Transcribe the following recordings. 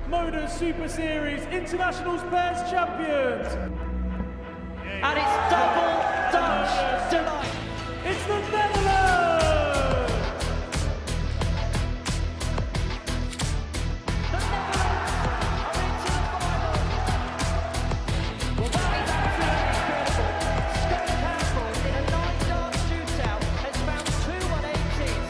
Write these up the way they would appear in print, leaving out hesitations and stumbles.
Modus Super Series Internationals Pairs Champions. And it's double Dutch delight. It's the Netherlands! The Netherlands are into the final. Well, that is absolutely incredible. Scott Campbell in a 9-dart shootout has found 2 180s.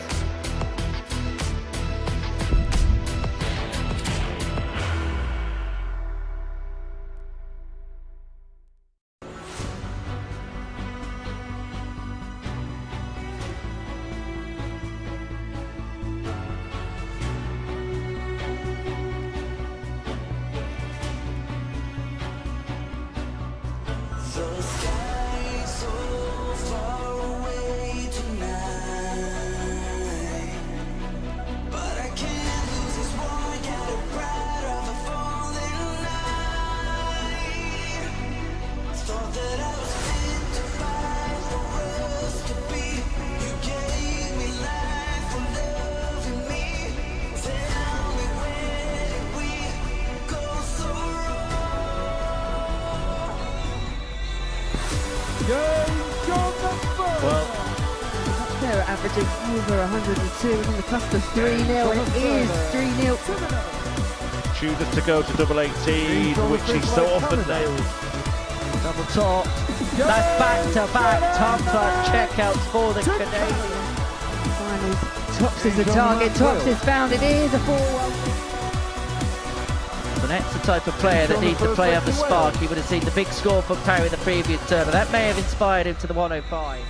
The sky so far away tonight, but I can't lose this one. Get a pride of a falling night. Thought that I was fit to fight for us to be. You gave me life for loving me. Tell me where did we go so Well, They're averaging over 102 and on the cusp of 3-0, and it is 3-0. chooses to go to double 18, which he so often nails. Double top. That's back-to-back top-class checkouts for the Canadians. Finals. Tops is the target. Tops is found. It is a 4-1. And that's the type of player that needs to play up the spark. He would have seen the big score from Parry the previous turn, and that may have inspired him to the 105.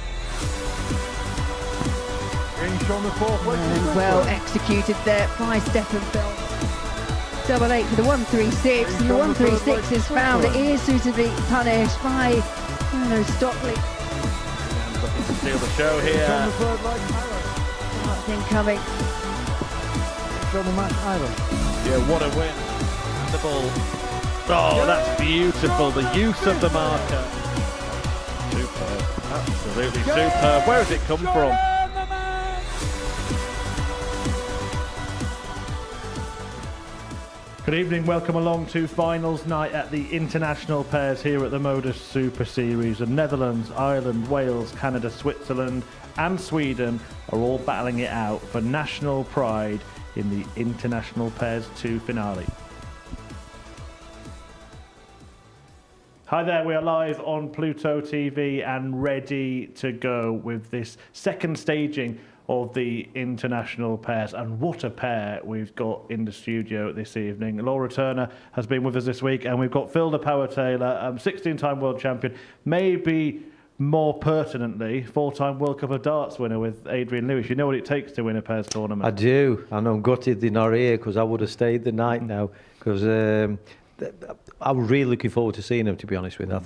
And well executed there by Stephenfeld. Double 8 for the 136, and the 136 is found. It is suitably punished by Stockley. Looking to steal the show here. Marks incoming. Yeah, what a win. And the ball. Oh, that's beautiful. The use of the marker. Superb. Absolutely superb. Where has it come from? Good evening, welcome along to finals night at the international pairs here at the Modus Super Series. And Netherlands, Ireland, Wales, Canada, Switzerland and Sweden are all battling it out for national pride in the International Pairs 2 finale. Hi there, we are live on Pluto TV and ready to go with this second staging of the international pairs. And what a pair we've got in the studio this evening. Laura Turner has been with us this week, and we've got Phil the Power Taylor, 16-time world champion, maybe more pertinently, 4-time World Cup of Darts winner with Adrien Lewis. You know what it takes to win a pairs tournament. I do, and I'm gutted they're not here because I would have stayed the night now, because I'm really looking forward to seeing them, to be honest with you. I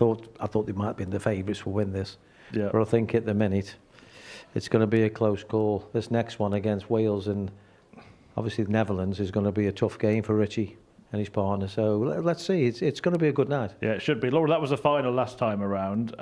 thought they might have been the favourites to win this, Yeah. but I think at the minute it's going to be a close call. This next one against Wales and obviously the Netherlands is going to be a tough game for Richie and his partner. So let's see. It's going to be a good night. Yeah, it should be. Laura, that was a final last time around.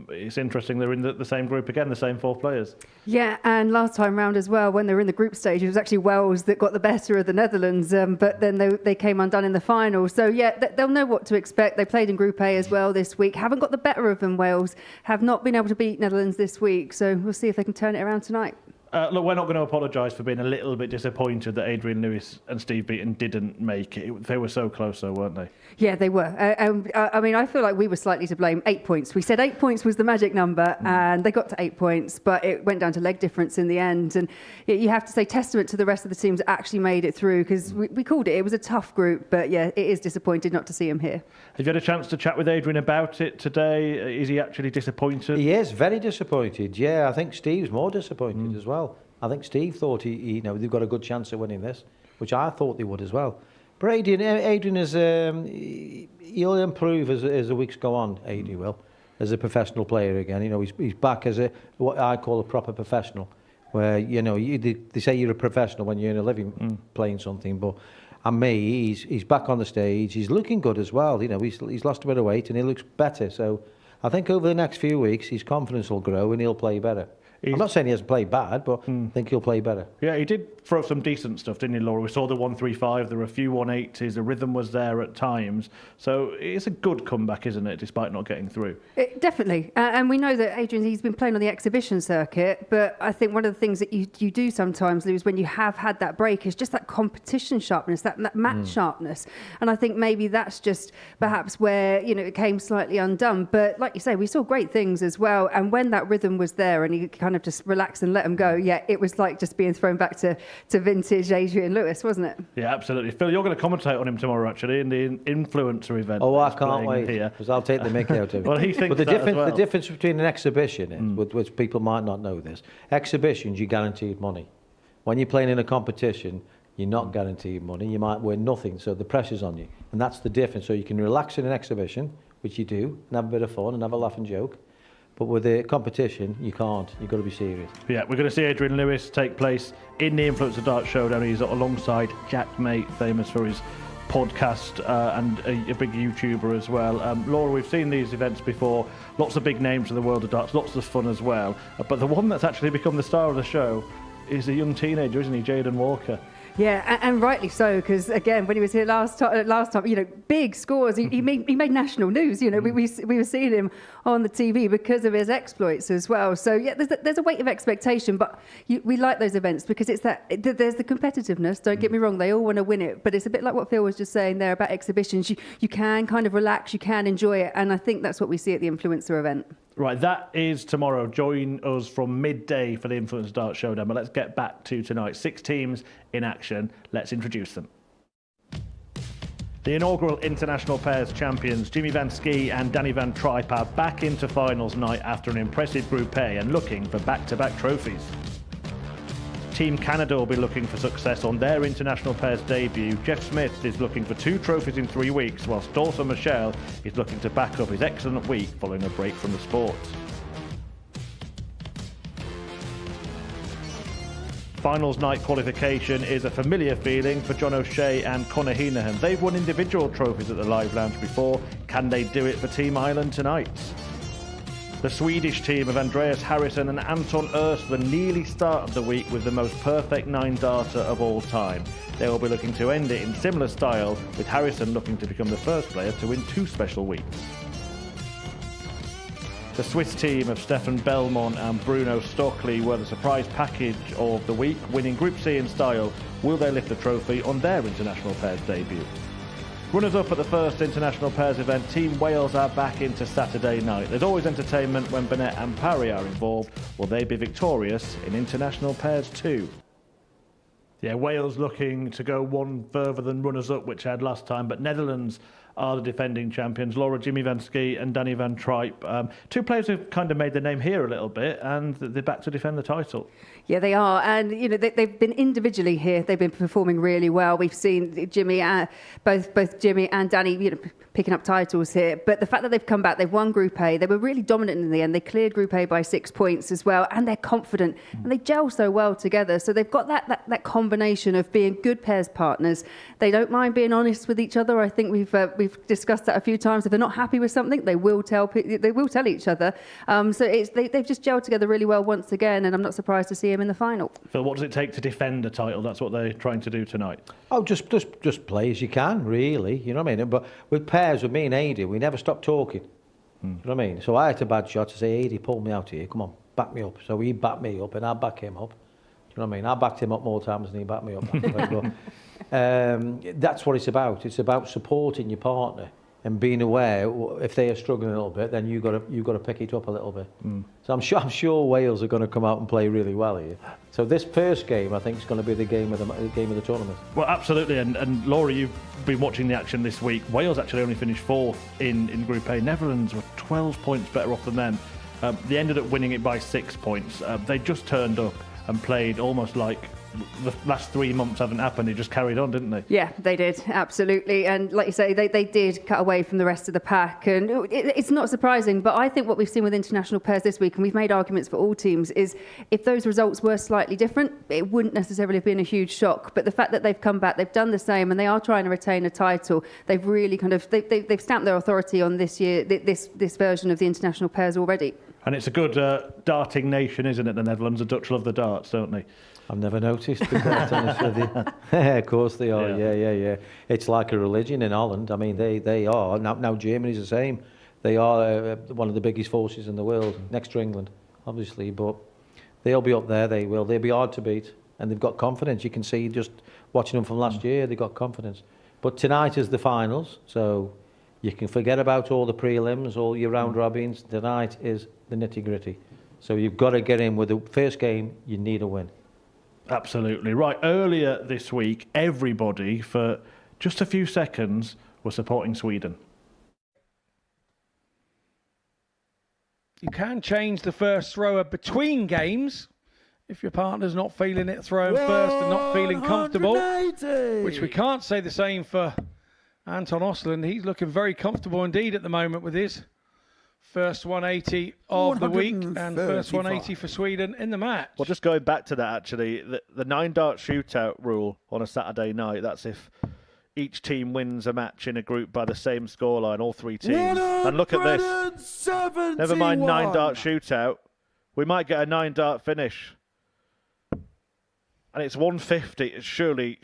It's interesting they're in the same group again, the same 4 players. Yeah, and last time round as well, when they were in the group stage, it was actually Wales that got the better of the Netherlands, but then they came undone in the final. So yeah, they'll know what to expect. They played in Group A as well this week. Haven't got the better of them, Wales. Have not been able to beat Netherlands this week. So we'll see if they can turn it around tonight. Look, we're not going to apologise for being a little bit disappointed that Adrien Lewis and Steve Beaton didn't make it. They were so close, though, weren't they? Yeah, they were. I mean, I feel like we were slightly to blame. 8 points. We said 8 points was the magic number, and they got to 8 points, but it went down to leg difference in the end. And you have to say testament to the rest of the teams that actually made it through, because we called it. It was a tough group, but yeah, it is disappointed not to see him here. Have you had a chance to chat with Adrien about it today? Is he actually disappointed? He is very disappointed. Yeah, I think Steve's more disappointed as well. I think Steve thought they've got a good chance of winning this, which I thought they would as well. But Adrien is he'll improve as the weeks go on. Adrien will, as a professional player again. You know, he's back as what I call a proper professional, where they say you're a professional when you earn a living playing something. But and me, he's back on the stage. He's looking good as well. You know, he's lost a bit of weight and he looks better. So I think over the next few weeks his confidence will grow and he'll play better. I'm not saying he hasn't played bad, but I think he'll play better. Yeah, he did throw some decent stuff, didn't he, Laura? We saw the 135, there were a few 180s, the rhythm was there at times. So it's a good comeback, isn't it, despite not getting through? Definitely. And we know that Adrien, he's been playing on the exhibition circuit, but I think one of the things that you do sometimes lose when you have had that break is just that competition sharpness, that match sharpness. And I think maybe that's just perhaps where, it came slightly undone. But like you say, we saw great things as well. And when that rhythm was there and he kind of just relaxed and let him go, it was like just being thrown back to vintage Adrien Lewis, wasn't it? Yeah, absolutely. Phil, you're going to commentate on him tomorrow, actually, in the influencer event. Oh, I can't wait, because I'll take the mickey out of it. Well, he thinks but the difference between an exhibition is, which people might not know this, exhibitions, you're guaranteed money. When you're playing in a competition, you're not guaranteed money. You might win nothing, so the pressure's on you. And that's the difference. So you can relax in an exhibition, which you do, and have a bit of fun and have a laugh and joke. But with a competition, you can't. You've got to be serious. Yeah, we're going to see Adrien Lewis take place in the Influencer Dart Showdown. He's alongside Jack Mate, famous for his podcast and a big YouTuber as well. Laura, we've seen these events before. Lots of big names in the world of darts, lots of fun as well. But the one that's actually become the star of the show is a young teenager, isn't he, Jaden Walker? Yeah, and rightly so, because again, when he was here last time, big scores. He made national news. We were seeing him on the TV because of his exploits as well. So yeah, there's a weight of expectation, but we like those events because it's there's the competitiveness. Don't get me wrong, they all want to win it, but it's a bit like what Phil was just saying there about exhibitions. You can kind of relax, you can enjoy it, and I think that's what we see at the influencer event. Right, that is tomorrow. Join us from midday for the Influencer Dart Showdown. But let's get back to tonight. 6 teams in action. Let's introduce them. The inaugural International Pairs champions, Jimmy Van Schie and Danny Van Tripe, are back into finals night after an impressive Group A and looking for back-to-back trophies. Team Canada will be looking for success on their International Pairs debut. Jeff Smith is looking for 2 trophies in 3 weeks, whilst Dawson Michelle is looking to back up his excellent week following a break from the sport. Finals night qualification is a familiar feeling for John O'Shea and Conor Heenahan. They've won individual trophies at the Live Lounge before. Can they do it for Team Ireland tonight? The Swedish team of Andreas Harrison and Anton Östler nearly started the week with the most perfect 9-darter of all time. They will be looking to end it in similar style, with Harrison looking to become the first player to win 2 special weeks. The Swiss team of Stefan Belmont and Bruno Stockley were the surprise package of the week, winning Group C in style. Will they lift the trophy on their International Pairs debut? Runners-up at the first International Pairs event, Team Wales are back into Saturday night. There's always entertainment when Burnett and Parry are involved. Will they be victorious in International Pairs too? Yeah, Wales looking to go one further than runners-up, which I had last time, but Netherlands are the defending champions. Laura, Jimmy Van Schie and Danny Van Tripe. 2 players who've kind of made their name here a little bit, and they're back to defend the title. Yeah, they are. And, they've been individually here. They've been performing really well. We've seen Jimmy, both Jimmy and Danny, picking up titles here. But the fact that they've come back, they've won Group A. They were really dominant in the end. They cleared Group A by 6 points as well. And they're confident. And they gel so well together. So they've got that combination of being good pairs partners. They don't mind being honest with each other. I think we've discussed that a few times. If they're not happy with something, they will tell each other. So they've just gelled together really well once again. And I'm not surprised to see him in the final. Phil, what does it take to defend a title? That's what they're trying to do tonight. Oh, just play as you can, really. You know what I mean? But with pairs, with me and Adi, we never stop talking. You know what I mean? So I had a bad shot to say, Adi, pull me out here. Come on, back me up. So he backed me up and I back him up. Do you know what I mean? I backed him up more times than he backed me up. That's what it's about. It's about supporting your partner and being aware if they are struggling a little bit, then you've got to pick it up a little bit. So I'm sure Wales are going to come out and play really well here. So this first game, I think, is going to be the game of the tournament. Well, absolutely. And Laura, you've been watching the action this week. Wales actually only finished 4th in Group A. Netherlands were 12 points better off than them. They ended up winning it by 6 points. They just turned up and played almost like the last 3 months haven't happened. They just carried on, didn't they? Yeah, they did, absolutely. And like you say, they did cut away from the rest of the pack. And it's not surprising, but I think what we've seen with international pairs this week, and we've made arguments for all teams, is if those results were slightly different, it wouldn't necessarily have been a huge shock. But the fact that they've come back, they've done the same, and they are trying to retain a title, they've really they've stamped their authority on this year, this version of the international pairs already. And it's a good darting nation, isn't it, the Netherlands? The Dutch love the darts, don't they? I've never noticed, to be quite honest with you. Of course they are, yeah. It's like a religion in Holland. I mean, they are. Now Germany's the same. They are one of the biggest forces in the world, next to England, obviously. But they'll be up there, they will. They'll be hard to beat. And they've got confidence. You can see just watching them from last year, they've got confidence. But tonight is the finals, so you can forget about all the prelims, all your round robins. Tonight is the nitty-gritty. So you've got to get in with the first game, you need a win. Absolutely. Right, earlier this week, everybody, for just a few seconds, was supporting Sweden. You can change the first thrower between games if your partner's not feeling it throwing first and not feeling comfortable, which we can't say the same for Anton Osland. He's looking very comfortable indeed at the moment with his first 180 of the week and first 180 for Sweden in the match. Well, just going back to that, actually, the 9-dart shootout rule on a Saturday night, that's if each team wins a match in a group by the same scoreline, all three teams. And look at this. Never mind 9-dart shootout. We might get a 9-dart finish. And it's 150. Surely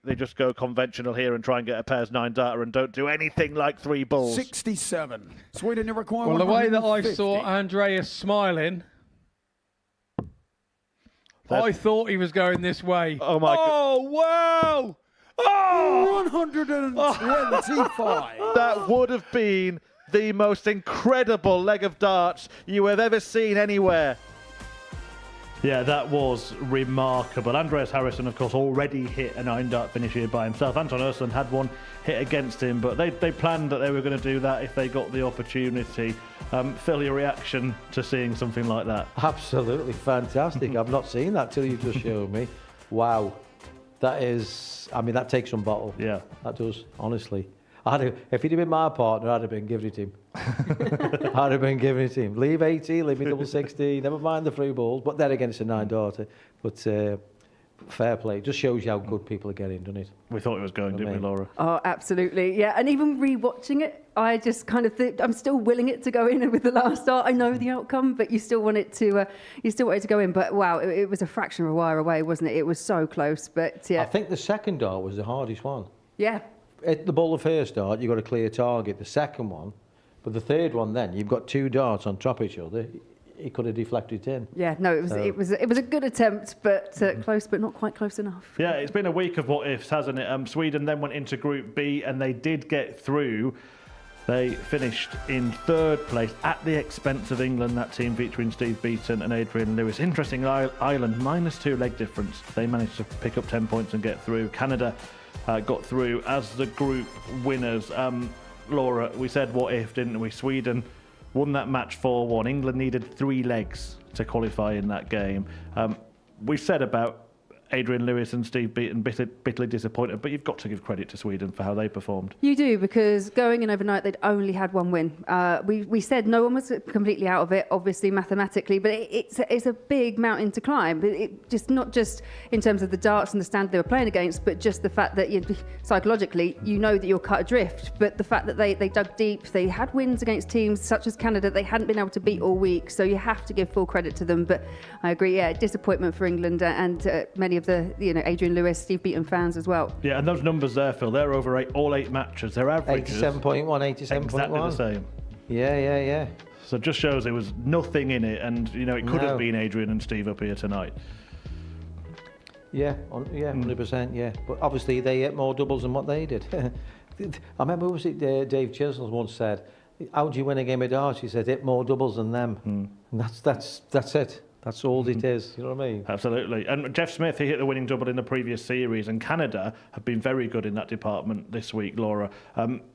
they just go conventional here and try and get a pairs 9-darter and don't do anything like 3 balls. 67. Sweden require. Well, the way that I saw Andreas smiling, I thought he was going this way. Oh my God. Oh, wow! Oh! 125. That would have been the most incredible leg of darts you have ever seen anywhere. Yeah, that was remarkable. Andreas Harrison, of course, already hit a 9-dart finish here by himself. Anton Östlund had one hit against him, but they planned that they were going to do that if they got the opportunity. Phil, your reaction to seeing something like that? Absolutely fantastic. I've not seen that till you just showed me. Wow. That is, I mean, that takes some bottle. Yeah. That does, honestly. If he'd have been my partner, I'd have been giving it to him. I'd have been giving it to him. Leave 80, leave me double 60, never mind the free balls. But then again, it's a 9-darter. But fair play. It just shows you how good people are getting, doesn't it? We thought it was going, didn't we, Laura? Oh, absolutely. Yeah, and even re-watching it, I just kind of think I'm still willing it to go in with the last dart. I know the outcome, but you still want it to go in. But wow, it was a fraction of a wire away, wasn't it? It was so close. But yeah, I think the second dart was the hardest one. yeah. Hit the ball the first dart, you've got a clear target. The second one, but the third one then, you've got 2 darts on top of each other. He could have deflected it in. Yeah, no, it was a good attempt, but close, but not quite close enough. Yeah, it's been a week of what ifs, hasn't it? Sweden then went into Group B and they did get through. They finished in 3rd place at the expense of England, that team featuring Steve Beaton and Adrien Lewis. Interesting, Ireland, -2 leg difference. They managed to pick up 10 points and get through. Canada got through as the group winners. Laura, we said what if, didn't we? Sweden won that match 4-1. England needed 3 legs to qualify in that game. We said about Adrien Lewis and Steve Beaton bitterly disappointed, but you've got to give credit to Sweden for how they performed. You do, because going in overnight, they'd only had 1 win. We said no one was completely out of it, obviously mathematically, but it's a big mountain to climb. Not just in terms of the darts and the standard they were playing against, but just the fact that psychologically you know that you're cut adrift. But the fact that they dug deep, they had wins against teams such as Canada they hadn't been able to beat all week. So you have to give full credit to them. But I agree, yeah, disappointment for England and many of the Adrien Lewis, Steve Beaton fans as well. Yeah, and those numbers there, Phil, they're over all 8 matches. Their averages 87.1, 87.1. exactly the same. Yeah. So it just shows there was nothing in it, and it could have been Adrien and Steve up here tonight. Yeah, 100%, yeah. But obviously they hit more doubles than what they did. I remember, was it Dave Chisholm once said, how do you win a game of darts? He said, hit more doubles than them. And that's it. That's all it is, you know what I mean? Absolutely. And Jeff Smith, he hit the winning double in the previous series, and Canada have been very good in that department this week, Laura.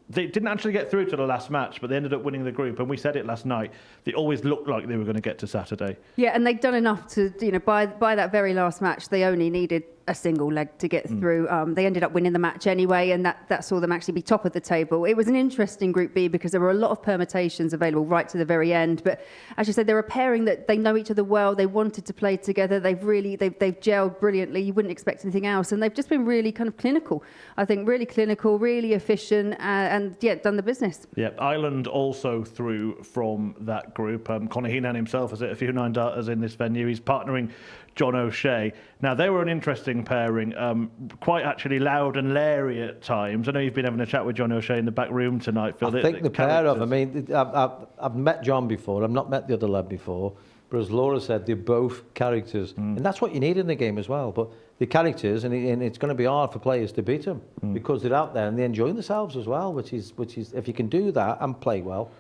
They didn't actually get through to the last match, but they ended up winning the group, and we said it last night, they always looked like they were going to get to Saturday. Yeah, and they'd done enough to, by that very last match, they only needed a single leg to get through. They ended up winning the match anyway, and that saw them actually be top of the table. It was an interesting Group B because there were a lot of permutations available right to the very end. But as you said, they're a pairing that they know each other well. They wanted to play together. They've gelled brilliantly. You wouldn't expect anything else, and they've just been really kind of clinical. I think really clinical, really efficient, yeah, done the business. Yeah, Ireland also through from that group. Conor Heenan himself has hit a few 9-darters in this venue. He's partnering John O'Shea. Now, they were an interesting pairing, quite actually loud and leery at times. I know you've been having a chat with John O'Shea in the back room tonight, Phil. I think the pair of them, I mean, I've met John before, I've not met the other lad before, but as Laura said, they're both characters. And that's what you need in the game as well. But the characters, and it's going to be hard for players to beat them because they're out there and they're enjoying themselves as well, which is if you can do that and play well,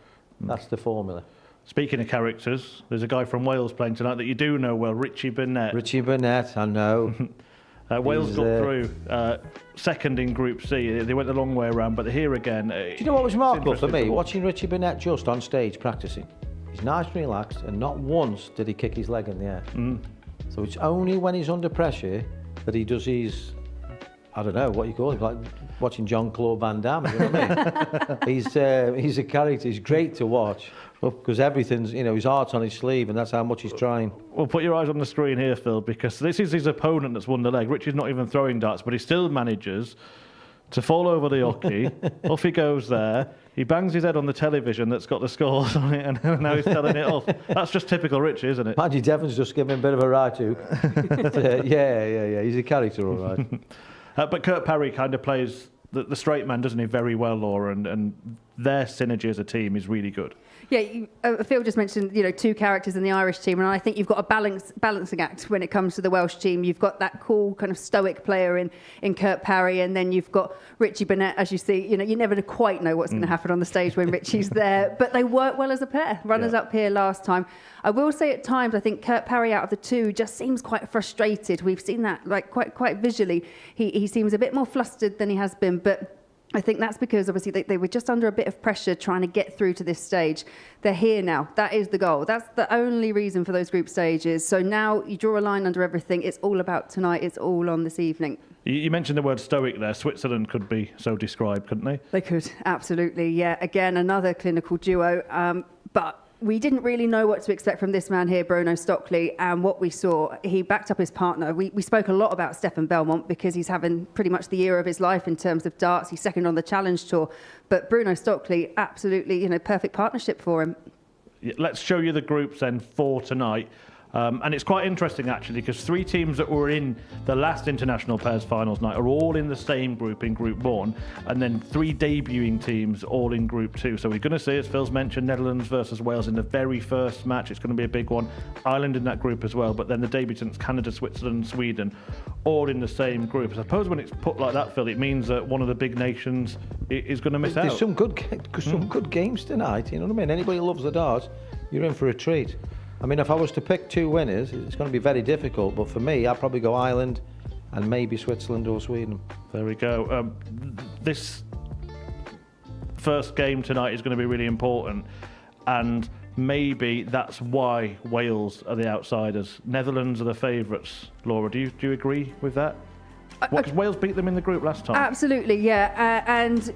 that's the formula. Speaking of characters, there's a guy from Wales playing tonight that you do know well, Richie Burnett. Richie Burnett, I know. Wales got through second in Group C. They went the long way around, but they're here again. Do you know what was remarkable for me? Watching Richie Burnett just on stage practicing. He's nice and relaxed, and not once did he kick his leg in the air. So it's only when he's under pressure that he does his, I don't know what you call it, like watching Jean-Claude Van Damme. You know what I mean? He's a character. He's great to watch because everything's, you know, his heart's on his sleeve, and that's how much he's trying. Well, put your eyes on the screen here, Phil, because this is his opponent that's won the leg. Richie's not even throwing darts, but he still manages to fall over the hockey. Off he goes there. He bangs his head on the television that's got the scores on it, and now he's telling it off. That's just typical Richie, isn't it? Maggie Devon's just giving him a bit of a right hook. Yeah. He's a character, all right. But Kurt Parry kind of plays the straight man, doesn't he, very well, Laura, and their synergy as a team is really good. Yeah, Phil just mentioned, you know, two characters in the Irish team, and I think you've got a balancing act when it comes to the Welsh team. You've got that cool kind of stoic player in Kurt Parry, and then you've got Richie Burnett, as you see. You know, you never quite know what's going to happen on the stage when Richie's there, but they work well as a pair. Runners up here last time. I will say at times I think Kurt Parry out of the two just seems quite frustrated. We've seen that like quite visually. He seems a bit more flustered than he has been, but I think that's because obviously they were just under a bit of pressure trying to get through to this stage. They're here now. That is the goal. That's the only reason for those group stages. So now you draw a line under everything. It's all about tonight. It's all on this evening. You mentioned the word stoic there. Switzerland could be so described, couldn't they? They could, absolutely. Yeah, again, another clinical duo. But we didn't really know what to expect from this man here, Bruno Stockley, and what we saw, he backed up his partner. We spoke a lot about Stefan Belmont because he's having pretty much the year of his life in terms of darts. He's second on the Challenge Tour, but Bruno Stockley, absolutely, you know, perfect partnership for him. Let's show you the groups then for tonight. And it's quite interesting, actually, because three teams that were in the last International Pairs Finals night are all in the same group, in Group 1, and then three debuting teams all in Group 2. So we're going to see, as Phil's mentioned, Netherlands versus Wales in the very first match. It's going to be a big one. Ireland in that group as well, but then the debutants, Canada, Switzerland, Sweden, all in the same group. I suppose when it's put like that, Phil, it means that one of the big nations is going to miss out. There's some good games tonight, you know what I mean? Anybody who loves the darts, you're in for a treat. I mean, if I was to pick two winners, it's going to be very difficult. But for me, I'd probably go Ireland and maybe Switzerland or Sweden. There we go. This first game tonight is going to be really important. And maybe that's why Wales are the outsiders. Netherlands are the favourites. Laura, do you agree with that? Because Wales beat them in the group last time. Absolutely, yeah. And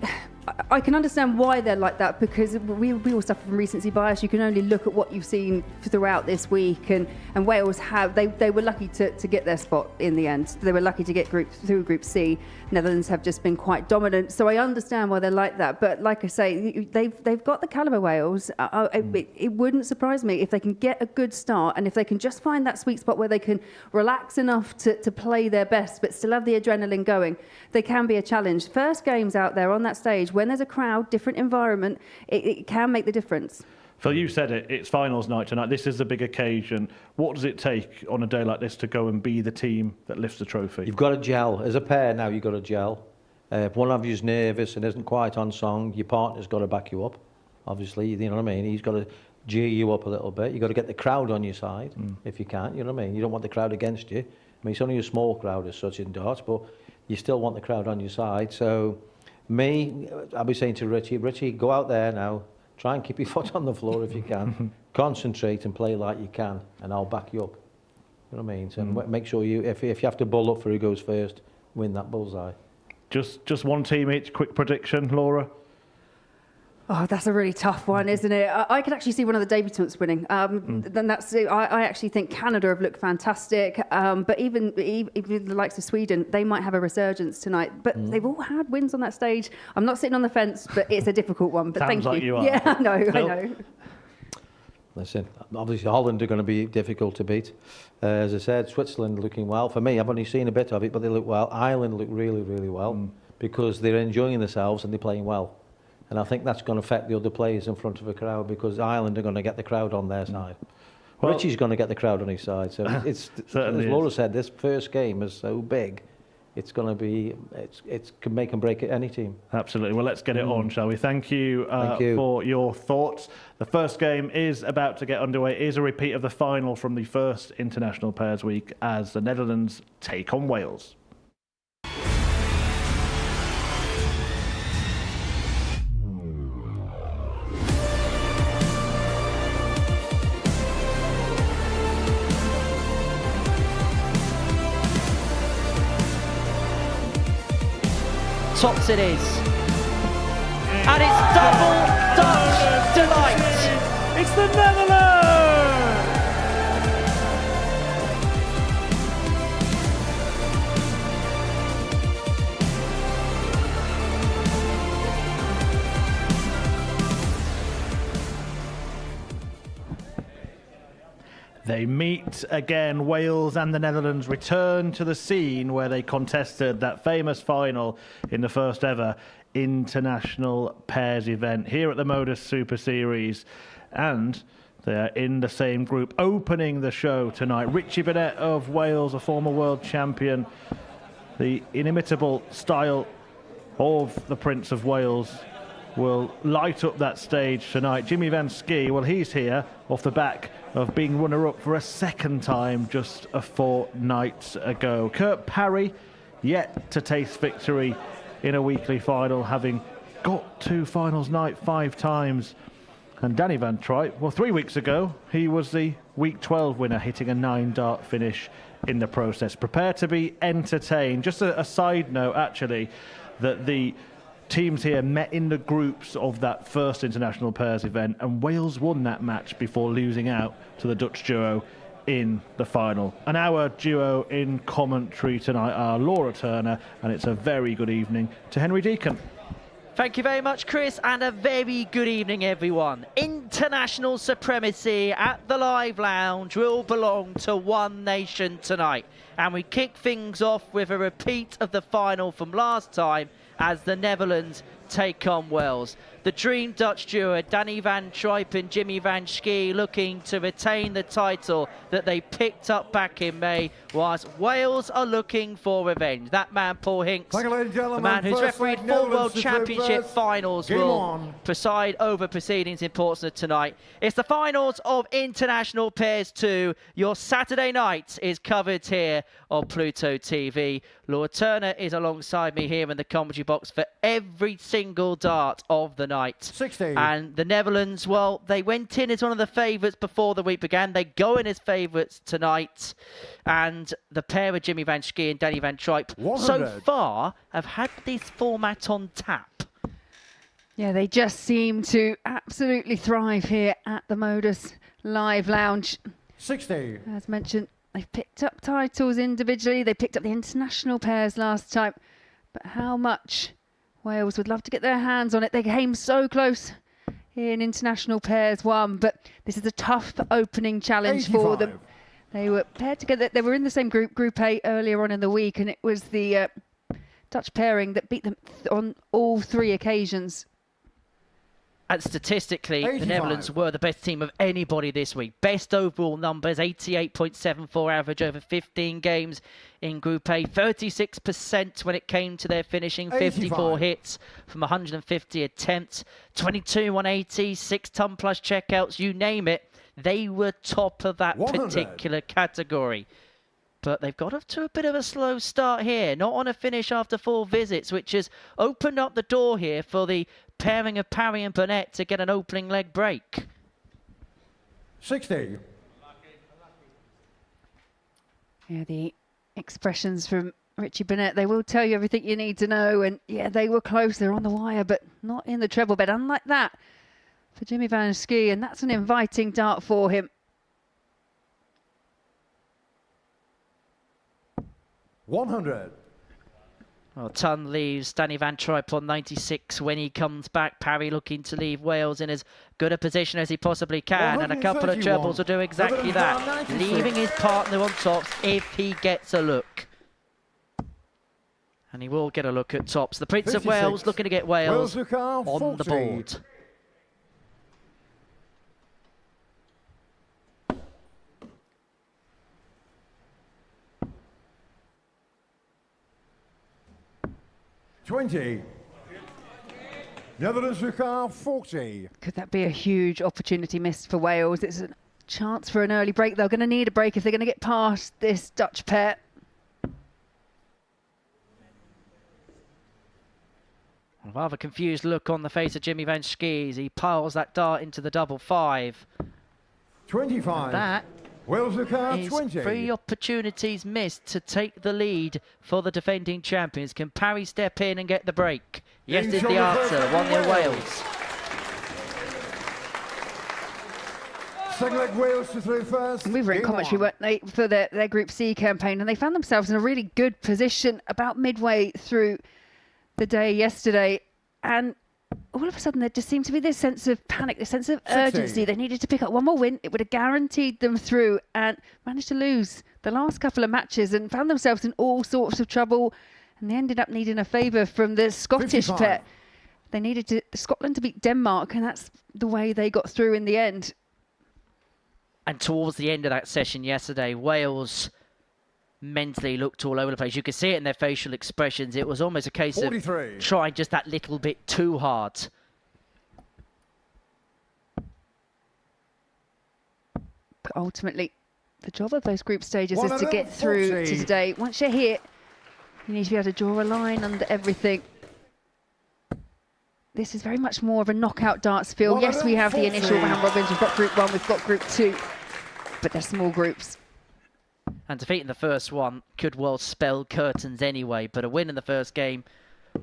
I can understand why they're like that, because we all suffer from recency bias. You can only look at what you've seen throughout this week, and Wales they were lucky to get their spot in the end. They were lucky to get through Group C. Netherlands have just been quite dominant, so I understand why they're like that. But like I say, they've got the calibre, Wales. It wouldn't surprise me if they can get a good start, and if they can just find that sweet spot where they can relax enough to play their best but still have the adrenaline going. They can be a challenge. First games out there on that stage, when there's a crowd, different environment, it can make the difference. Phil, you said it, it's finals night tonight. This is a big occasion. What does it take on a day like this to go and be the team that lifts the trophy? You've got to gel. As a pair now, you've got to gel. If one of you's nervous and isn't quite on song, your partner's got to back you up. Obviously, you know what I mean? He's got to gear you up a little bit. You've got to get the crowd on your side, if you can, you know what I mean? You don't want the crowd against you. I mean, it's only a small crowd as such in darts, but you still want the crowd on your side. So, I'll be saying to Richie, go out there now, try and keep your foot on the floor if you can, concentrate and play like you can, and I'll back you up. You know what I mean? So make sure if you have to bull up for who goes first, win that bullseye. Just one team each. Quick prediction, Laura. Oh, that's a really tough one, isn't it? I could actually see one of the debutants winning. Then that's. I actually think Canada have looked fantastic, but even the likes of Sweden, they might have a resurgence tonight. But they've all had wins on that stage. I'm not sitting on the fence, but it's a difficult one. But Sounds thank like you. you are. Yeah, I know. Phil? I know. Listen, obviously Holland are going to be difficult to beat. As I said, Switzerland looking well. For me, I've only seen a bit of it, but they look well. Ireland look really, really well because they're enjoying themselves and they're playing well. And I think that's going to affect the other players in front of a crowd because Ireland are going to get the crowd on their side. Well, Richie's going to get the crowd on his side. So it's as Laura said, this first game is so big. It's going to be, it can make and break any team. Absolutely. Well, let's get it on, shall we? Thank you, Thank you for your thoughts. The first game is about to get underway. It is a repeat of the final from the first International Pairs Week as the Netherlands take on Wales. Tops it is. And it's double Dutch delight. It's the Netherlands! They meet again. Wales and the Netherlands return to the scene where they contested that famous final in the first ever international pairs event here at the Modus Super Series. And they're in the same group opening the show tonight. Richie Burnett of Wales, a former world champion. The inimitable style of the Prince of Wales will light up that stage tonight. Jimmy Van Schie, well, he's here off the back of being runner-up for a second time just a fortnight ago. Kurt Parry yet to taste victory in a weekly final, having got to finals night 5 times. And Danny Van Tripe, well, 3 weeks ago, he was the week 12 winner, hitting a 9-dart finish in the process. Prepare to be entertained. Just a side note, actually, that the teams here met in the groups of that first international pairs event, and Wales won that match before losing out to the Dutch duo in the final. And our duo in commentary tonight are Laura Turner, and it's a very good evening to Henry Deacon. Thank you very much, Chris, and a very good evening, everyone. International supremacy at the Live Lounge will belong to one nation tonight. And we kick things off with a repeat of the final from last time as the Netherlands take on Wales. The Dream Dutch duo, Danny Van Tripe and Jimmy Van Schie, looking to retain the title that they picked up back in May, whilst Wales are looking for revenge. That man, Paul Hinks, Thank you, ladies and gentlemen. the man who's First refereed leg, 4 Netherlands World to Championship first. finals, Game will on. preside over proceedings in Portsmouth tonight. It's the finals of International Pairs 2. Your Saturday night is covered here on Pluto TV. Laura Turner is alongside me here in the commentary box for every single dart of the night. 60. And the Netherlands, well, they went in as one of the favourites before the week began. They go in as favourites tonight. And the pair of Jimmy Van Schie and Danny Van Tripe 100. so far have had this format on tap. Yeah, they just seem to absolutely thrive here at the Modus Live Lounge. 60. As mentioned, they've picked up titles individually. They picked up the international pairs last time. But how much Wales would love to get their hands on it. They came so close in international pairs 1, but this is a tough opening challenge 85. for them. They were paired together. They were in the same group, Group A, earlier on in the week, and it was the Dutch pairing that beat them on all 3 occasions. And statistically, 85. the Netherlands were the best team of anybody this week. Best overall numbers, 88.74 average over 15 games in Group A. 36% when it came to their finishing. 54 85. hits from 150 attempts. 22 180, 6-ton plus checkouts, you name it. They were top of that 100. particular category. But they've got off to a bit of a slow start here. Not on a finish after 4 visits, which has opened up the door here for the pairing of Parry and Burnett to get an opening leg break. 60. Yeah, the expressions from Richie Burnett, they will tell you everything you need to know. And yeah, they were close. They're on the wire, but not in the treble bed. Unlike that for Jimmy Van Schie, and that's an inviting dart for him. 100. Well, Ton leaves Danny Van Tripe on 96 when he comes back. Parry looking to leave Wales in as good a position as he possibly can, and a couple of trebles will do exactly that, leaving his partner on tops if he gets a look. And he will get a look at tops. The Prince of Wales looking to get Wales on the board. Netherlands car 40. Could that be a huge opportunity missed for Wales? It's a chance for an early break. They're going to need a break if they're going to get past this Dutch pair. A rather confused look on the face of Jimmy Van Schie as he piles that dart into the double five. 25. And that Wales car is 20. 3 opportunities missed to take the lead for the defending champions. Can Parry step in and get the break? Yes is the answer. 1-0 Wales. Second leg Wales to through first. We were in commentary, weren't they, for their Group C campaign, and they found themselves in a really good position about midway through the day yesterday. And all of a sudden, there just seemed to be this sense of panic, this sense of urgency. They needed to pick up one more win. It would have guaranteed them through, and managed to lose the last couple of matches and found themselves in all sorts of trouble. And they ended up needing a favour from the Scottish 55. pair. They needed Scotland to beat Denmark, and that's the way they got through in the end. And towards the end of that session yesterday, Wales mentally looked all over the place. You could see it in their facial expressions. It was almost a case 43. of trying just that little bit too hard. But ultimately, the job of those group stages is to get through to 140. today. Once you're here, you need to be able to draw a line under everything. This is very much more of a knockout darts feel. Yes, we have the initial 140. round robins. We've got Group 1, we've got Group 2, but they're small groups. And defeating the first one could well spell curtains anyway, but a win in the first game,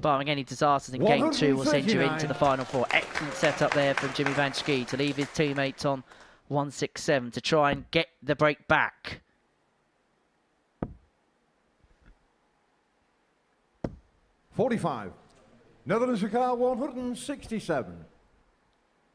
barring any disasters in game 2, will send you into the final 4. Excellent setup there from Jimmy Van Schie to leave his teammates on 167 to try and get the break back. $45. Netherlands car 167.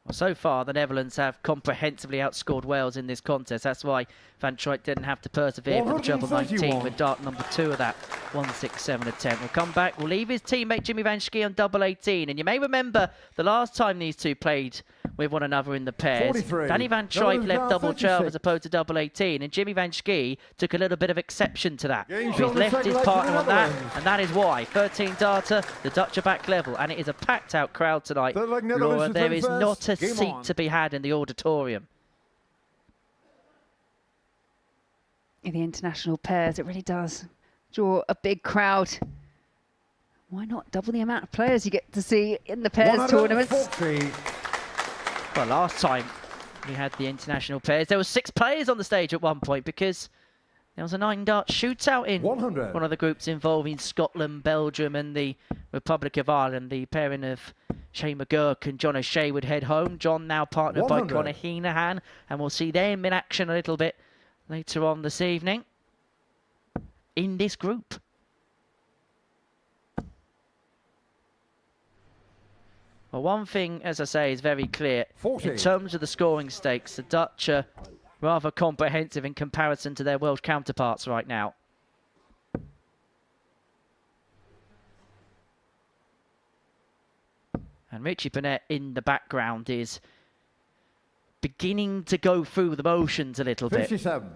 Well, so far, the Netherlands have comprehensively outscored Wales in this contest. That's why Van Truyck didn't have to persevere for the treble 19 with dart number 2 of that 167 attempt. We'll come back. We'll leave his teammate Jimmy Van Schie on double 18. And you may remember the last time these two played with one another in the pairs. 43. Danny Van Truyck left double 12 as opposed to double 18. And Jimmy Van Schie took a little bit of exception to that. Game's He's on the left second his leg partner for on the that. Netherlands. And that is why. 13 darter, the Dutch are back level. And it is a packed out crowd tonight. Third leg Netherlands Laura, to there third is first. not a Game seat on. to be had in the auditorium. In the international pairs, it really does draw a big crowd. Why not double the amount of players you get to see in the pairs tournaments? 140. Well, last time we had the international pairs, there were 6 players on the stage at one point because there was a 9-dart shootout in 100. one of the groups involving Scotland, Belgium and the Republic of Ireland. The pairing of Shane McGurk and John O'Shea would head home. John now partnered by 100. Conor Heenahan, and we'll see them in action a little bit later on this evening in this group. Well, one thing, as I say, is very clear. 40. In terms of the scoring stakes, the Dutch are rather comprehensive in comparison to their world counterparts right now. And Richie Burnett in the background is beginning to go through the motions a little bit. 57.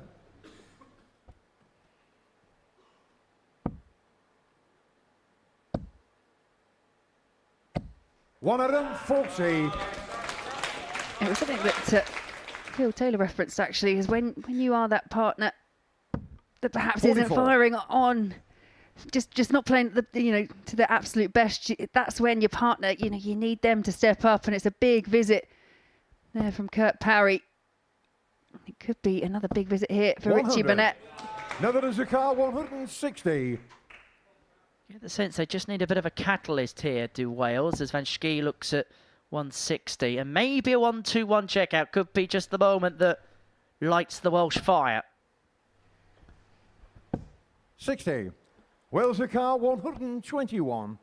$140. It was something that Phil Taylor referenced actually, is when you are that partner that perhaps isn't 44. firing on, just not playing to the absolute best. That's when your partner, you need them to step up, and it's a big visit there from Kurt Parry. It could be another big visit here for Richie 100. Burnett. Netherlands car 160. Get the sense they just need a bit of a catalyst here, do Wales, as Van Schie looks at 160. And maybe a 1-2-1 checkout could be just the moment that lights the Welsh fire. 60. Wales a car 121.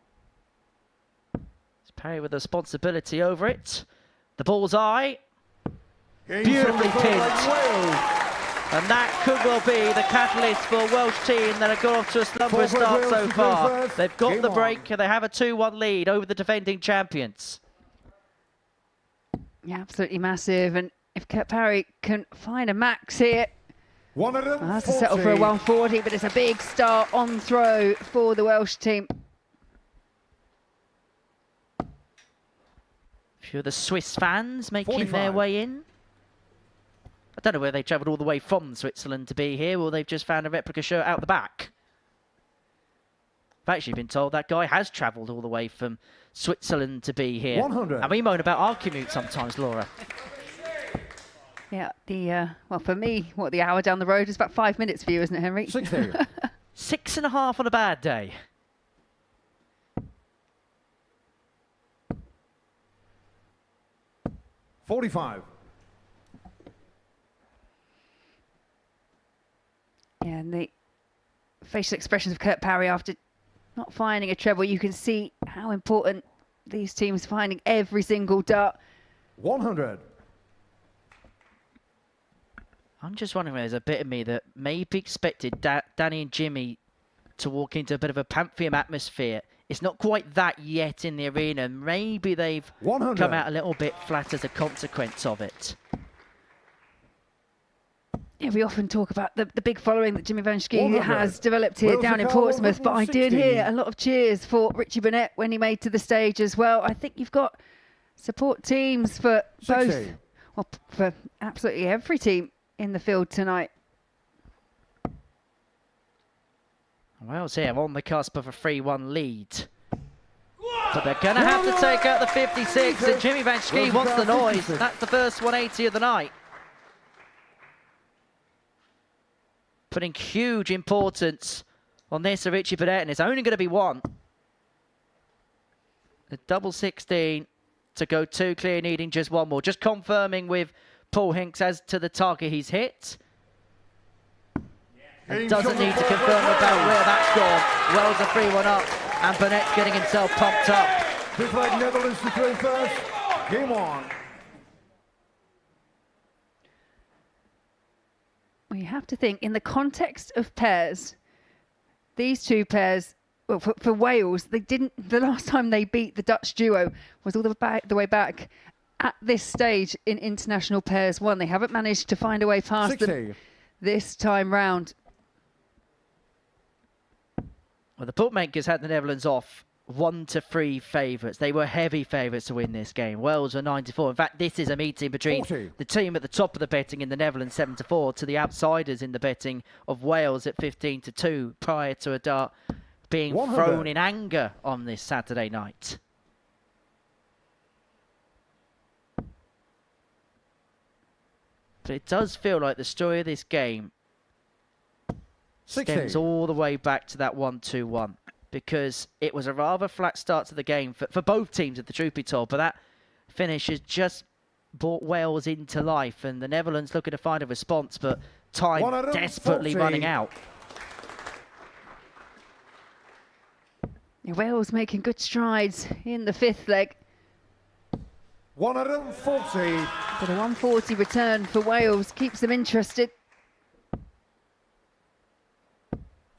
It's Parry with the responsibility over it. The bullseye. Game Beautifully set to pinned. like Wales. And that could well be the catalyst for a Welsh team that have got off to a slumberous Forward start Wales so to far. play first. They've got Game the on. break and they have a 2-1 lead over the defending champions. Yeah, absolutely massive. And if Kurt Parry can find a max here, well, has to settle for a 140, but it's a big start on throw for the Welsh team. A few of the Swiss fans making 45. their way in. I don't know whether they travelled all the way from Switzerland to be here or they've just found a replica shirt out the back. I've actually been told that guy has travelled all the way from Switzerland to be here. 100. And we moan about our commute sometimes, Laura. Yeah, well, for me, the hour down the road is about 5 minutes for you, isn't it, Henry? 60. 6.5 on a bad day. $45. Yeah, and the facial expressions of Kurt Parry after not finding a treble, you can see how important these teams finding every single dart. 100. I'm just wondering whether there's a bit of me that maybe expected Danny and Jimmy to walk into a bit of a Pantheon atmosphere. It's not quite that yet in the arena. Maybe they've 100. come out a little bit flat as a consequence of it. Yeah, we often talk about the big following that Jimmy Van Schie 100. has developed here Wales down in to car, Portsmouth, but I did 116. hear a lot of cheers for Richie Burnett when he made to the stage as well. I think you've got support teams for both, 60. well, for absolutely every team in the field tonight. Wales here on the cusp of a 3-1 lead. But they're going to have to take out the 56, and Jimmy Van Schie wants the noise. That's the first 180 of the night. Putting huge importance on this of Richie Burnett, and it's only going to be one. A double 16 to go 2 clear, needing just one more. Just confirming with Paul Hinks as to the target he's hit. And doesn't need to confirm about where that's gone. Wells are 3-1 up, and Burnett's getting himself pumped up. Just like Netherlands to play first. Game on. Well, you have to think in the context of pairs, these two pairs, well, for Wales, they didn't. The last time they beat the Dutch duo was all the way back at this stage in international pairs 1. They haven't managed to find a way past 60. them this time round. Well, the bookmakers had the Netherlands off 1-3 favourites. They were heavy favourites to win this game. Wales were 9-4. In fact, this is a meeting between 40. the team at the top of the betting in the Netherlands 7-4 to the outsiders in the betting of Wales at 15-2 prior to a dart being 100. thrown in anger on this Saturday night. But it does feel like the story of this game 60. stems all the way back to that 1-2-1, because it was a rather flat start to the game for both teams, if the truth be told, but that finish has just brought Wales into life, and the Netherlands looking to find a response, but time 140. desperately running out. Yeah, Wales making good strides in the 5th leg. 140. But a 140 return for Wales keeps them interested.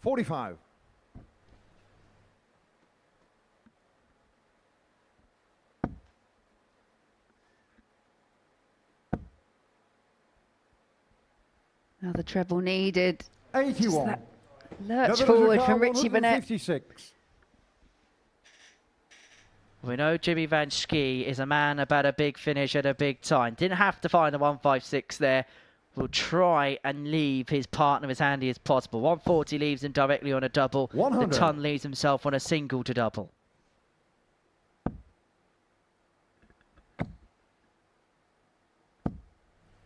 45. Another treble needed. 81. That lurch forward from Richie Burnett. 156. We know Jimmy Van Schie is a man about a big finish at a big time. Didn't have to find the 156 there. Will try and leave his partner as handy as possible. 140 leaves him directly on a double. 100. The ton leaves himself on a single to double.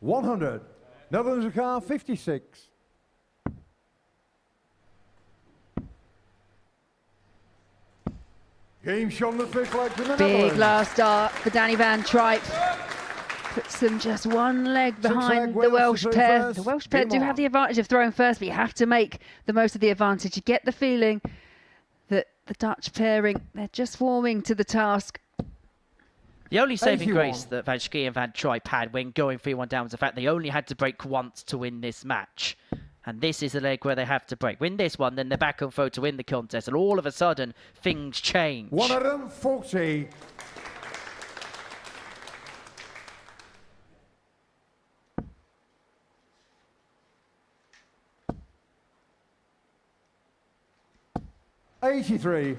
$100. Netherlands a car 56. Game shot on the fifth leg for the Big Netherlands. last start for Danny van Tripe. Puts them just one leg behind the Welsh pair. The Welsh pair do have the advantage of throwing first, but you have to make the most of the advantage. You get the feeling that the Dutch pairing, they're just warming to the task. The only saving grace that Van Schie and Van Tripe had when going 3-1 down was the fact they only had to break once to win this match. And this is the leg where they have to break. Win this one, then they're back on throw to win the contest. And all of a sudden, things change. 140. $83.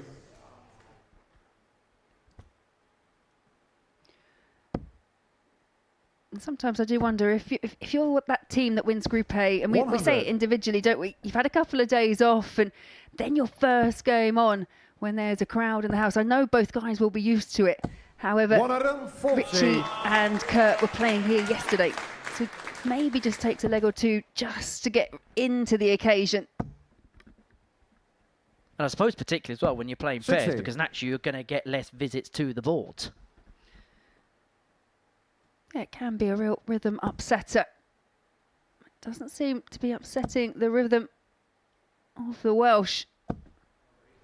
And sometimes I do wonder if you're that team that wins Group A, and we say it individually, don't we? You've had a couple of days off, and then your first game on when there's a crowd in the house. I know both guys will be used to it. However, 140. Richie and Kurt were playing here yesterday, so maybe just takes a leg or two just to get into the occasion. And I suppose particularly as well when you're playing pairs, because naturally you're going to get less visits to the board. Yeah, it can be a real rhythm upsetter. It doesn't seem to be upsetting the rhythm of the Welsh.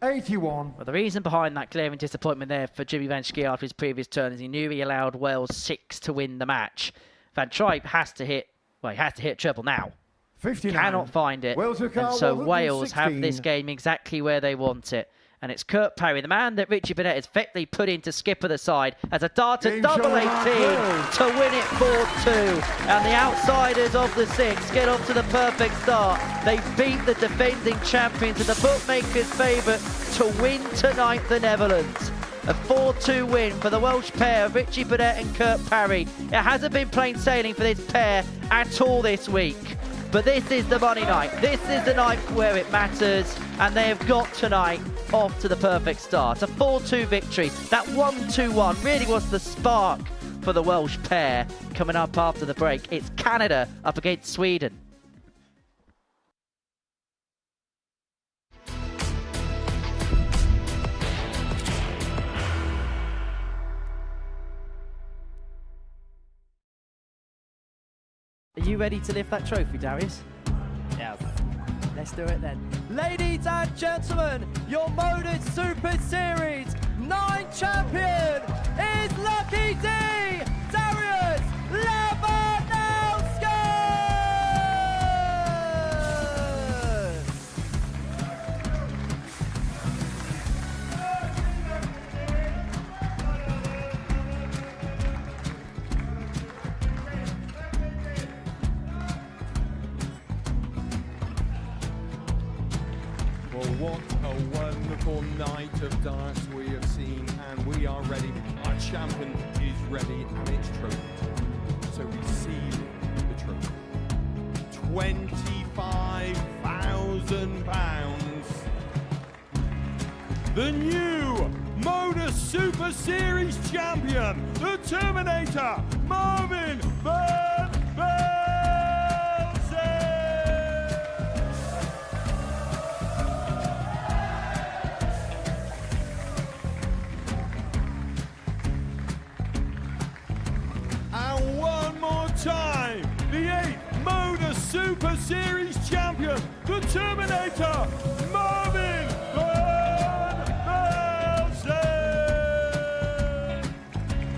81. Well, the reason behind that glaring disappointment there for Jimmy Van Schie after his previous turn is he knew he allowed Wales 6 to win the match. Van Tripe has to hit, well, he has to hit treble now. 59. Cannot find it. Wales And so Wales have this game exactly where they want it. And it's Kurt Parry, the man that Richie Burnett has effectively put in to skipper the side, as a dart at double 18 to win it 4-2. And the outsiders of the 6 get off to the perfect start. They beat the defending champions and the bookmakers' favourite to win tonight, the Netherlands. A 4-2 win for the Welsh pair of Richie Burnett and Kurt Parry. It hasn't been plain sailing for this pair at all this week. But this is the money night. This is the night where it matters. And they have got tonight off to the perfect start. A 4-2 victory. That 1-2-1 really was the spark for the Welsh pair. Coming up after the break, it's Canada up against Sweden. Are you ready to lift that trophy, Darius? Yeah. Let's do it then. Ladies and gentlemen, your Modus Super Series 9 champion is Lucky D, Darius Lewandowski! Well, what a wonderful night of darts we have seen, and we are ready. Our champion is ready, and it's trophy. So receive the trophy. £25,000. The new Modus Super Series champion, the Terminator, Marvin Van Velzen. And one more time, the 8th Modus Super Series champion, the Terminator, Marvin Van Velzen.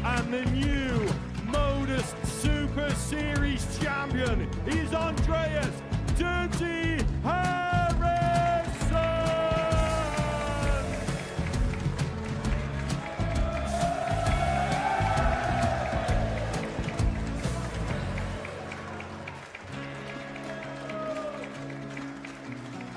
And the new Modus Super Series champion is Andreas Dirty Harrison.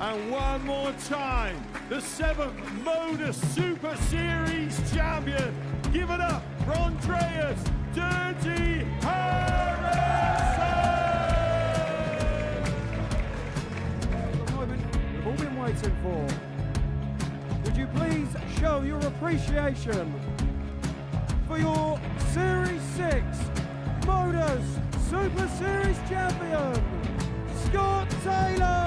And one more time, the 7th Modus Super Series champion. Give it up for Andreas Dirty Harrison! The moment we've all been waiting for. Would you please show your appreciation for your Series 6 Modus Super Series champion, Scott Taylor!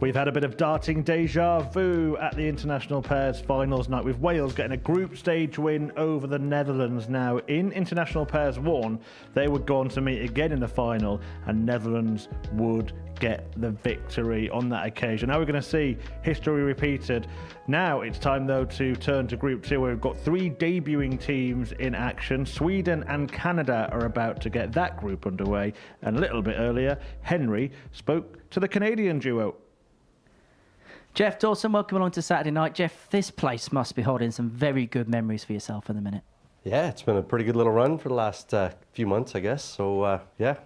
We've had a bit of darting deja vu at the International Pairs Finals night, with Wales getting a group stage win over the Netherlands. Now, in International Pairs 1, they would go on to meet again in the final, and Netherlands would get the victory on that occasion. Now we're going to see history repeated. Now it's time, though, to turn to Group 2, where we've got 3 debuting teams in action. Sweden and Canada are about to get that group underway, and a little bit earlier, Henry spoke to the Canadian duo. Jeff Dawson, welcome along to Saturday night. Jeff, this place must be holding some very good memories for yourself in the minute. Yeah, it's been a pretty good little run for the last few months, I guess. So, yeah,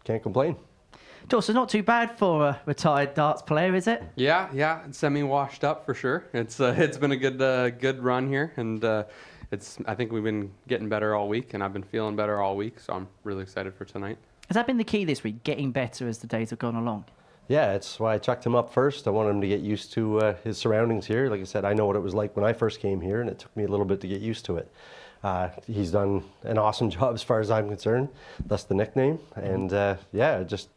can't complain. Dawson, not too bad for a retired darts player, is it? Yeah, semi-washed up for sure. It's been a good run here, and I think we've been getting better all week, and I've been feeling better all week, so I'm really excited for tonight. Has that been the key this week, getting better as the days have gone along? Yeah, it's why I chucked him up first. I wanted him to get used to his surroundings here. Like I said, I know what it was like when I first came here, and it took me a little bit to get used to it. He's done an awesome job as far as I'm concerned. That's the nickname. And yeah, just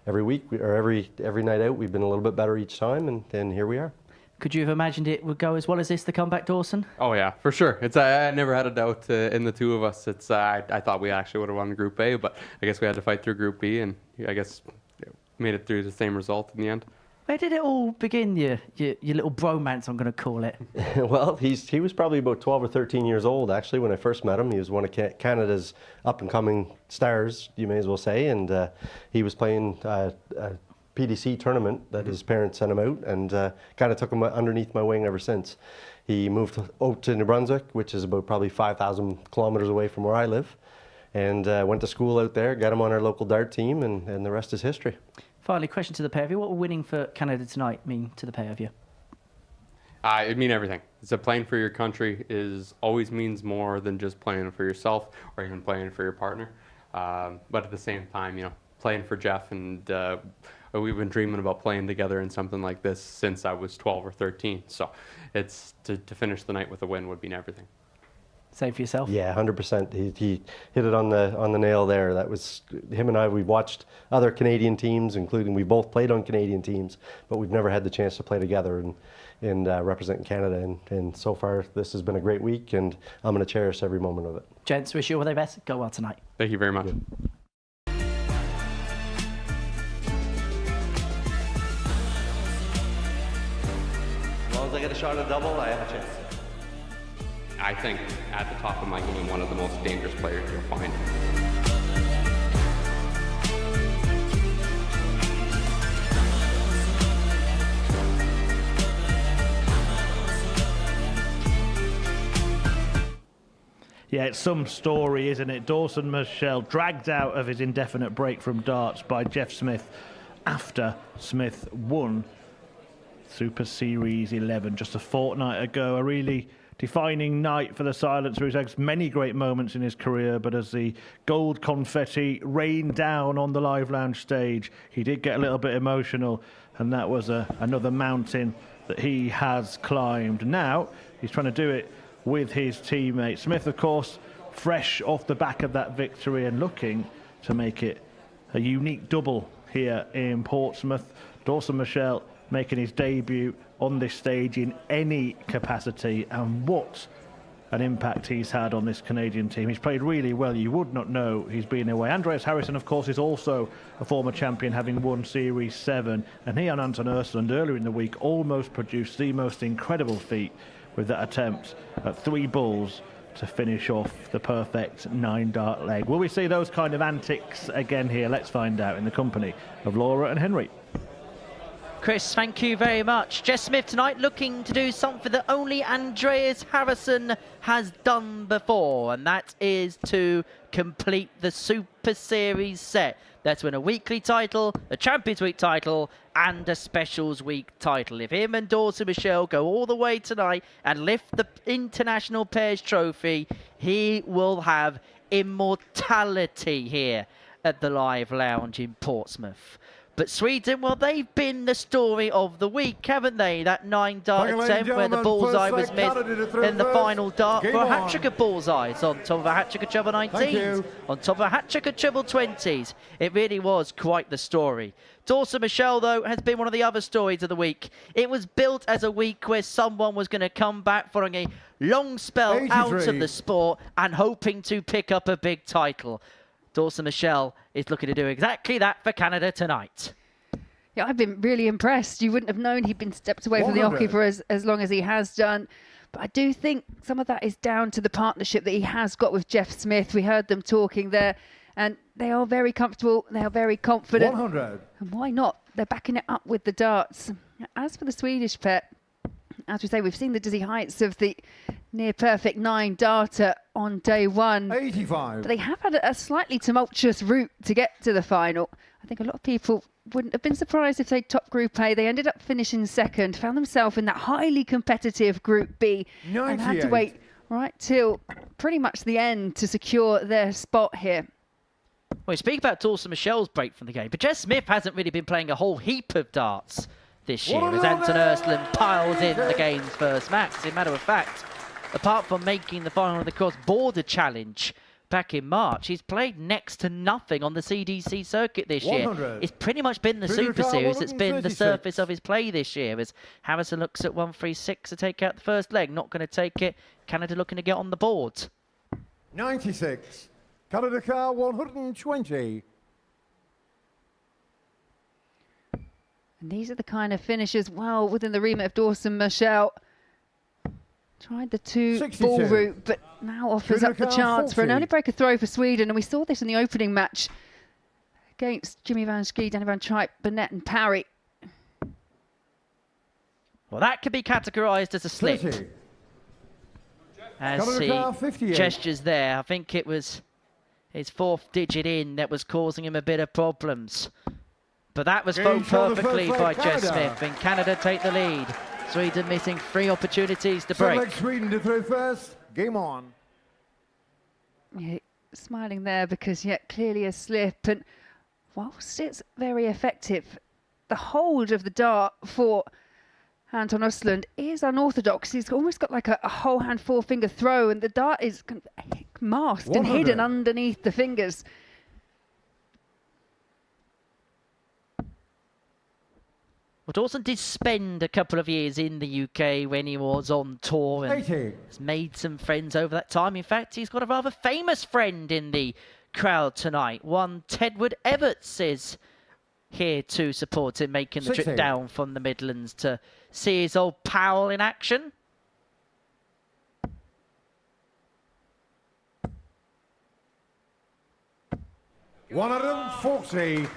every week or every night out, we've been a little bit better each time, and here we are. Could you have imagined it would go as well as this, the comeback, Dawson? Oh yeah, for sure. I never had a doubt in the two of us. I thought we actually would have won Group A, but I guess we had to fight through Group B, and I guess made it through the same result in the end. Where did it all begin, your little bromance, I'm going to call it? Well, he was probably about 12 or 13 years old, actually, when I first met him. He was one of Canada's up-and-coming stars, you may as well say, and he was playing a PDC tournament that his parents sent him out, and kind of took him underneath my wing ever since. He moved out to New Brunswick, which is about probably 5,000 kilometers away from where I live, and went to school out there, got him on our local dart team, and the rest is history. Finally, question to the pair of you. What will winning for Canada tonight mean to the pair of you? It means everything. So playing for your country always means more than just playing for yourself or even playing for your partner. But at the same time, playing for Jeff, and we've been dreaming about playing together in something like this since I was 12 or 13. So it's to finish the night with a win would mean everything. Same for yourself? Yeah, 100%. He hit it on the nail there. That was him and I. We've watched other Canadian teams, including we both played on Canadian teams, but we've never had the chance to play together and represent Canada. And so far, this has been a great week, and I'm going to cherish every moment of it. Gents, wish you all the best. Go well tonight. Thank you very much. Yeah. As long as I get a shot at a double, I have a chance. I think at the top of my game, one of the most dangerous players you'll find. Yeah, it's some story, isn't it? Dawson Michelle dragged out of his indefinite break from darts by Jeff Smith after Smith won Super Series 11 just a fortnight ago. A really defining night for the silencer, who's had many great moments in his career, but as the gold confetti rained down on the Live Lounge stage, he did get a little bit emotional, and that was another mountain that he has climbed. Now he's trying to do it with his teammate. Smith, of course, fresh off the back of that victory and looking to make it a unique double here in Portsmouth. Dawson Michelle making his debut on this stage in any capacity, and what an impact he's had on this Canadian team. He's played really well. You would not know he's been away. Andreas Harrison, of course, is also a former champion, having won Series 7, and he and Anton Östlund earlier in the week almost produced the most incredible feat with that attempt at 3 bulls to finish off the perfect 9-dart leg. Will we see those kind of antics again here? Let's find out in the company of Laura and Henry. Chris, thank you very much. Jess Smith tonight looking to do something that only Andreas Harrison has done before, and that is to complete the Super Series set. That's win a weekly title, a Champions Week title, and a Specials Week title. If him and Dawson Michelle go all the way tonight and lift the International Pairs Trophy, he will have immortality here at the Live Lounge in Portsmouth. But Sweden, well, they've been the story of the week, haven't they? That 9-dart attempt where the bullseye was missed in the final dart for a hat-trick of bullseyes on top of a hat-trick of treble 19s, on top of a hat-trick of treble 20s. It really was quite the story. Dawson Michelle, though, has been one of the other stories of the week. It was built as a week where someone was going to come back following a long spell out of the sport and hoping to pick up a big title. Dawson Michelle is looking to do exactly that for Canada tonight. Yeah, I've been really impressed. You wouldn't have known he'd been stepped away from the hockey for as long as he has done. But I do think some of that is down to the partnership that he has got with Jeff Smith. We heard them talking there, and they are very comfortable. They are very confident. 100. And why not? They're backing it up with the darts. As for the Swedish pair, as we say, we've seen the dizzy heights of the near-perfect 9-darter on day one. 85. But they have had a slightly tumultuous route to get to the final. I think a lot of people wouldn't have been surprised if they top Group A. They ended up finishing second, found themselves in that highly competitive Group B, 98. and had to wait right till pretty much the end to secure their spot here. Well, we speak about Dawson Michelle's break from the game, but Jeff Smith hasn't really been playing a whole heap of darts this year as Anton Ersland piles in the game's first match. As a matter of fact, apart from making the final of the cross-border challenge back in March, he's played next to nothing on the CDC circuit this year. It's pretty much been the Super Series that's been the surface of his play this year, as Harrison looks at 136 to take out the first leg. Not going to take it. Canada looking to get on the board. 96. Canada car 120. And these are the kind of finishes, well, within the remit of Dawson Michelle. Tried the 2-ball route, but now offers up the chance for an early breaker throw for Sweden. And we saw this in the opening match against Jimmy Van Schie, Danny Van Tripe, Burnett and Parry. Well, that could be categorised as a slip. 30. As he gestures there. I think it was his fourth digit in that was causing him a bit of problems. But that was thrown perfectly by Jeff Smith, and Canada take the lead. Sweden missing 3 opportunities to break. Select Sweden to throw first. Game on. Yeah, smiling there because, yeah, clearly a slip. And whilst it's very effective, the hold of the dart for Anton Ersland is unorthodox. He's almost got like a whole hand 4-finger throw, and the dart is kind of masked and hidden underneath the fingers. Well, Dawson did spend a couple of years in the UK when he was on tour and has made some friends over that time. In fact, he's got a rather famous friend in the crowd tonight. One Tedward Everts is here to support him, making the trip down from the Midlands to see his old pal in action. $140.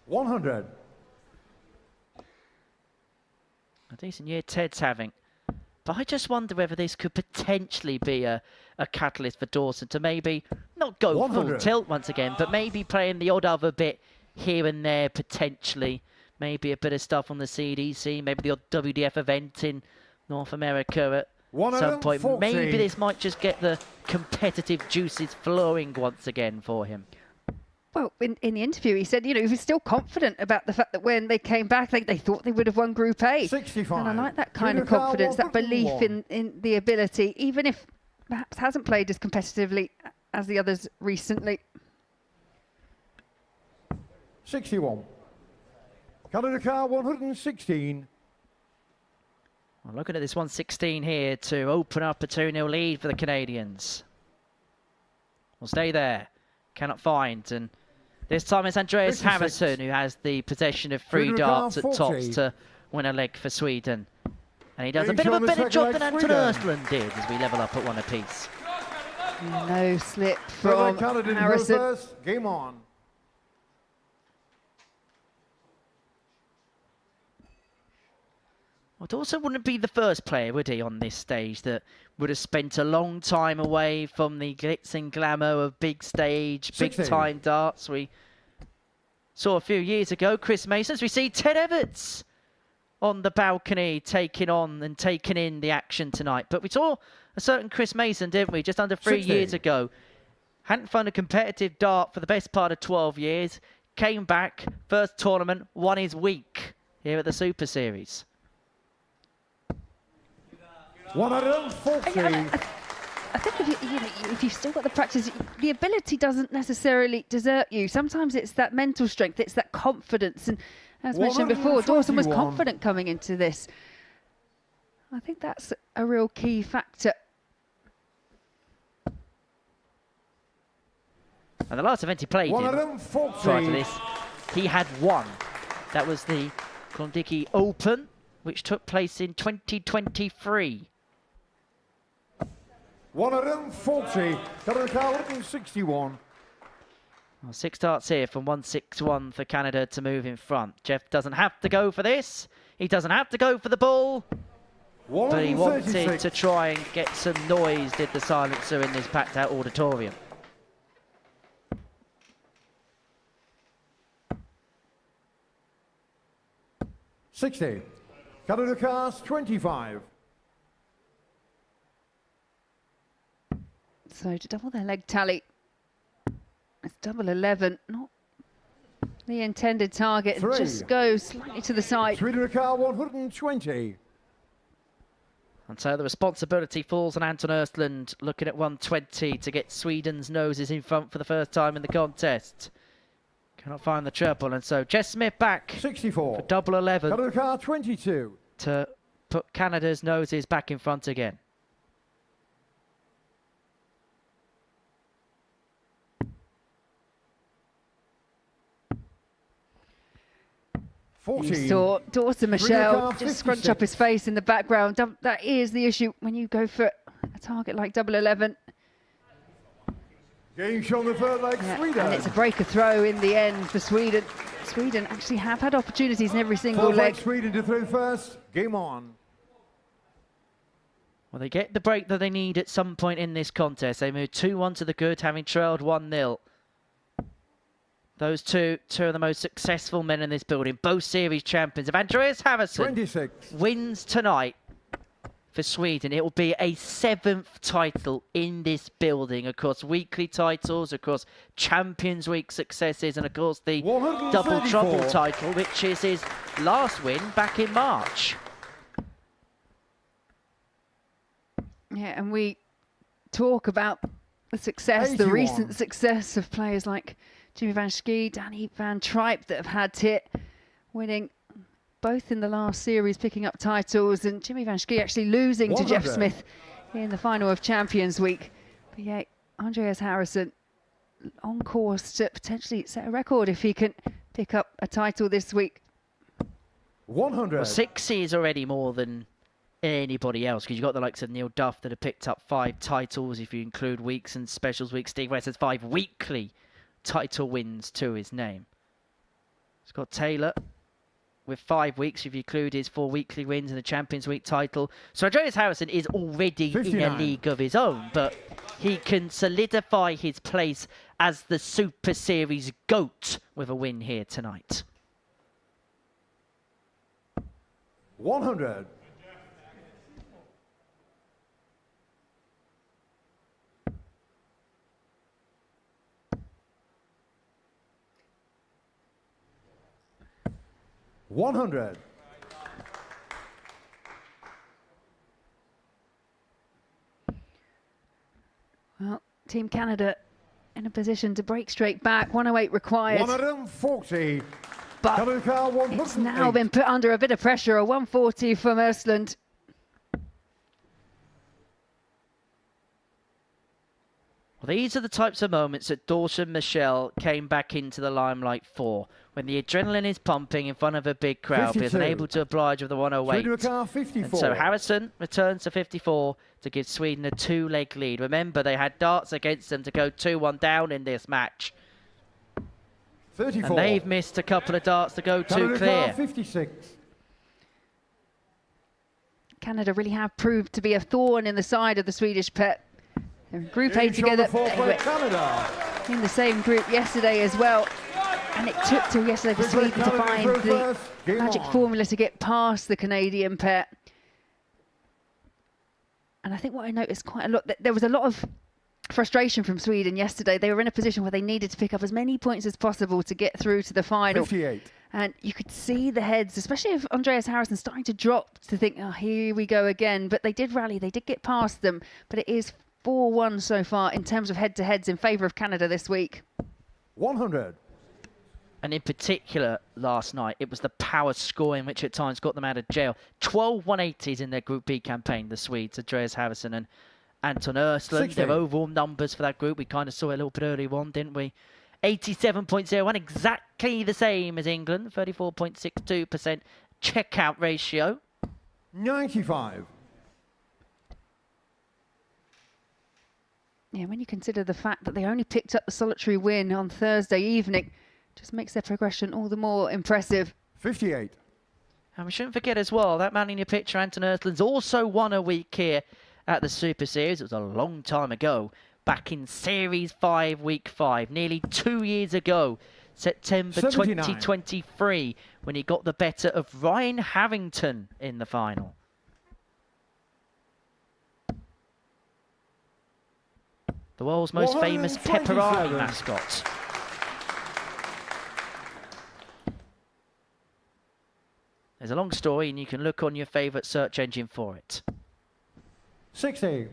100. A decent year Ted's having. But I just wonder whether this could potentially be a catalyst for Dawson to maybe not go 100. Full tilt once again, but maybe playing the odd other bit here and there potentially. Maybe a bit of stuff on the CDC, maybe the odd WDF event in North America at some point. Maybe this might just get the competitive juices flowing once again for him. Well, in the interview, he said, you know, he was still confident about the fact that when they came back, they thought they would have won Group A. 65. And I like that kind of confidence, that belief in the ability, even if perhaps hasn't played as competitively as the others recently. 61. Canada car 116. Well, looking at this 116 here to open up a 2-0 lead for the Canadians. We'll stay there. Cannot find, and this time it's Andreas 56. Harrison who has the possession of 3 darts at tops to win a leg for Sweden. And he does a bit of a better job than Anton Ersland did as we level up at 1 apiece. No slip from Harrison. First. Game on. Well, Dawson wouldn't be the first player, would he, on this stage that would have spent a long time away from the glitz and glamour of big stage, big-time darts. We saw a few years ago, Chris Mason, as we see Ted Everts on the balcony taking on and taking in the action tonight. But we saw a certain Chris Mason, didn't we, just under 3 years ago. Hadn't found a competitive dart for the best part of 12 years. Came back, first tournament, won his week here at the Super Series. 140. I think if you've still got the practice, the ability doesn't necessarily desert you. Sometimes it's that mental strength, it's that confidence. And as mentioned before, Dawson was confident coming into this. I think that's a real key factor. And the last event he played in prior to this, he had won. That was the Klondike Open, which took place in 2023. 140. 161. Well, 6 darts here from 161 for Canada to move in front. Jeff doesn't have to go for this. He doesn't have to go for the ball. But he wanted to try and get some noise, did the silencer in this packed out auditorium. 60. Canada cast 25. So to double their leg tally, it's double 11, not the intended target, and just go slightly to the side. 120. And so the responsibility falls on Anton Östlund, looking at 120 to get Sweden's noses in front for the first time in the contest. Cannot find the triple, and so Jess Smith back 64 for double 11 Canada 22 to put Canada's noses back in front again. You saw Dawson Michelle just scrunch up his face in the background. That is the issue when you go for a target like double 11. Game shown the third leg, Sweden. And it's a breaker throw in the end for Sweden. Sweden actually have had opportunities in every single leg. Sweden to throw first. Game on. Well, they get the break that they need at some point in this contest. They move 2-1 to the good, having trailed 1-0. Those two of the most successful men in this building, both series champions. If Andreas Harrison wins tonight for Sweden, it will be a 7th title in this building across weekly titles, across Champions Week successes, and of course the double trouble title, which is his last win back in March. Yeah, and we talk about the success, the recent success of players like Jimmy van Schie, Danny van Tripe that have had it, winning both in the last series, picking up titles, and Jimmy van Schie actually losing to Jeff Smith in the final of Champions Week. But yeah, Andreas Harrison on course to potentially set a record if he can pick up a title this week. 100. Well, 60 is already more than anybody else, because you've got the likes of Neil Duff that have picked up 5 titles if you include weeks and specials weeks. Steve West has 5 weekly title wins to his name. Scott Taylor with 5 weeks if you include his 4 weekly wins and the Champions Week title. So Andreas Harrison is already 59 in a league of his own, but he can solidify his place as the Super Series GOAT with a win here tonight. 100. $100. Well, Team Canada in a position to break straight back. 108 required. 140. But it's now been put under a bit of pressure. A 140 from Östlund. Well, these are the types of moments that Dawson Michelle came back into the limelight for, when the adrenaline is pumping in front of a big crowd, but is unable to oblige with the 108. And so Harrison returns to 54 to give Sweden a 2-leg lead. Remember, they had darts against them to go 2-1 down in this match. 34. And they've missed a couple of darts to go 2 clear. 56. Canada really have proved to be a thorn in the side of the Swedish pair. They're in Group A together. They were in the same group yesterday as well. And it took till yesterday for Sweden to find the magic formula to get past the Canadian pair. And I think what I noticed quite a lot, there was a lot of frustration from Sweden yesterday. They were in a position where they needed to pick up as many points as possible to get through to the final. 58. And you could see the heads, especially of Andreas Harrison, starting to drop to think, oh, here we go again. But they did rally, they did get past them. But it is 4-1 so far in terms of head-to-heads in favour of Canada this week. 100. And in particular, last night, it was the power scoring which at times got them out of jail. 12 180s in their Group B campaign, the Swedes, Andreas Harrison and Anton Östlund. Their overall numbers for that group, we kind of saw it a little bit earlier on, didn't we? 87.01, exactly the same as England, 34.62% checkout ratio. 95. Yeah, when you consider the fact that they only picked up the solitary win on Thursday evening, just makes their progression all the more impressive. 58. And we shouldn't forget as well, that man in your picture, Anton Östlund's also won a week here at the Super Series. It was a long time ago, back in Series 5, Week 5, nearly 2 years ago, September 79. 2023, when he got the better of Ryan Harrington in the final. The world's most famous pepperoni mascot. There's a long story and you can look on your favourite search engine for it. 60.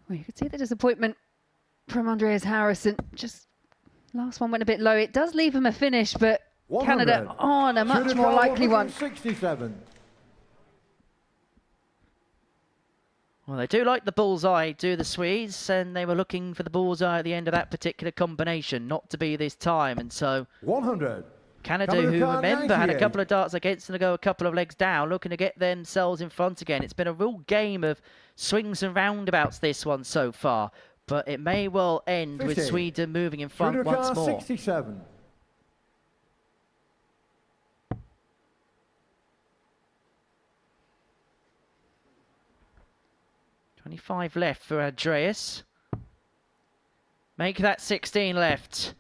Well, you could see the disappointment from Andreas Harrison. Just last one went a bit low. It does leave him a finish, but 100. Canada on a much more likely one. 67. Well, they do like the bullseye, do the Swedes, and they were looking for the bullseye at the end of that particular combination, not to be this time, and so 100. Canada, who remember had a couple of darts against them to go a couple of legs down, looking to get themselves in front again. It's been a real game of swings and roundabouts, this one so far, but it may well end 50. with Sweden moving in front once more. 67. .25 left for Andreas. Make that 16 left.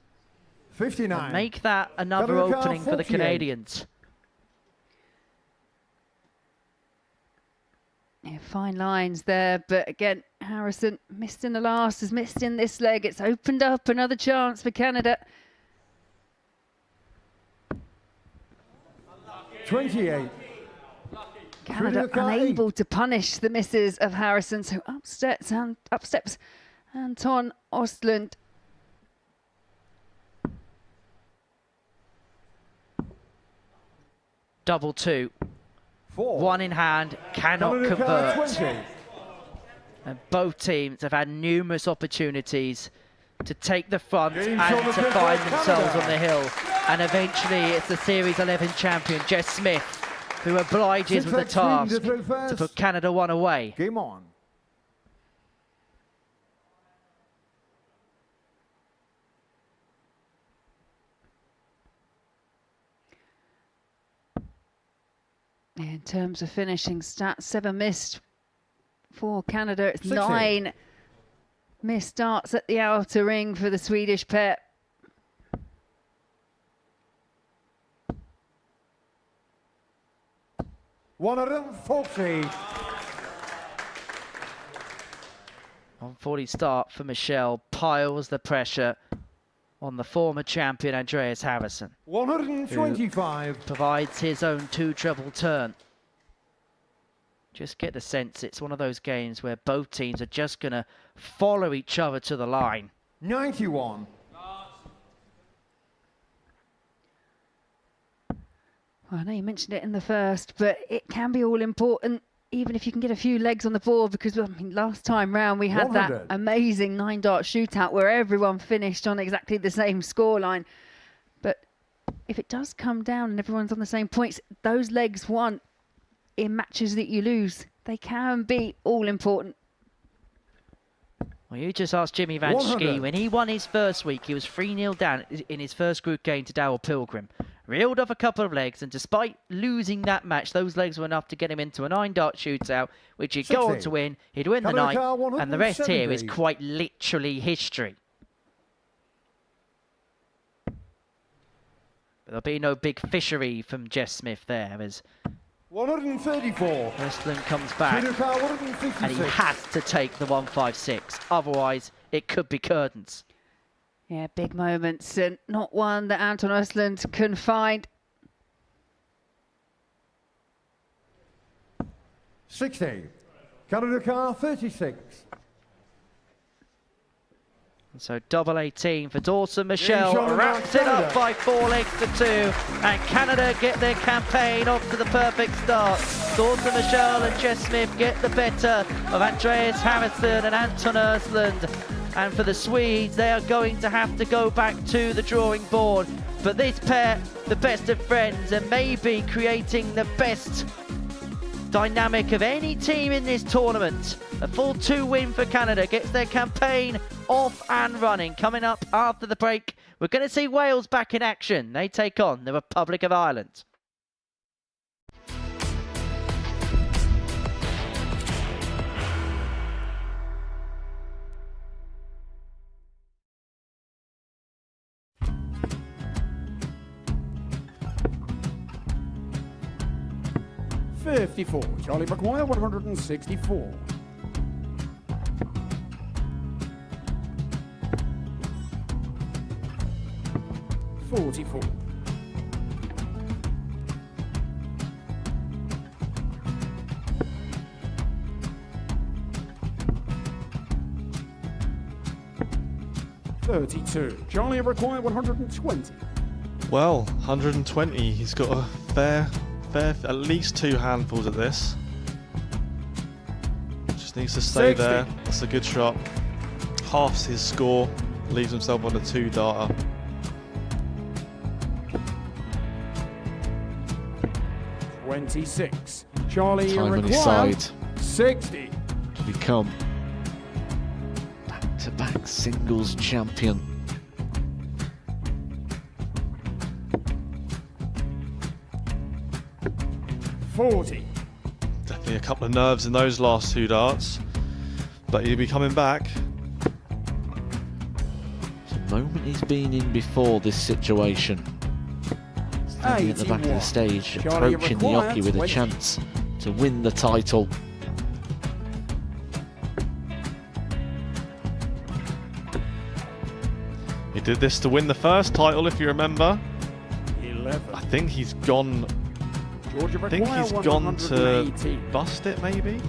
59. And make that another opening for the Canadians. Yeah, fine lines there, but again, Harrison missed in the last, has missed in this leg. It's opened up another chance for Canada. 28. Canada unable to punish the misses of Harrison, so up steps Anton Östlund. Double two. 4. One in hand, cannot convert. And both teams have had numerous opportunities to take the front and to find themselves on the hill. And eventually it's the Series 11 champion, Jess Smith, who obliges with the task to put Canada one away. Game on. In terms of finishing stats, 7 missed for Canada. It's 60. 9 missed darts at the outer ring for the Swedish pair. $140. 140 start for Michelle, piles the pressure on the former champion Andreas Harrison. 125. Provides his own 2 treble turn. Just get the sense it's one of those games where both teams are just going to follow each other to the line. 91. Well, I know you mentioned it in the first, but it can be all important, even if you can get a few legs on the board, because I mean, last time round we had 100. that amazing 9-dart shootout where everyone finished on exactly the same scoreline. But if it does come down and everyone's on the same points, those legs won in matches that you lose, they can be all important. Well, you just asked Jimmy Van Schie. When he won his first week, he was 3-0 down in his first group game to Darryl Pilgrim. reeled off a couple of legs, and despite losing that match, those legs were enough to get him into a 9-dart shootout, which he'd go on to win. He'd win the night, and the rest here is quite literally history. But there'll be no big fishery from Jeff Smith there, as 134. Westland comes back, and he has to take the 156. Otherwise, it could be curtains. Yeah, big moments, and not one that Anton Westland can find. 60. Canada car 36. So double 18 for Dawson Michelle, wraps it up by 4 legs to 2, and Canada get their campaign off to the perfect start. Dawson Michelle and Jess Smith get the better of Andreas Harrison and Anton Östlund. And for the Swedes, they are going to have to go back to the drawing board. But this pair, the best of friends, and maybe creating the best dynamic of any team in this tournament. A full 2 win for Canada gets their campaign off and running. Coming up after the break, we're going to see Wales back in action. They take on the Republic of Ireland. .54, Charlie McGuire, 164. .44. .32, Charlie McGuire, 120. Well, 120, he's got a fair, at least 2 handfuls at this. Just needs to stay 60. there. That's a good shot. Halves his score, leaves himself on a 2-darter. .26, Charlie Time on his McGuire, side 60. to become back-to-back singles champion. .40. Definitely a couple of nerves in those last 2 darts, but he'll be coming back. It's a moment he's been in before this situation. Standing at the back of the stage, Charlie approaching the McGuire, hockey with 20. a chance to win the title. He did this to win the first title, if you remember. 11. I think he's gone. Georgia I think he's McGuire, gone to 118. bust it, maybe.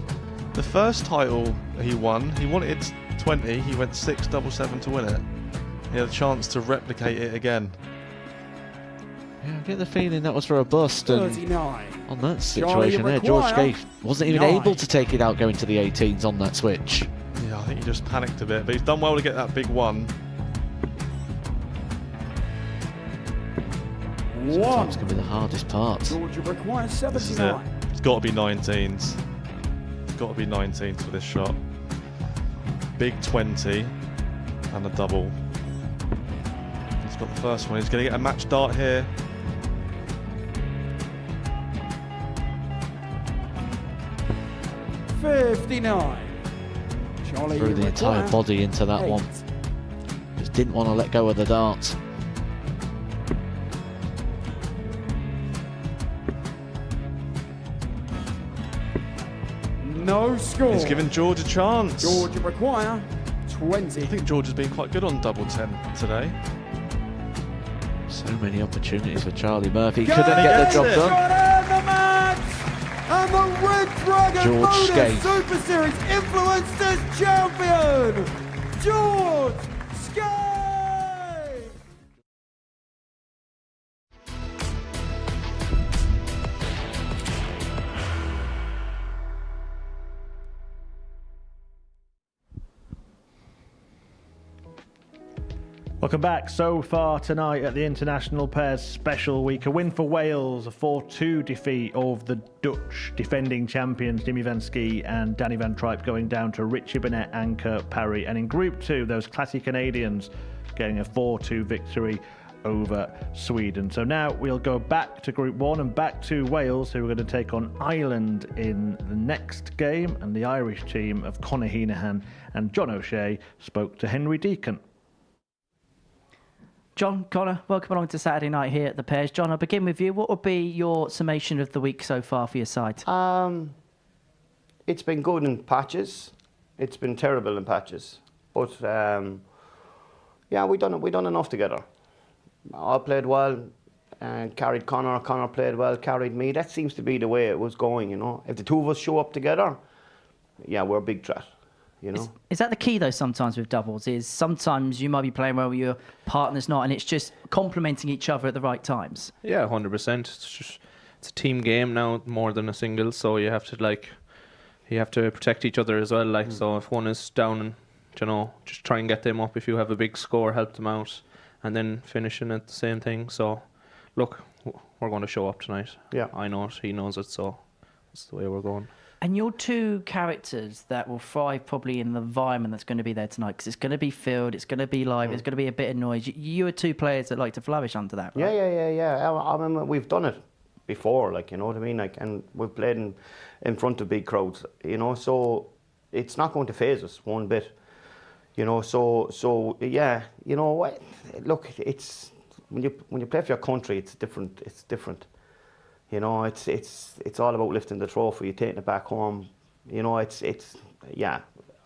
The first title he wanted 20. He went 6-7-7 to win it. He had a chance to replicate it again. Yeah, I get the feeling that was for a bust, and 39. on that situation there, George Scaife wasn't even able to take it out going to the 18s on that switch. Yeah, I think he just panicked a bit, but he's done well to get that big one. Sometimes can be the hardest part. Georgia McGuire, This is it. 79. It's got to be 19s. It's got to be 19s for this shot. Big 20 and a double. He's got the first one. He's going to get a match dart here. .59. Charlie Threw the entire McGuire, body into that 8. one. Just didn't want to let go of the dart. No score. He's given George a chance. Georgia McGuire, 20. I think George has been quite good on double 10 today. So many opportunities for Charlie Murphy. Couldn't get the job done. And the match! And the Red Dragon George Modus Scaife. Super Series Influencers Champion, George Scaife! Welcome back. So far tonight at the International Pairs Special Week, a win for Wales, a 4-2 defeat of the Dutch defending champions Jimmy van Schie and Danny van Tripe, going down to Richie Burnett and Kurt Parry. And in Group 2, those classy Canadians getting a 4-2 victory over Sweden. So now we'll go back to Group 1 and back to Wales, who are going to take on Ireland in the next game. And the Irish team of Conor Heenahan and John O'Shea spoke to Henry Deacon. John, Connor, welcome along to Saturday night here at the Pairs. John, I'll begin with you. What would be your summation of the week so far for your side? It's been good in patches. It's been terrible in patches. But yeah, we done enough together. I played well and carried Connor. Connor played well, carried me. That seems to be the way it was going, you know. If the two of us show up together, yeah, we're a big threat. You know? Is that the key though sometimes with doubles, is sometimes you might be playing well with your partner's not, and it's just complementing each other at the right times? Yeah, 100%. It's a team game now more than a single, so you have to protect each other as well. Like, so if one is down, and you know, just try and get them up. If you have a big score, help them out, and then finishing at the same thing. So look, we're going to show up tonight. Yeah, I know it, he knows it, so that's the way we're going. And you're two characters that will thrive probably in the environment that's going to be there tonight, because it's going to be filled, it's going to be live, it's going to be a bit of noise. You are two players that like to flourish under that, right? Yeah. I remember we've done it before, like, you know what I mean? Like, and we've played in front of big crowds, you know, so it's not going to faze us one bit, you know, so yeah, you know what, look, it's, when you play for your country, it's different. You know, it's all about lifting the trophy, taking it back home. You know, yeah.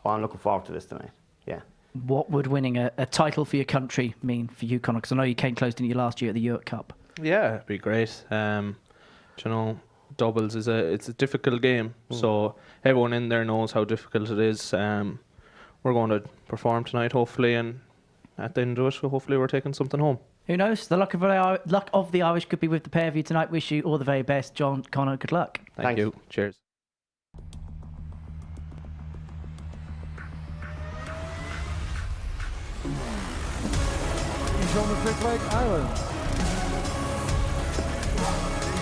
I'm looking forward to this tonight. Yeah. What would winning a title for your country mean for you, Conor? Because I know you came close to you last year at the Europe Cup. Yeah, it'd be great. You know, doubles it's a difficult game, so everyone in there knows how difficult it is. We're going to perform tonight, hopefully, and at the end of it, hopefully we're taking something home. Who knows? The luck of the Irish could be with the pair of you tonight. Wish you all the very best. John, Conor, good luck. Thank you. Cheers. He's on the fifth leg, Ireland.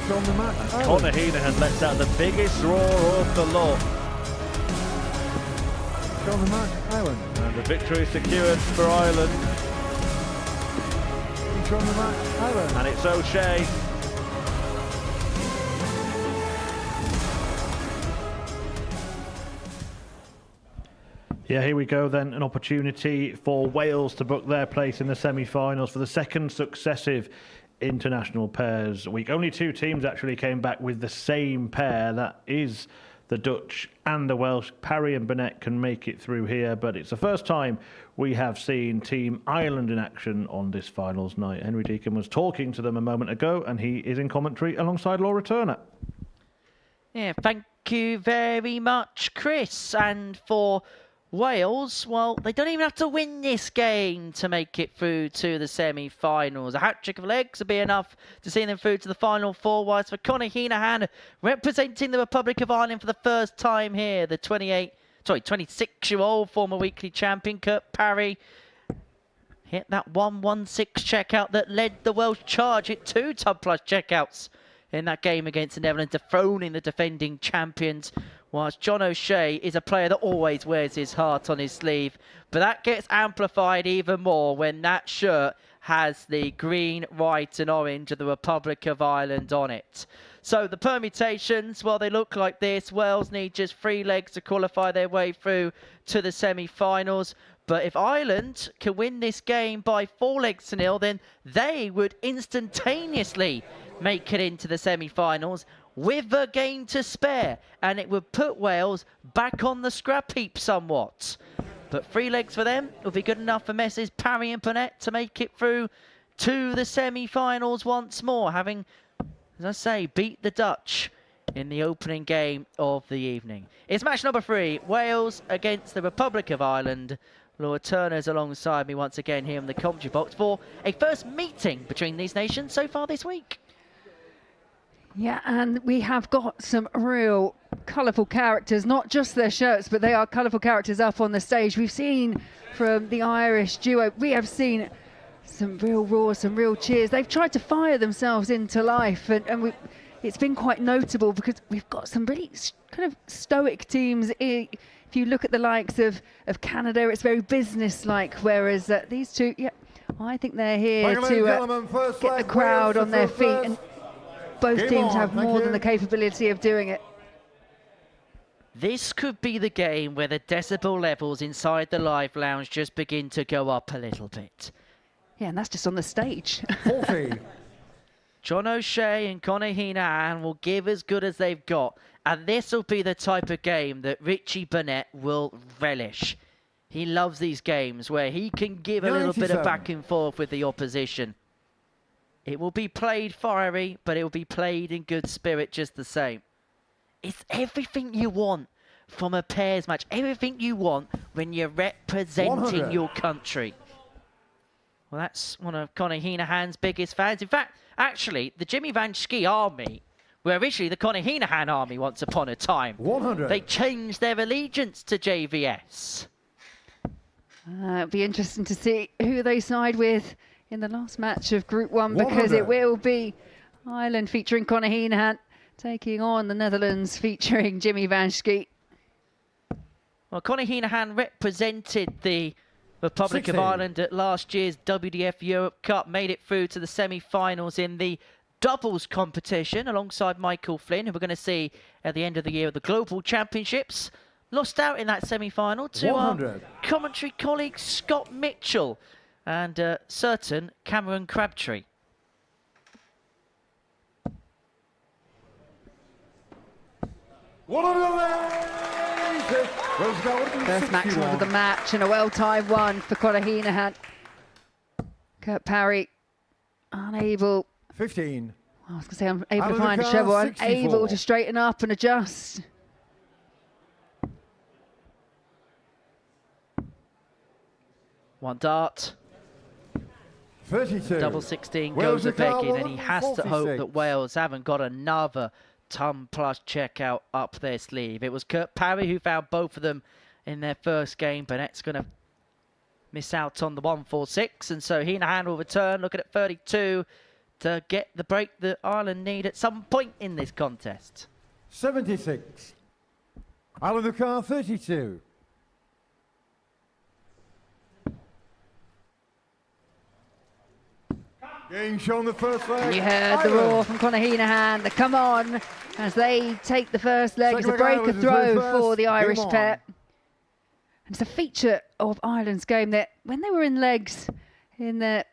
He's on the match, Ireland. Conor Heenahan lets out the biggest roar of the lot. He's on the match, Ireland. And the victory secured for Ireland. From the match, Adrien. And it's O'Shea. Yeah, here we go then. An opportunity for Wales to book their place in the semi-finals for the second successive international pairs week. Only two teams actually came back with the same pair. That is the Dutch and the Welsh. Parry and Burnett can make it through here, but it's the first time we have seen Team Ireland in action on this finals night. Henry Deacon was talking to them a moment ago, and he is in commentary alongside Laura Turner. Yeah, thank you very much, Chris. And for Wales, well, they don't even have to win this game to make it through to the semi-finals. A hat-trick of legs would be enough to see them through to the final four. Whilst for Conor Heenahan, representing the Republic of Ireland for the first time here, the 26-year-old former weekly champion, Kurt Parry, hit that 1-1-6 checkout that led the Welsh charge. Hit 2 tub plus checkouts in that game against the Netherlands, dethroning the defending champions. Whilst John O'Shea is a player that always wears his heart on his sleeve. But that gets amplified even more when that shirt has the green, white and orange of the Republic of Ireland on it. So the permutations, well, they look like this. Wales need just 3 legs to qualify their way through to the semi-finals. But if Ireland can win this game by 4 legs to 0, then they would instantaneously make it into the semi-finals with a game to spare, and it would put Wales back on the scrap heap somewhat. But 3 legs for them will be good enough for Messes Parry and Burnett to make it through to the semi-finals once more, having, as I say, beat the Dutch in the opening game of the evening. It's match number 3, Wales against the Republic of Ireland. Laura Turner's alongside me once again here in the commentary box for a first meeting between these nations so far this week. Yeah, and we have got some real colourful characters, not just their shirts, but they are colourful characters up on the stage. We've seen from the Irish duo, we have seen some real roars, some real cheers. They've tried to fire themselves into life, and it's been quite notable because we've got some really kind of stoic teams. If you look at the likes of Canada, it's very business-like, whereas these two, yeah, I think they're here Ladies and to gentlemen, first get the leg, crowd Wales on their to feet, first. and both Game teams on, have thank more you. than the capability of doing it. This could be the game where the decibel levels inside the live lounge just begin to go up a little bit. Yeah, and that's just on the stage. 40. John O'Shea and Conor Heenan will give as good as they've got, and this will be the type of game that Richie Burnett will relish. He loves these games where he can give a little bit of 97. back and forth with the opposition. It will be played fiery, but it will be played in good spirit just the same. It's everything you want from a pairs match, everything you want when you're representing 100. your country. Well, that's one of Conor Heenan's biggest fans. In fact, actually, the Jimmy Van Schie army were originally the Conor Heenan army once upon a time. 100. They changed their allegiance to JVS. It'll be interesting to see who they side with in the last match of Group 1, because 100. it will be Ireland featuring Conor Heenan taking on the Netherlands featuring Jimmy Van Schie. Well, Conor Heenan represented the Republic 60. of Ireland at last year's WDF Europe Cup, made it through to the semi-finals in the doubles competition alongside Michael Flynn, who we're going to see at the end of the year at the Global Championships. Lost out in that semi-final to our 100. commentary colleague Scott Mitchell and certain Cameron Crabtree. First maximum of the match and a well-timed one for Conor Heenan. Kurt Parry unable. 15. I was going to say unable to Out of the find a car, treble, 64. unable to straighten up and adjust. One dart. 32. Double 16 Wales goes a are car begging, and he has to hope 146. that Wales haven't got another ton plus checkout up their sleeve. It was Kurt Parry who found both of them in their first game. Burnett's going to miss out on the 146, and so Heenan will return, looking at 32 to get the break that Ireland need at some point in this contest. 76. Out of the car, 32. Game shown the first leg. You heard the roar from Conor Heenan, the come on, as they take the first leg. It's a Second leg, breaker Ireland is throw first. for the Game Irish on. pair. And it's a feature of Ireland's game that when they were in legs in the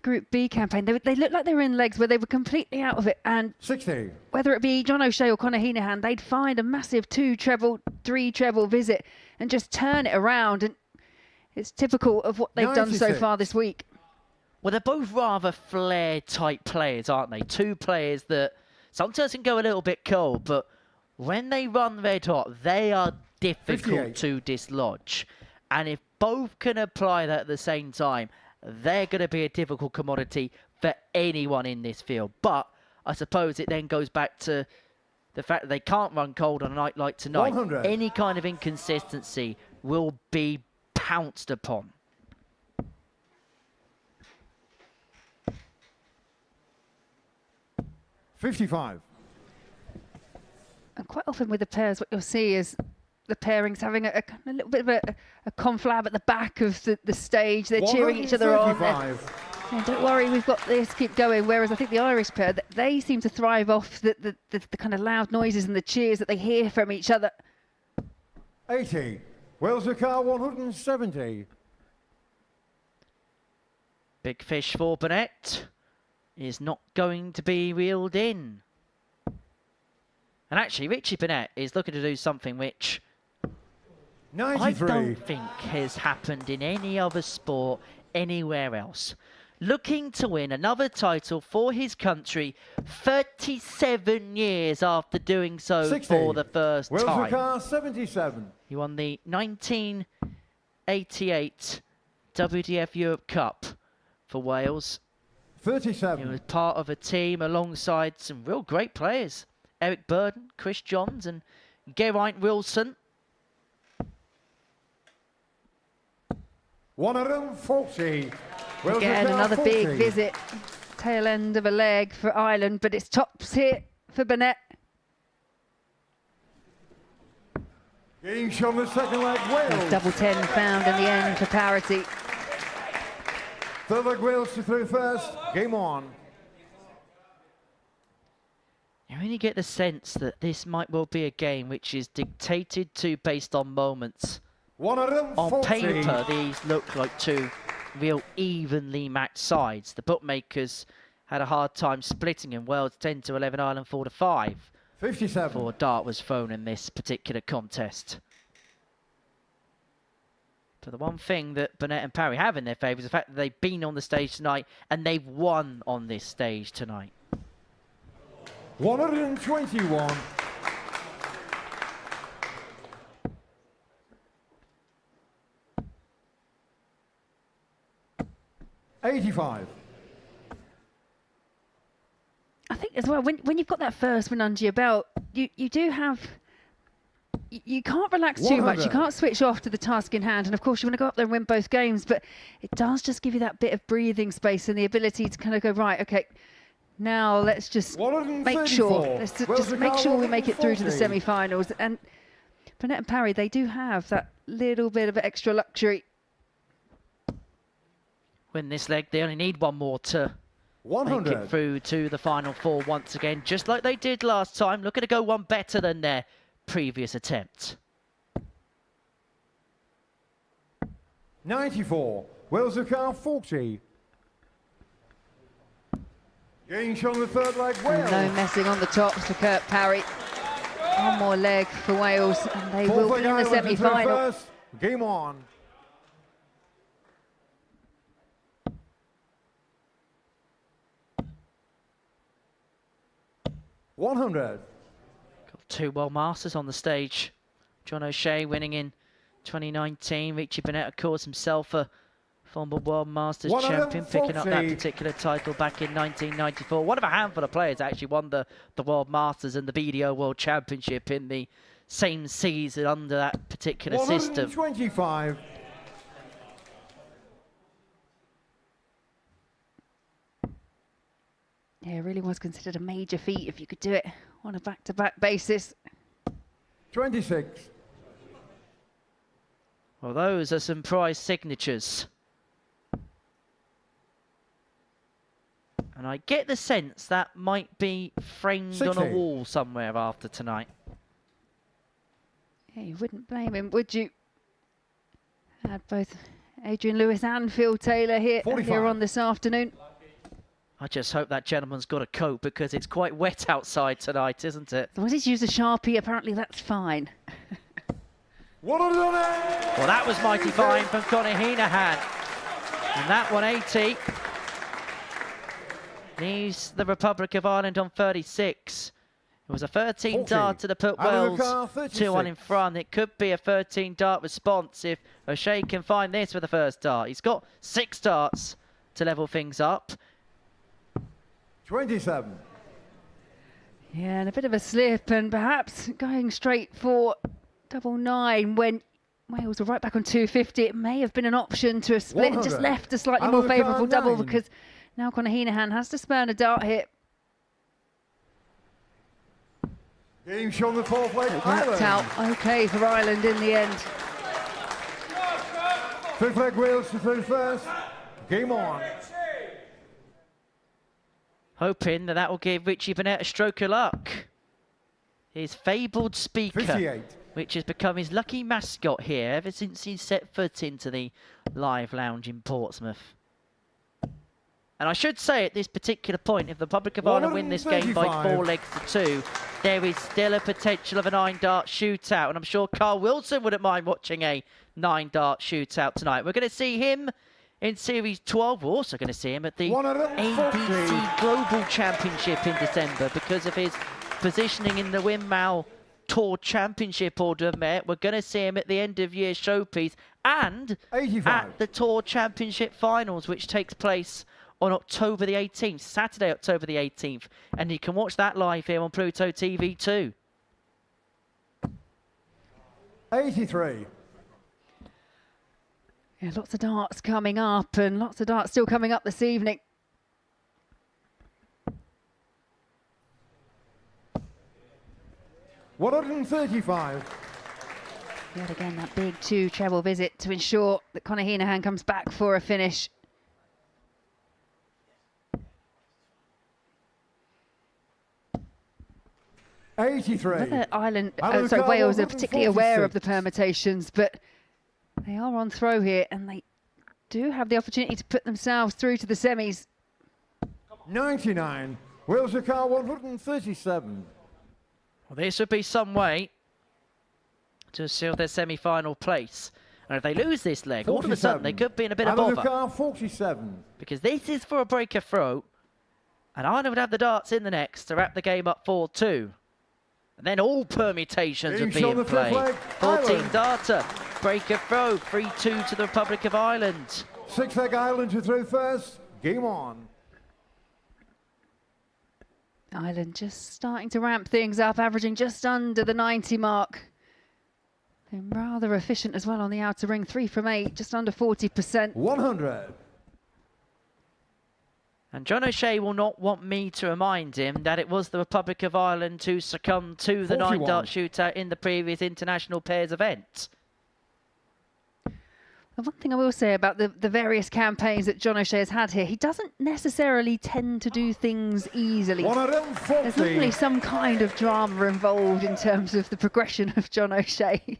Group B campaign, they looked like they were in legs where they were completely out of it. And 60. whether it be John O'Shea or Conor Heenan, they'd find a massive 2 treble, 3 treble visit and just turn it around. And it's typical of what they've done so 96. far this week. Well, they're both rather flair-type players, aren't they? Two players that sometimes can go a little bit cold, but when they run red hot, they are difficult 58. to dislodge. And if both can apply that at the same time, they're going to be a difficult commodity for anyone in this field. But I suppose it then goes back to the fact that they can't run cold on a night like tonight. 100. Any kind of inconsistency will be pounced upon. $55. And quite often with the pairs, what you'll see is the pairings having a little bit of a conflab at the back of the stage. They're cheering each other on. Yeah, don't worry, we've got this, keep going. Whereas I think the Irish pair, they seem to thrive off the kind of loud noises and the cheers that they hear from each other. 80. Wales are car 170. Big fish for Burnett is not going to be reeled in. And actually, Richie Burnett is looking to do something which 93. I don't think has happened in any other sport anywhere else. Looking to win another title for his country 37 years after doing so 60. for the first Wales are time. car 77. He won the 1988 WDF Europe Cup for Wales. 37. He was part of a team alongside some real great players. Eric Burden, Chris Johns and Geraint Wilson. 140. Wales Again, are car another 40. big visit. Tail end of a leg for Ireland, but it's tops here for Burnett. Getting shown the second leg, Wales. Double 10 found in the end for parity. Third leg Wales to throw first. Game on. You really get the sense that this might well be a game which is dictated to based on moments. On paper, these look like two real evenly matched sides. The bookmakers had a hard time splitting in Wales 10 to 11, Ireland 4 to 5. 57. Before dart was thrown in this particular contest. But the one thing that Burnett and Parry have in their favour is the fact that they've been on the stage tonight and they've won on this stage tonight. 121. $85. I think as well, when you've got that first win under your belt, you do have... You can't relax too much. You can't switch off to the task in hand. And of course, you want to go up there and win both games. But it does just give you that bit of breathing space and the ability to kind of go, right, okay, now let's just make sure. Let's just make sure we make it through to the semi-finals. And Burnett and Parry, they do have that little bit of extra luxury. Win this leg, they only need one more to make it through to the final four once again, just like they did last time. Looking to go one better than their previous attempt. 94. Wales of car 40. Gains on the third leg, Wales. No messing on the tops for Kurt Parry. One more leg for Wales and they will be in the semi-final. Game on. $100. Got two World Masters on the stage. John O'Shea winning in 2019. Richie Burnett, of course, himself a former World Masters champion, picking up that particular title back in 1994. One of a handful of players actually won the World Masters and the BDO World Championship in the same season under that particular system. 125. Yeah, it really was considered a major feat if you could do it on a back-to-back basis. 26. Well, those are some prize signatures. And I get the sense that might be framed 60. on a wall somewhere after tonight. Yeah, you wouldn't blame him, would you? Had both Adrien Lewis and Phil Taylor here earlier on this afternoon. I just hope that gentleman's got a coat because it's quite wet outside tonight, isn't it? As long as he's used a Sharpie, apparently that's fine. Well, that was mighty fine from Conor Heenahan. And that 180 leaves the Republic of Ireland on 36. It was a 13 dart to put Wales 2-1 in front. It could be a 13 dart response if O'Shea can find this for the first dart. He's got 6 darts to level things up. 27. Yeah, and a bit of a slip and perhaps going straight for 99 when Wales were right back on 250. It may have been an option to a split and just left a slightly more favourable double because now Conor Heenahan has to spurn a dart hit. Game shown the fourth leg. Worked out okay for Ireland in the end. Fifth leg Wales to third first. Game on. Hoping that that will give Richie Burnett a stroke of luck. His fabled speaker, 58. which has become his lucky mascot here ever since he set foot into the live lounge in Portsmouth. And I should say at this particular point, if the Republic of Ireland win this game by 4 legs to 2, there is still a potential of a 9-dart shootout. And I'm sure Carl Wilson wouldn't mind watching a 9-dart shootout tonight. We're going to see him in Series 12. We're also going to see him at the ABC Global Championship in December because of his positioning in the Windmill Tour Championship Order of Merit. We're going to see him at the end of year showpiece and 85. at the Tour Championship Finals, which takes place on October the 18th, Saturday, October the 18th. And you can watch that live here on Pluto TV too. 83. Yeah, lots of darts coming up and lots of darts still coming up this evening. $135. Yet again, that big 2 treble visit to ensure that Conor Heenahan comes back for a finish. 83. Whether Wales Wales are particularly aware of the permutations, but they are on throw here, and they do have the opportunity to put themselves through to the semis. 99. Wales are car 137. Well, this would be some way to seal their semi-final place. And if they lose this leg, 47. all of a sudden they could be in a bit of Alan bother. car 47. Because this is for a breaker throw. And Ireland would have the darts in the next to wrap the game up 4-2. And then all permutations would be in play. 14 darter, breaker throw, 3-2 to the Republic of Ireland. 6-leg Ireland to throw first. Game on. Ireland just starting to ramp things up, averaging just under the 90 mark. Been rather efficient as well on the outer ring, 3 from 8, just under 40%. 100. And John O'Shea will not want me to remind him that it was the Republic of Ireland who succumbed to the 9-dart shootout in the previous international pairs event. The one thing I will say about the various campaigns that John O'Shea has had here, he doesn't necessarily tend to do things easily. There's normally some kind of drama involved in terms of the progression of John O'Shea.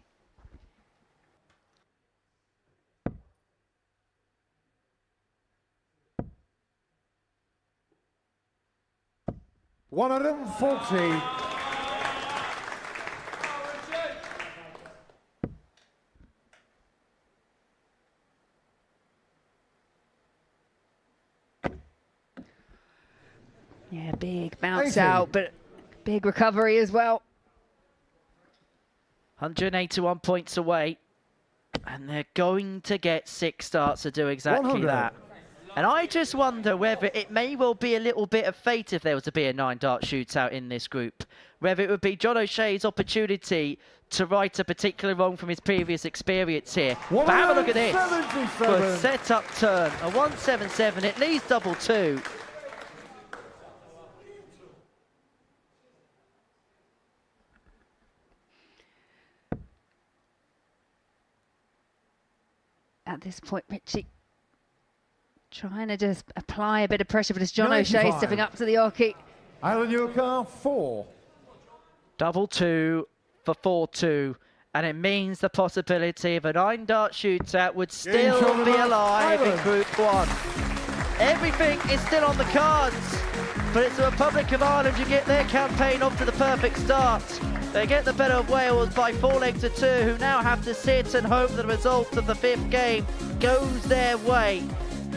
$140. Yeah, big bounce 80. out, but big recovery as well. 181 points away. And they're going to get 6 starts to do exactly 100. that. And I just wonder whether it may well be a little bit of fate if there was to be a 9-dart shootout in this group. Whether it would be John O'Shea's opportunity to right a particular wrong from his previous experience here. But have a look at this. For a set-up turn, a 177, it leaves double 2. At this point, Richie trying to just apply a bit of pressure, but it's John O'Shea stepping up to the Orky. Ireland, your car 4. Double 2 for 4-2. And it means the possibility of a 9-dart shootout would still be alive in Group 1. Everything is still on the cards, but it's the Republic of Ireland who get their campaign off to the perfect start. They get the better of Wales by 4 legs to 2, who now have to sit and hope the result of the 5th game goes their way.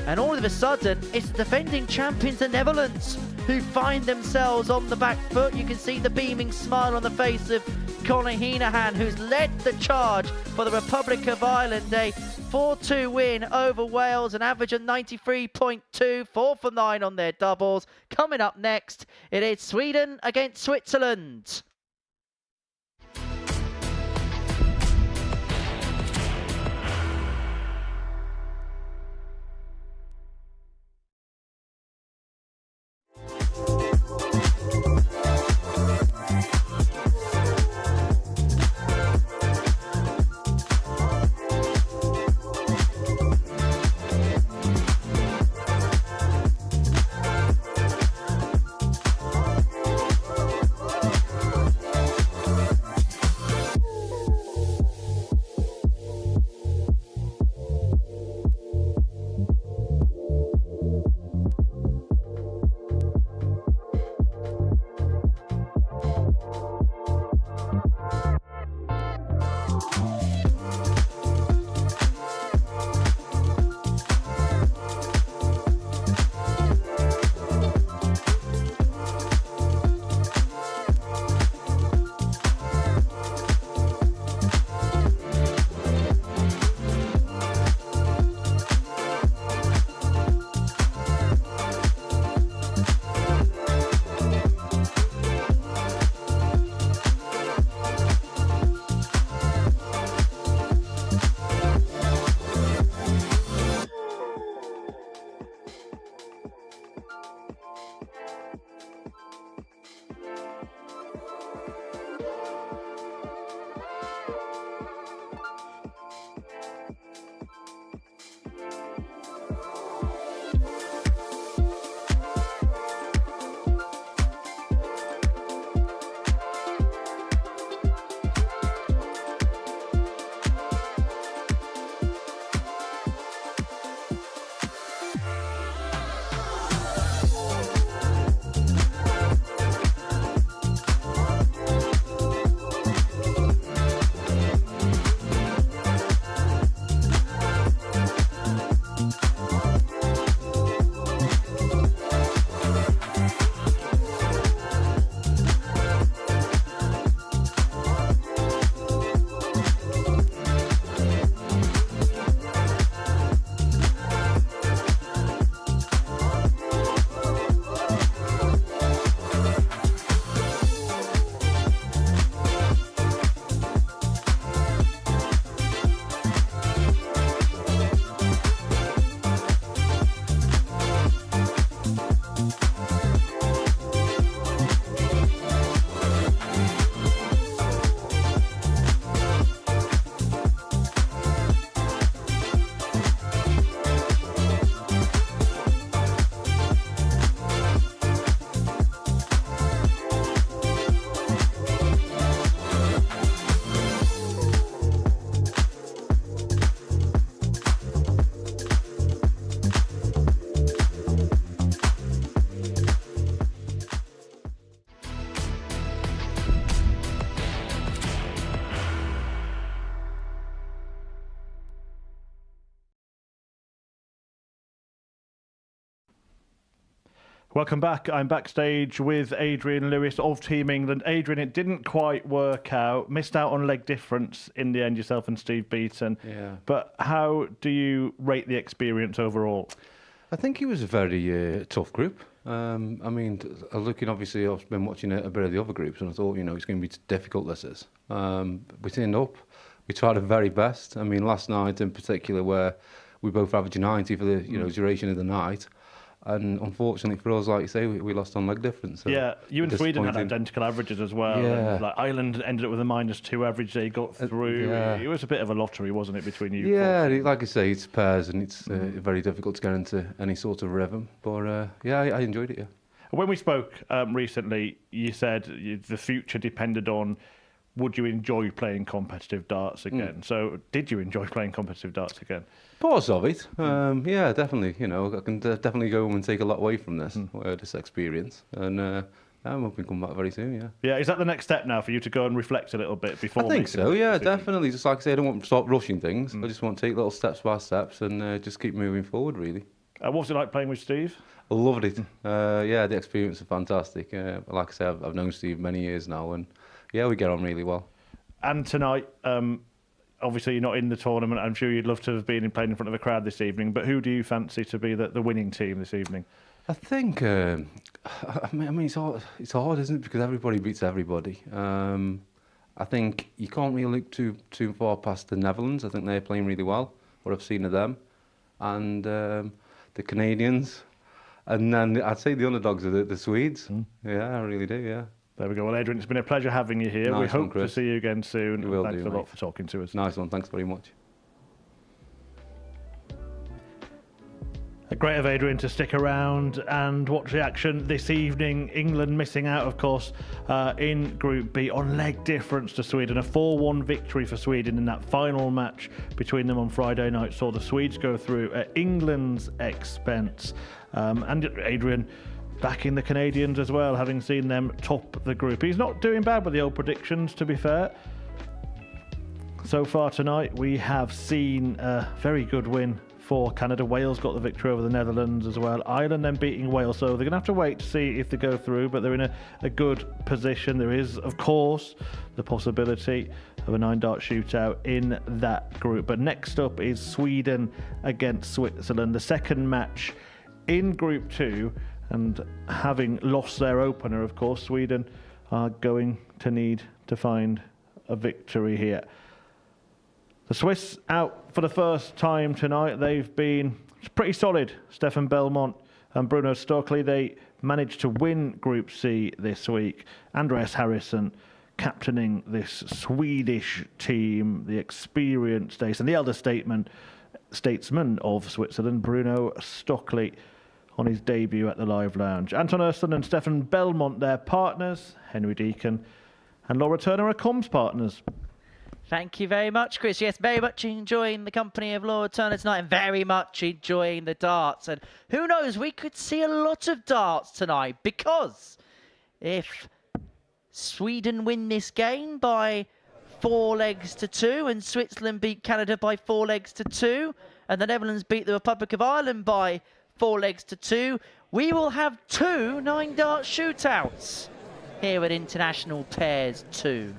And all of a sudden, it's the defending champions, the Netherlands, who find themselves on the back foot. You can see the beaming smile on the face of Conor Heenahan, who's led the charge for the Republic of Ireland. A 4-2 win over Wales, an average of 93.2, 4 for 9 on their doubles. Coming up next, it is Sweden against Switzerland. Welcome back. I'm backstage with Adrien Lewis of Team England. Adrien, it didn't quite work out. Missed out on leg difference in the end, yourself and Steve Beaton. Yeah. But how do you rate the experience overall? I think it was a very tough group. I mean, looking, obviously, I've been watching a bit of the other groups, and I thought, it's going to be difficult, this is. We turned up. We tried our very best. I mean, last night in particular, where we both averaged 90 for the duration of the night. And unfortunately for us, like you say, we lost on leg difference. So yeah, you and Sweden had identical averages as well. Yeah. And, like, Ireland ended up with a -2 average. They got through. Yeah. It was a bit of a lottery, wasn't it, between you? Yeah, like I say, it's pairs, and it's very difficult to get into any sort of rhythm. But yeah, I enjoyed it. Yeah. When we spoke recently, you said the future depended on would you enjoy playing competitive darts again. So did you enjoy playing competitive darts again? Parts of it, yeah, definitely. I can definitely go and take a lot away from this this experience, and I'm hoping to come back very soon. Yeah. Yeah, is that the next step now for you to go and reflect a little bit before? I think so. Yeah, definitely. Just like I say, I don't want to start rushing things. I just want to take little steps by steps and just keep moving forward. Really. What was it like playing with Steve? I loved it. Yeah, the experience was fantastic. Like I say, I've known Steve many years now, and yeah, we get on really well. And tonight, obviously you're not in the tournament. I'm sure you'd love to have been playing in front of a crowd this evening. But who do you fancy to be the winning team this evening? I think, I mean, it's hard, isn't it? Because everybody beats everybody. I think you can't really look too far past the Netherlands. I think they're playing really well, what I've seen of them. And the Canadians. And then I'd say the underdogs are the Swedes. Yeah, I really do, yeah. There we go. Well, Adrien, it's been a pleasure having you here. Nice we hope one, to see you again soon. You will Thanks do, a lot mate. for talking to us. Nice one. Thanks very much. Great of Adrien to stick around and watch the action this evening. England missing out, of course, in Group B on leg difference to Sweden. A 4-1 victory for Sweden in that final match between them on Friday night saw the Swedes go through at England's expense. And Adrien backing the Canadians as well, having seen them top the group. He's not doing bad with the old predictions, to be fair. So far tonight, we have seen a very good win for Canada. Wales got the victory over the Netherlands as well. Ireland then beating Wales, so they're going to have to wait to see if they go through, but they're in a good position. There is, of course, the possibility of a 9-dart shootout in that group. But next up is Sweden against Switzerland, the second match in Group 2. And having lost their opener, of course, Sweden are going to need to find a victory here. The Swiss out for the first time tonight. They've been pretty solid. Stefan Belmont and Bruno Stockley, they managed to win Group C this week. Andreas Harrison captaining this Swedish team, the experienced ace and the elder statesman of Switzerland, Bruno Stockley, on his debut at the Live Lounge. Anton Östlund and Stefan Belmont, their partners. Henry Deacon and Laura Turner are comms partners. Thank you very much, Chris. Yes, very much enjoying the company of Laura Turner tonight and very much enjoying the darts. And who knows, we could see a lot of darts tonight, because if Sweden win this game by 4 legs to 2 and Switzerland beat Canada by 4 legs to 2 and the Netherlands beat the Republic of Ireland by 4 legs to 2, we will have 2 9-dart shootouts here at International Pairs 2.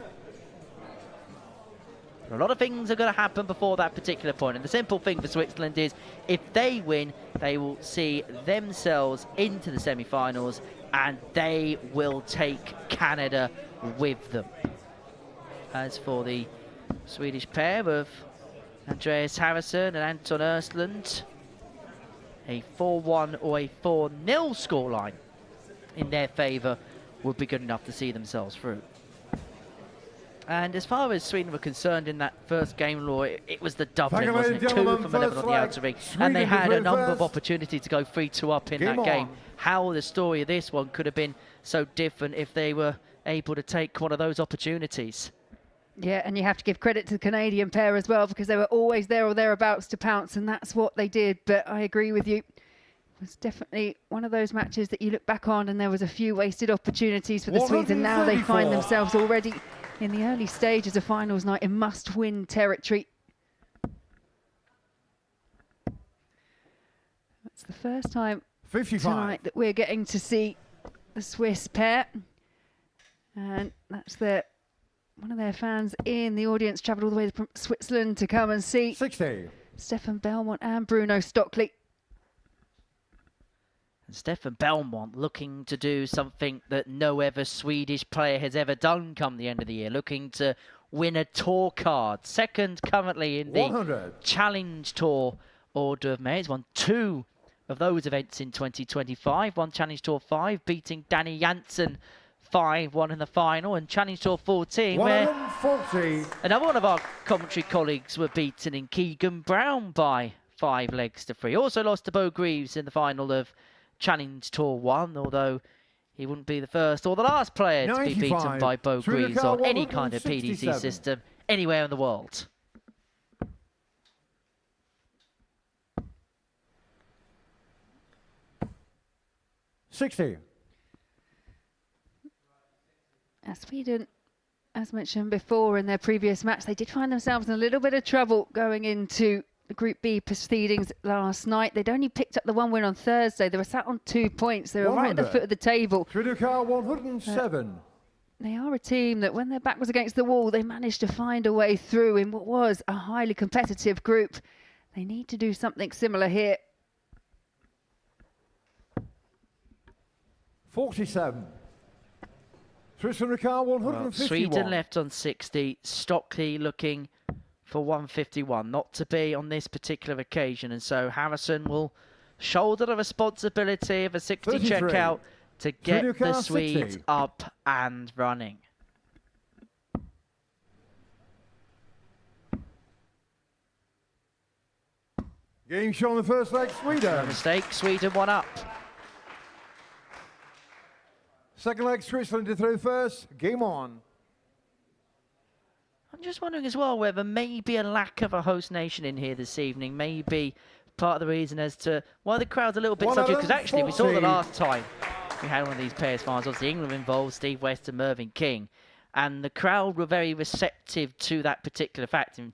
A lot of things are going to happen before that particular point, and the simple thing for Switzerland is if they win, they will see themselves into the semi-finals and they will take Canada with them. As for the Swedish pair of Andreas Harrison and Anton Östlund, a 4-1 or a 4-0 scoreline in their favour would be good enough to see themselves through. And as far as Sweden were concerned in that first game, Law, it was the Dublin, wasn't it? 2 from 11 on the outer ring. And they had a number of opportunities to go 3-2 up in that game. How the story of this one could have been so different if they were able to take one of those opportunities. Yeah, and you have to give credit to the Canadian pair as well, because they were always there or thereabouts to pounce, and that's what they did. But I agree with you. It was definitely one of those matches that you look back on and there was a few wasted opportunities for the Swedes, and now they find themselves already in the early stages of finals night in must-win territory. It's the first time tonight that we're getting to see the Swiss pair. And that's one of their fans in the audience travelled all the way from Switzerland to come and see 60. Stefan Belmont and Bruno Stockley. And Stefan Belmont looking to do something that no other Swedish player has ever done come the end of the year, looking to win a tour card. Second currently in the 100. Challenge Tour order of merit. He's won 2 of those events in 2025. Won Challenge Tour 5, beating Danny Janssen 5-1 in the final, and Challenge Tour 14, where another one of our commentary colleagues were beaten in Keegan Brown by 5 legs to 3. Also lost to Bo Greaves in the final of Challenge Tour 1, although he wouldn't be the first or the last player to be beaten by Bo Greaves on any kind of PDC system anywhere in the world. $60. Sweden, as mentioned before in their previous match, they did find themselves in a little bit of trouble going into the Group B proceedings last night. They'd only picked up the 1 win on Thursday. They were sat on 2 points. They were right at the foot of the table. Sweden car 107. They are a team that when their back was against the wall, they managed to find a way through in what was a highly competitive group. They need to do something similar here. 47. Sweden car 151. Well, Sweden left on 60. Stockley looking for 151, not to be on this particular occasion, and so Harrison will shoulder the responsibility of a 60 checkout to get the Swedes 60. up and running. Game shown the first leg, Sweden. No mistake, Sweden 1 up. Second leg, Switzerland to throw first. Game on. I'm just wondering as well whether maybe a lack of a host nation in here this evening may be part of the reason as to why the crowd's a little bit subdued. Because actually, we saw the last time we had one of these pairs finals, obviously England involved Steve West and Mervyn King, and the crowd were very receptive to that particular fact. And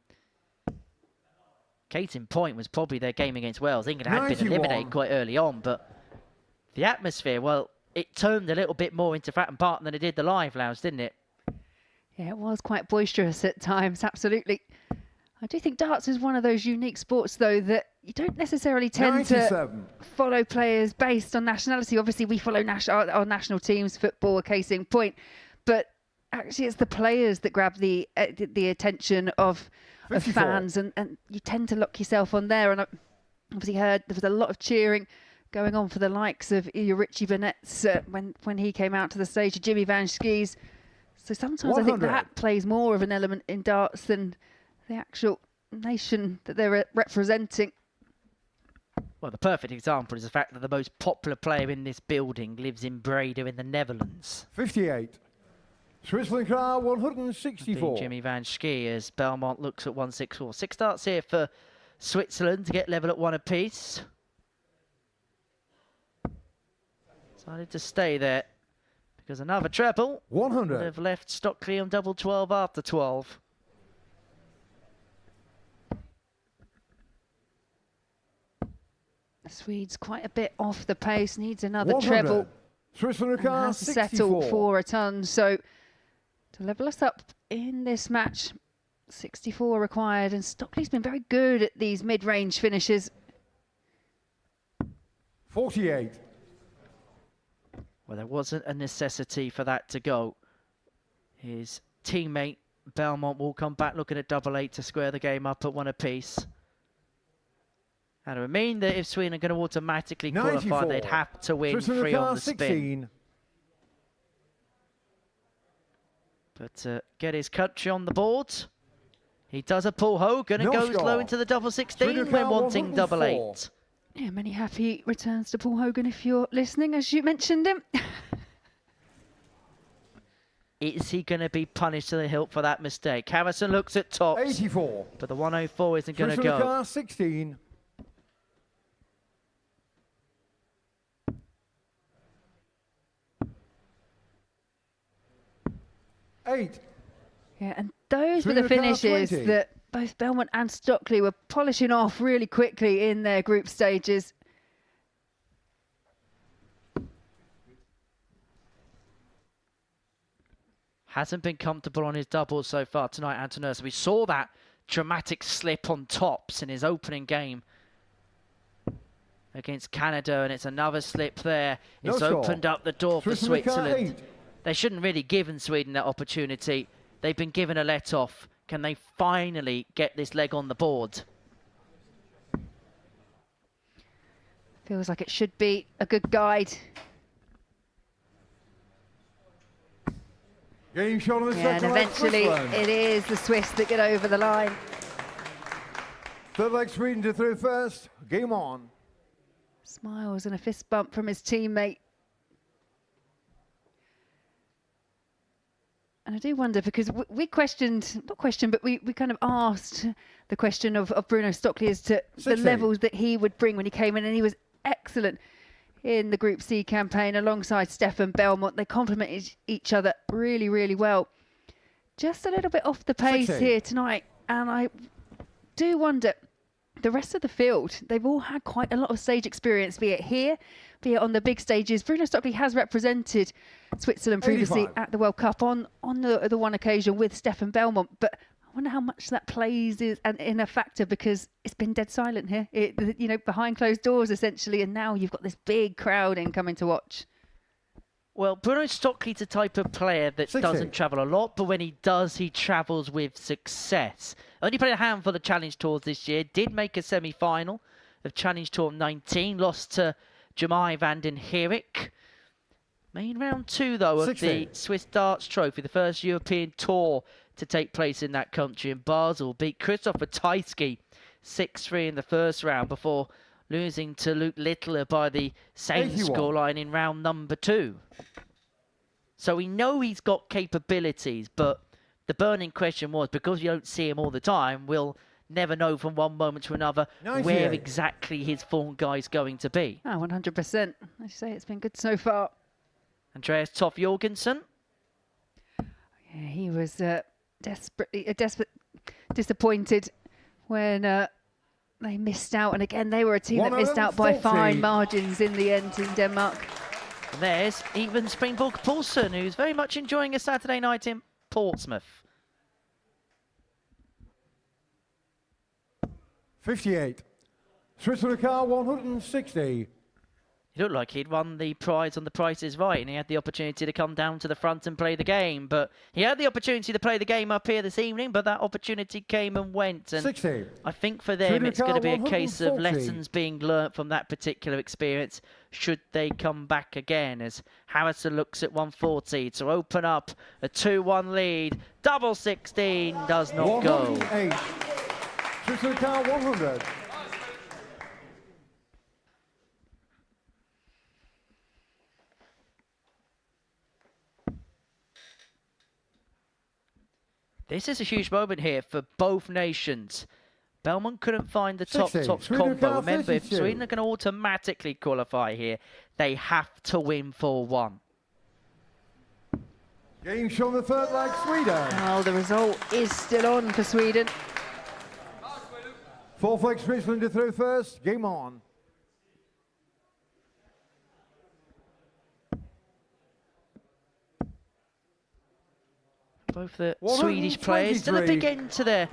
case in point was probably their game against Wales. England had been eliminated quite early on, but the atmosphere, well, it turned a little bit more into Fratton Park than it did the live lounge, didn't it? Yeah, it was quite boisterous at times, absolutely. I do think darts is one of those unique sports, though, that you don't necessarily tend to follow players based on nationality. Obviously, we follow our national teams, football, a case in point, but actually it's the players that grab the attention of fans, and you tend to lock yourself on there. And I obviously heard there was a lot of cheering going on for the likes of Richie Burnett's when he came out to the stage, Jimmy Van Schie's. So sometimes 100. I think that plays more of an element in darts than the actual nation that they're representing. Well, the perfect example is the fact that the most popular player in this building lives in Breda in the Netherlands. 58. Switzerland car 164. Jimmy Van Schie as Belmont looks at 164. 6 darts here for Switzerland to get level at 1 apiece. Decided to stay there because another treble 100 would have left Stockley on double 12 after 12. The Swedes quite a bit off the pace, needs another 100. treble. Switzerland car has 64. settled for a ton, so to level us up in this match, 64 required, and Stockley's been very good at these mid-range finishes. 48. Well, there wasn't a necessity for that to go. His teammate Belmont will come back looking at double 8 to square the game up at 1 apiece. And it would mean that if Sweden are going to automatically qualify, they'd have to win 3 on the spin. But get his country on the board. He does a Paul Hogan and goes low into the double 16 when wanting double 8. Yeah, many happy returns to Paul Hogan if you're listening, as you mentioned him. Is he going to be punished to the hilt for that mistake? Harrison looks at tops. 84. But the 104 isn't going to go. Car 16. Eight. Yeah, and those were the finishes that both Belmont and Stockley were polishing off really quickly in their group stages. Hasn't been comfortable on his doubles so far tonight, Anton Urs. We saw that dramatic slip on tops in his opening game against Canada, and it's another slip there. It's opened up the door for Switzerland. They shouldn't really given Sweden that opportunity. They've been given a let-off. Can they finally get this leg on the board? Feels like it should be a good guide. Game shot on the And second leg, eventually Switzerland. it is the Swiss that get over the line. Third leg, Sweden to through first. Game on. Smiles and a fist bump from his teammate. And I do wonder, because we questioned, not questioned, but we kind of asked the question of Bruno Stockley as to the levels that he would bring when he came in, and he was excellent in the Group C campaign alongside Stefan Belmont. They complemented each other really, really well. Just a little bit off the pace here tonight, and I do wonder, the rest of the field, they've all had quite a lot of stage experience, be it here, be it on the big stages. Bruno Stockley has represented Switzerland previously 85. at the World Cup on the one occasion with Stefan Belmont, but I wonder how much that plays in a factor, because it's been dead silent here, behind closed doors essentially, and now you've got this big crowd coming to watch. Well, Bruno Stockley's the type of player that doesn't travel a lot, but when he does, he travels with success. Only played a handful of Challenge Tours this year, did make a semi-final of Challenge Tour 19, lost to Jamai van den Herik. Made round 2, though, of the Swiss Darts Trophy, the first European tour to take place in that country in Basel. Beat Christopher Tysky 6-3 in the first round before losing to Luke Littler by the same scoreline in round number 2. So we know he's got capabilities, but the burning question was, because you don't see him all the time, we'll never know from one moment to another where exactly his form guy's going to be. Oh, 100%. As you say, it's been good so far. Andreas Toff Jorgensen. Yeah, he was desperate, disappointed when they missed out. And again, they were a team that missed out by fine margins in the end in Denmark. And there's even Springborg Poulsen, who's very much enjoying a Saturday night in Portsmouth. 58. Switzerland car 160. He looked like he'd won the prize on The Price is Right, and he had the opportunity to come down to the front and play the game. But he had the opportunity to play the game up here this evening, but that opportunity came and went. And 60. I think for them, it's going to be a case of lessons being learnt from that particular experience should they come back again, as Harrison looks at 140 to open up a 2-1 lead. Double 16 does not go. 108. Switzerland car 100. This is a huge moment here for both nations. Belmont couldn't find the top combo. Remember, if Sweden are going to automatically qualify here, they have to win 4-1. Game shown the third leg, Sweden. Well, the result is still on for Sweden. Fourth leg, Switzerland to through first. Game on. Both the Swedish players still a big end to their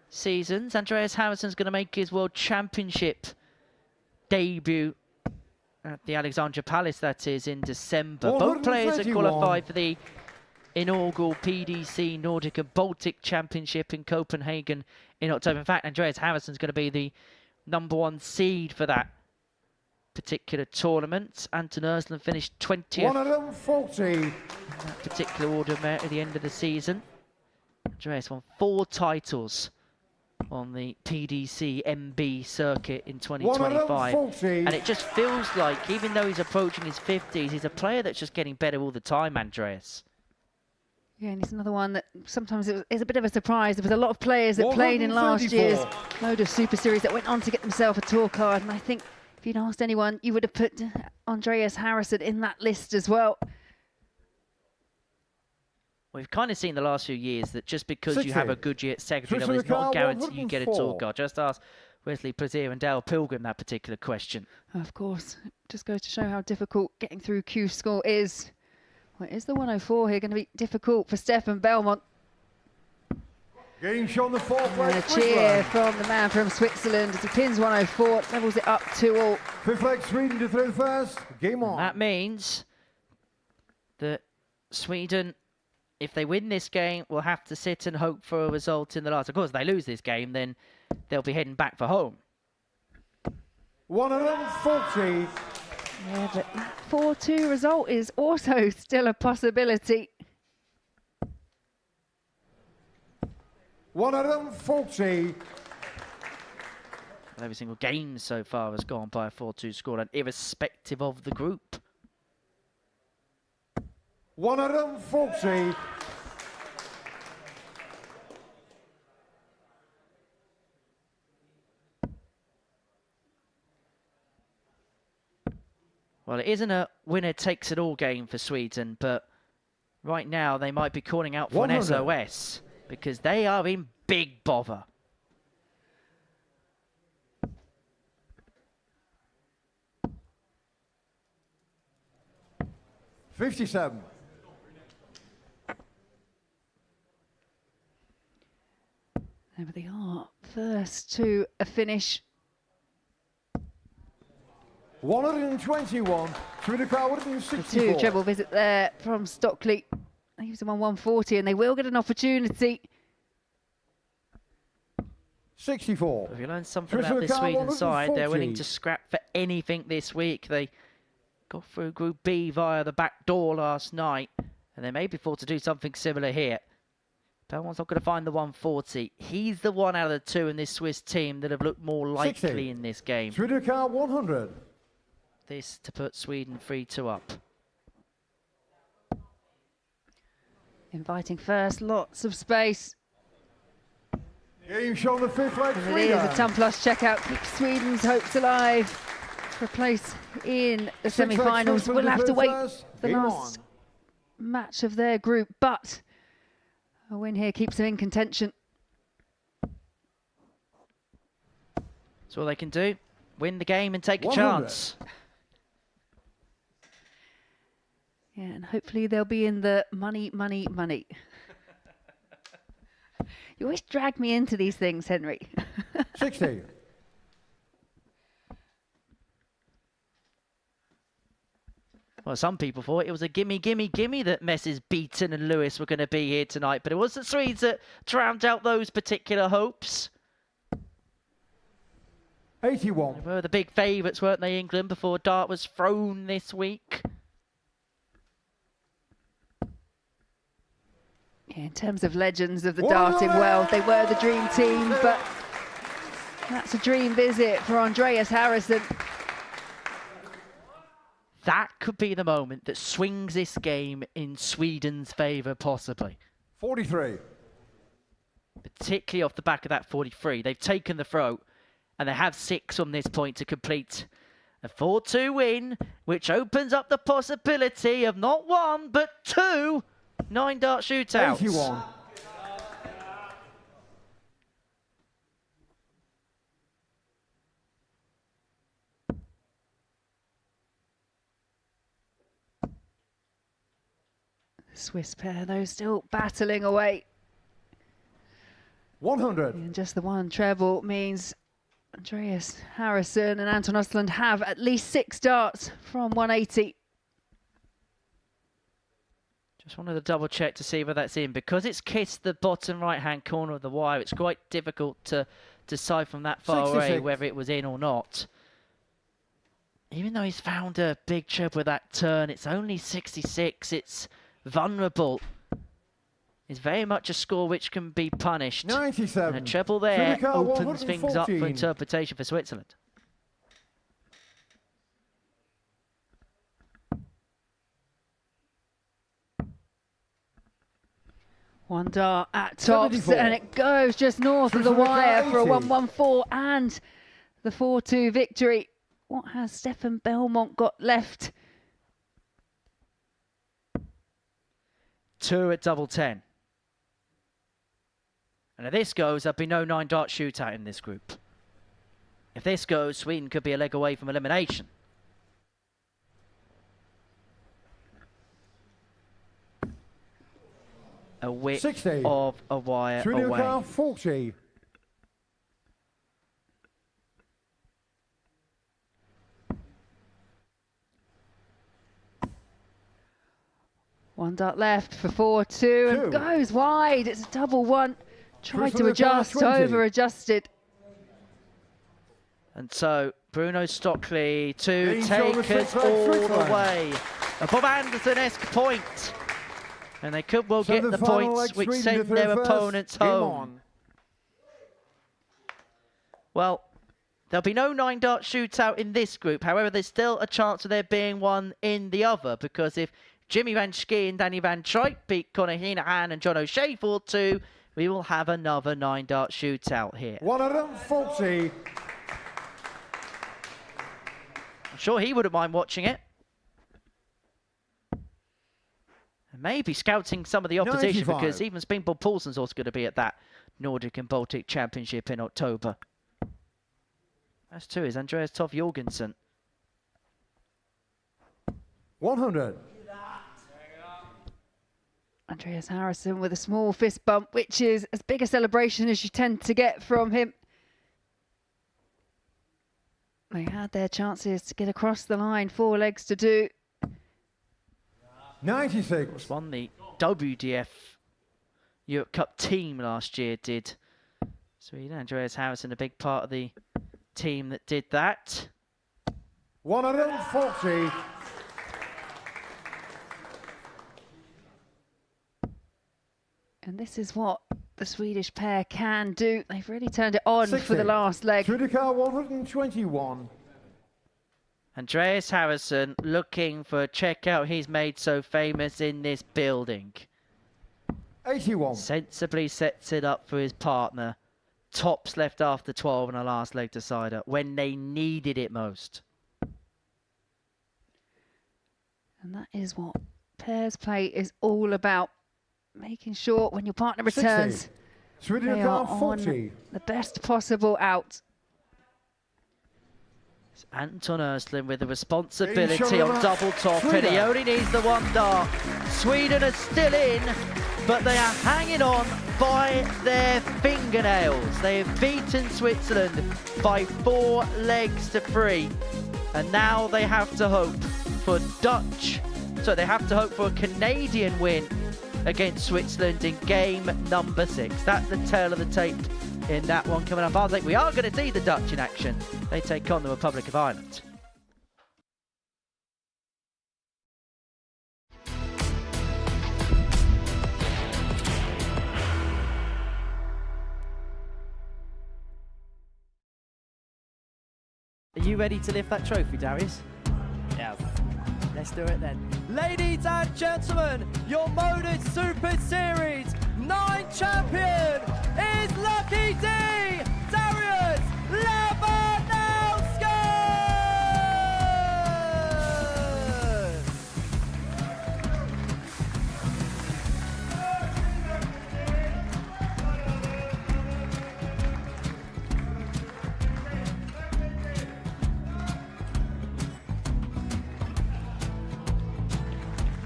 seasons. Andreas Harrison's going to make his World Championship debut at the Alexandra Palace, that is, in December. Both players are qualified for the inaugural PDC Nordic and Baltic Championship in Copenhagen in October. In fact, Andreas Harrison's going to be the #1 seed for that particular tournament. Anton Urs finished 20th 140 in that particular order of merit at the end of the season. Andreas won 4 titles on the PDC MB circuit in 2025, and it just feels like, even though he's approaching his 50s, he's a player that's just getting better all the time, Andreas. Yeah, and he's another one that sometimes is a bit of a surprise. There was a lot of players that played in last year's Modus Super Series that went on to get themselves a tour card, and I think if you'd asked anyone, you would have put Andreas Harrison in that list as well. We've kind of seen the last few years that just because you have a good year at secondary level, it's not a guarantee you get a tour card. Just ask Wesley Plaisir and Dale Pilgrim that particular question. Of course, it just goes to show how difficult getting through Q School is. Well, is the 104 here going to be difficult for Stefan Belmont? Getting shown the fourth And leg. a cheer from the man from Switzerland as he pins 104, levels it up 2-all. Fifth leg, Sweden to throw the first. Game on. That means that Sweden, if they win this game, will have to sit and hope for a result in the last. Of course, if they lose this game, then they'll be heading back for home. 140. Yeah, but that 4-2 result is also still a possibility. 140. Every single game so far has gone by a 4-2 scoreline, irrespective of the group. 140. Well, it isn't a winner-takes-it-all game for Sweden, but right now they might be calling out for 100. an SOS because they are in big bother. $57. There they are, first to a finish. 121. Sweden crowd 164. Two treble visit there from Stockley. He was on 140 and they will get an opportunity. 64. If you learn something about this Sweden side, they're willing to scrap for anything this week. They got through Group B via the back door last night, and they may be forced to do something similar here. Belmont's not going to find the 140. He's the one out of the two in this Swiss team that have looked more likely 60. in this game. Sweden crowd 100. This to put Sweden 3-2 up. Inviting first, lots of space. Game shown the fifth leg. And it is a ton plus checkout, keeps Sweden's hopes alive for a place in the semi-finals. We'll have to wait for the last match of their group, but a win here keeps them in contention. That's all they can do. Win the game and take a 100. chance. Yeah, and hopefully they'll be in the money, money, money. You always drag me into these things, Henry. 60. Well, some people thought it was a gimme, gimme, gimme that Messes Beaton and Lewis were going to be here tonight, but it was the Swedes that drowned out those particular hopes. 81. They were the big favourites, weren't they, England, before dart was thrown this week? Yeah, in terms of legends of the darting world, they were the dream team, but that's a dream visit for Andreas Harrison. That could be the moment that swings this game in Sweden's favour, possibly. 43. Particularly off the back of that 43. They've taken the throw, and they have 6 from this point to complete a 4-2 win, which opens up the possibility of not 1, but 2 9-dart shootouts. 81. The Swiss pair, though, still battling away. 100. And just the one treble means Andreas Harrison and Anton Östlund have at least 6 darts from 180. Just wanted to double check to see whether that's in. Because it's kissed the bottom right-hand corner of the wire, it's quite difficult to decide from that far 66. away whether it was in or not. Even though he's found a big chip with that turn, it's only 66. It's vulnerable. It's very much a score which can be punished. 97. And a treble there Sudica, opens things up for 114. interpretation for Switzerland. One dart at tops, 74. and it goes just north of the Sudica, wire for a 80. 1-1-4 and the 4-2 victory. What has Stefan Belmont got left? 2 at double 10. And if this goes, there'll be no 9-dart shootout in this group. If this goes, Sweden could be a leg away from elimination. a width 60. of a wire Studio away. car 40. One dot left for 4-2 and goes wide. It's a double one. Tried to adjust, over-adjusted. And so Bruno Stockley to Lean take shoulder, us six leg, all six the leg. way. A Bob Anderson-esque point. And they could well get the Semi-final points leg, which Sweden send to their third first. opponents Game home. on. Well, there'll be no 9-dart shootout in this group. However, there's still a chance of there being one in the other, because if Jimmy Van Schie and Danny Van Truyck beat Conor Heenan and John O'Shea 4-2, we will have another 9-dart shootout here. 140. I'm sure he wouldn't mind watching it. And maybe scouting some of the opposition, 95. because even Springboard Paulson's also going to be at that Nordic and Baltic Championship in October. As too is Andreas Toff Jorgensen. 100. Andreas Harrison with a small fist bump, which is as big a celebration as you tend to get from him. They had their chances to get across the line. 4 legs to do. 96. Won the WDF Europe Cup team last year, did Sweden. Andreas Harrison, a big part of the team that did that. 140. And this is what the Swedish pair can do. They've really turned it on 60. for the last leg. Studio car 121. Andreas Harrison looking for a checkout he's made so famous in this building. 81. Sensibly sets it up for his partner. Tops left after 12 and a last leg decider when they needed it most. And that is what pairs play is all about. Making sure when your partner returns, 60. they are on the best possible out. It's Anton Östlund with the responsibility on double top, and he only needs the 1 dart. Sweden are still in, but they are hanging on by their fingernails. They have beaten Switzerland by 4 legs to 3, and now they have to hope for they have to hope for a Canadian win against Switzerland in game number 6. That's the tail of the tape in that one coming up. I think we are going to see the Dutch in action. They take on the Republic of Ireland. Are you ready to lift that trophy, Darius? Yes. Let's do it then. Ladies and gentlemen, your Modus Super Series 9 champion is Lucky D, Darius Lewandowski!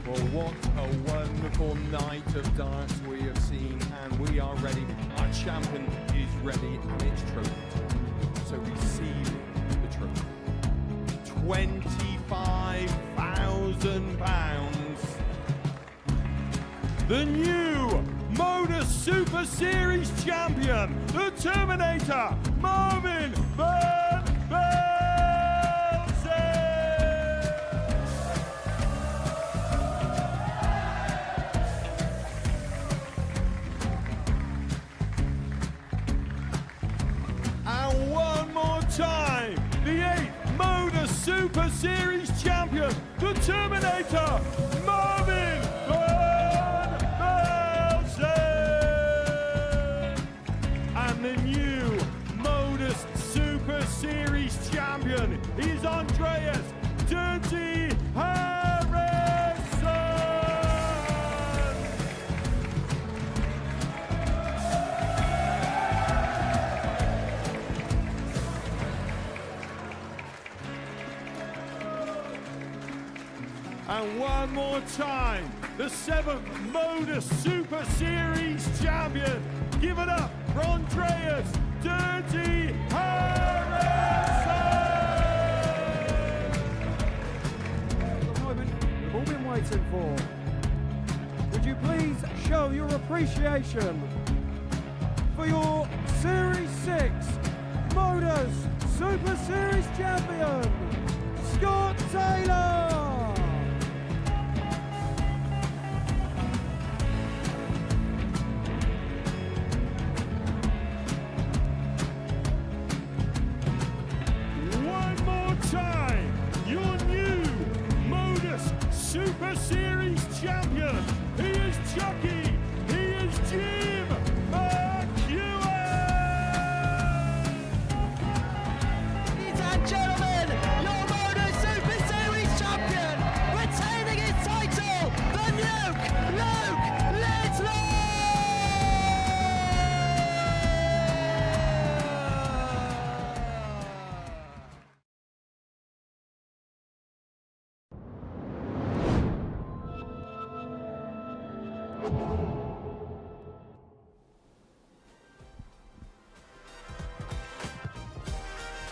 Well, what a wonderful night of darts we have seen, and we are ready. Our champion is ready, and it's trophy time. So receive the trophy. £25,000. The new Modus Super Series champion, the Terminator, Marvin Van Velzen. And one more time, the 8th Modus Super Series champion, the Terminator, Marvin Van Velzen. And the new Modus Super Series champion is Andreas Dirty Harrison. And one more time, the 7th Modus Super Series champion. Give it up for Andreas Dirty Harrison! The moment we've all been waiting for. Would you please show your appreciation for your Series 6 Modus Super Series champion, Scott Taylor! One more time, your new Modus Super Series champion. He is Chucky. He is Jim McEwen. Ladies and gentlemen, your Modus Super Series champion, retaining his title, the Luke Littler!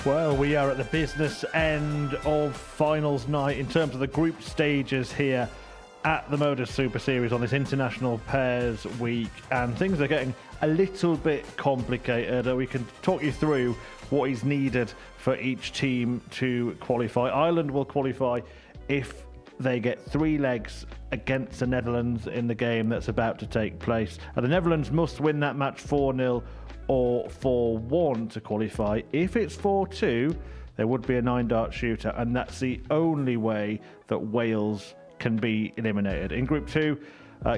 Well, we are at the business end of finals night in terms of the group stages here at the Modus Super Series on this International Pairs Week, and things are getting a little bit complicated. We can talk you through what is needed for each team to qualify. Ireland will qualify if they get 3 legs against the Netherlands in the game that's about to take place. And the Netherlands must win that match 4-0 or 4-1 to qualify. If it's 4-2, there would be a 9-dart shootout, and that's the only way that Wales can be eliminated. In Group 2,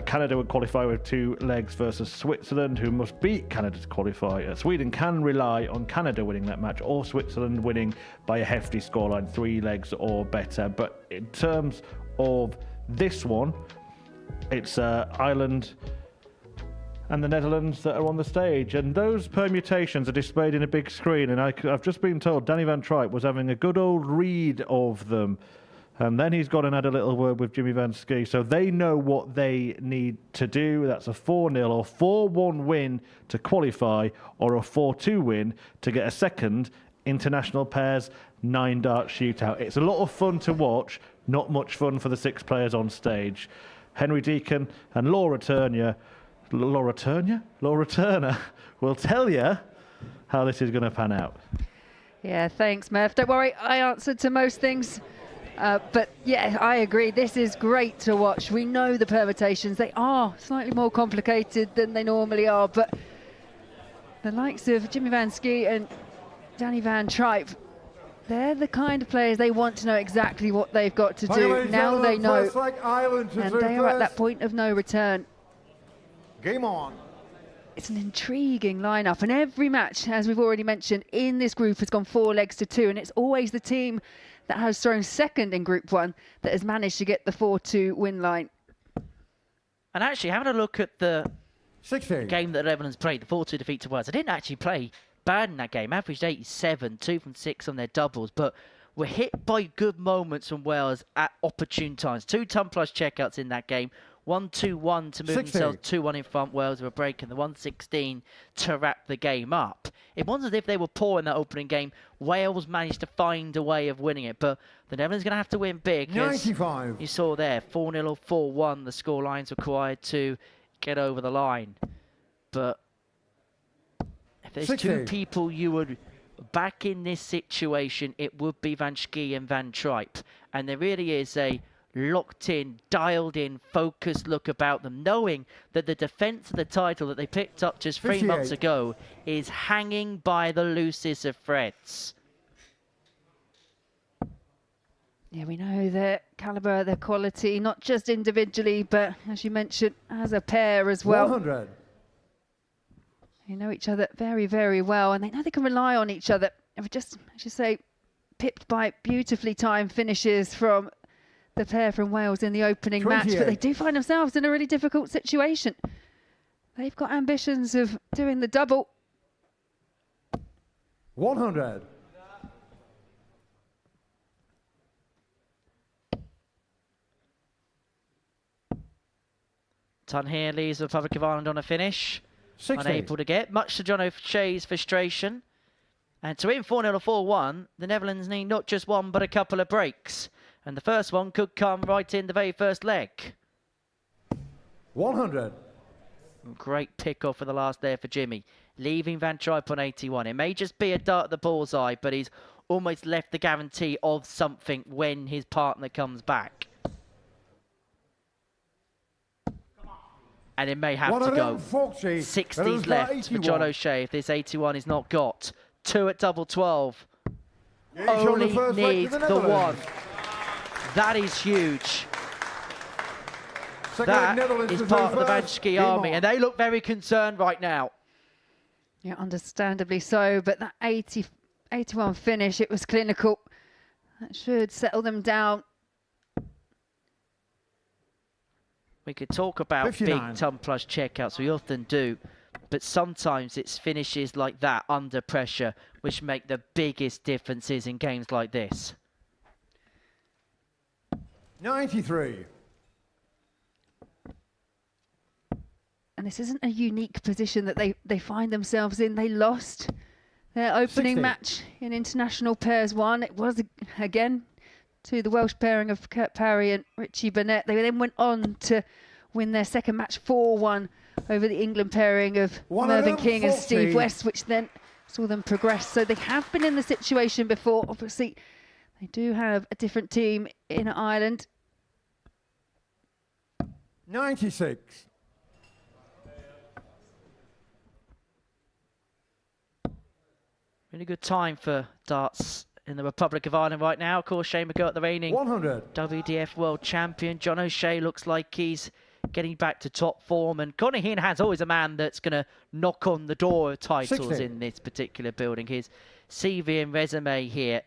Canada would qualify with 2 legs versus Switzerland, who must beat Canada to qualify. Sweden can rely on Canada winning that match or Switzerland winning by a hefty scoreline, 3 legs or better. But in terms of this one, it's Ireland and the Netherlands that are on the stage, and those permutations are displayed in a big screen, and I've just been told Danny Van Tripe was having a good old read of them, and then he's gone and had a little word with Jimmy Van Ski, so they know what they need to do. That's a 4-0 or 4-1 win to qualify, or a 4-2 win to get a second International Pairs 9-dart shootout. It's a lot of fun to watch, not much fun for the 6 players on stage. Henry Deacon and Laura Turner will tell you how this is going to pan out. Yeah, thanks, Murph. Don't worry, I answered to most things. But yeah, I agree. This is great to watch. We know the permutations. They are slightly more complicated than they normally are, but the likes of Jimmy Van Ski and Danny Van Tripe, they're the kind of players they want to know exactly what they've got to do. Now they know, and they are at that point of no return. Game on. It's an intriguing lineup, and every match, as we've already mentioned, in this group has gone 4 legs to 2, and it's always the team that has thrown second in Group 1 that has managed to get the 4-2 win line. And actually, having a look at the 16. game that the Netherlands played, the 4-2 defeat to Wales, I didn't actually play bad in that game. Averaged 87, 2 from 6 on their doubles, but were hit by good moments from Wales at opportune times. 2 ton-plus checkouts in that game. 1-2-1 to move 16. themselves 2-1 in front. Wales were breaking the 1-16 to wrap the game up. It wasn't as if they were poor in that opening game. Wales managed to find a way of winning it, but the Netherlands are going to have to win big. 95. You saw there, 4-0 or 4-1, the score lines required to get over the line. But if there's 16. 2 people you would back in this situation, it would be Van Schie and Van Tripe. And there really is a locked in, dialed in, focused look about them, knowing that the defence of the title that they picked up just 3 months ago is hanging by the loosest of threads. Yeah, we know their calibre, their quality, not just individually, but as you mentioned, as a pair as well. 100. They know each other very, very well, and they know they can rely on each other. And we're just, as you say, pipped by beautifully timed finishes from the pair from Wales in the opening match, but they do find themselves in a really difficult situation. They've got ambitions of doing the double. 100. Ton here leaves the Republic of Ireland on a finish. 60. Unable to get, much to John O'Shea's frustration. And to win 4-0 or 4-1, the Netherlands need not just one but a couple of breaks. And the first one could come right in the very first leg. 100. Great pick-off for the last there for Jimmy. Leaving Van Tripe on 81. It may just be a dart at the bullseye, but he's almost left the guarantee of something when his partner comes back. And it may have to go. 60s left for John O'Shea if this 81 is not got. 2 at double 12. Only needs the one. That is huge. That is part of the Van Schie army, and they look very concerned right now. Yeah, understandably so, but that 81 finish, it was clinical. That should settle them down. We could talk about 59. big ton plus checkouts, we often do, but sometimes it's finishes like that under pressure which make the biggest differences in games like this. 93. And this isn't a unique position that they find themselves in. They lost their opening 60. match in International Pairs 1. It was, again, to the Welsh pairing of Kurt Parry and Richie Burnett. They then went on to win their second match 4-1 over the England pairing of Mervyn King and Steve West, which then saw them progress. So they have been in the situation before. Obviously, they do have a different team in Ireland. 96. Really good time for darts in the Republic of Ireland right now. Of course, Shane McGirt, the reigning 100. WDF World Champion. John O'Shea looks like he's getting back to top form. And Conor Hinahan's always a man that's going to knock on the door of titles 60. in this particular building. His CV and resume here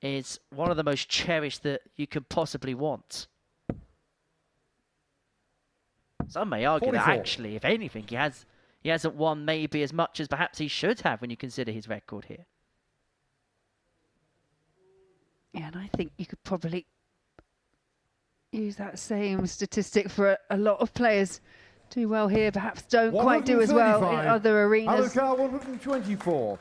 is one of the most cherished that you could possibly want. Some may argue 44. that actually, if anything, he hasn't won maybe as much as perhaps he should have when you consider his record here. Yeah, and I think you could probably use that same statistic for a lot of players. Do well here, perhaps don't quite do as well in other arenas. Alukar 124.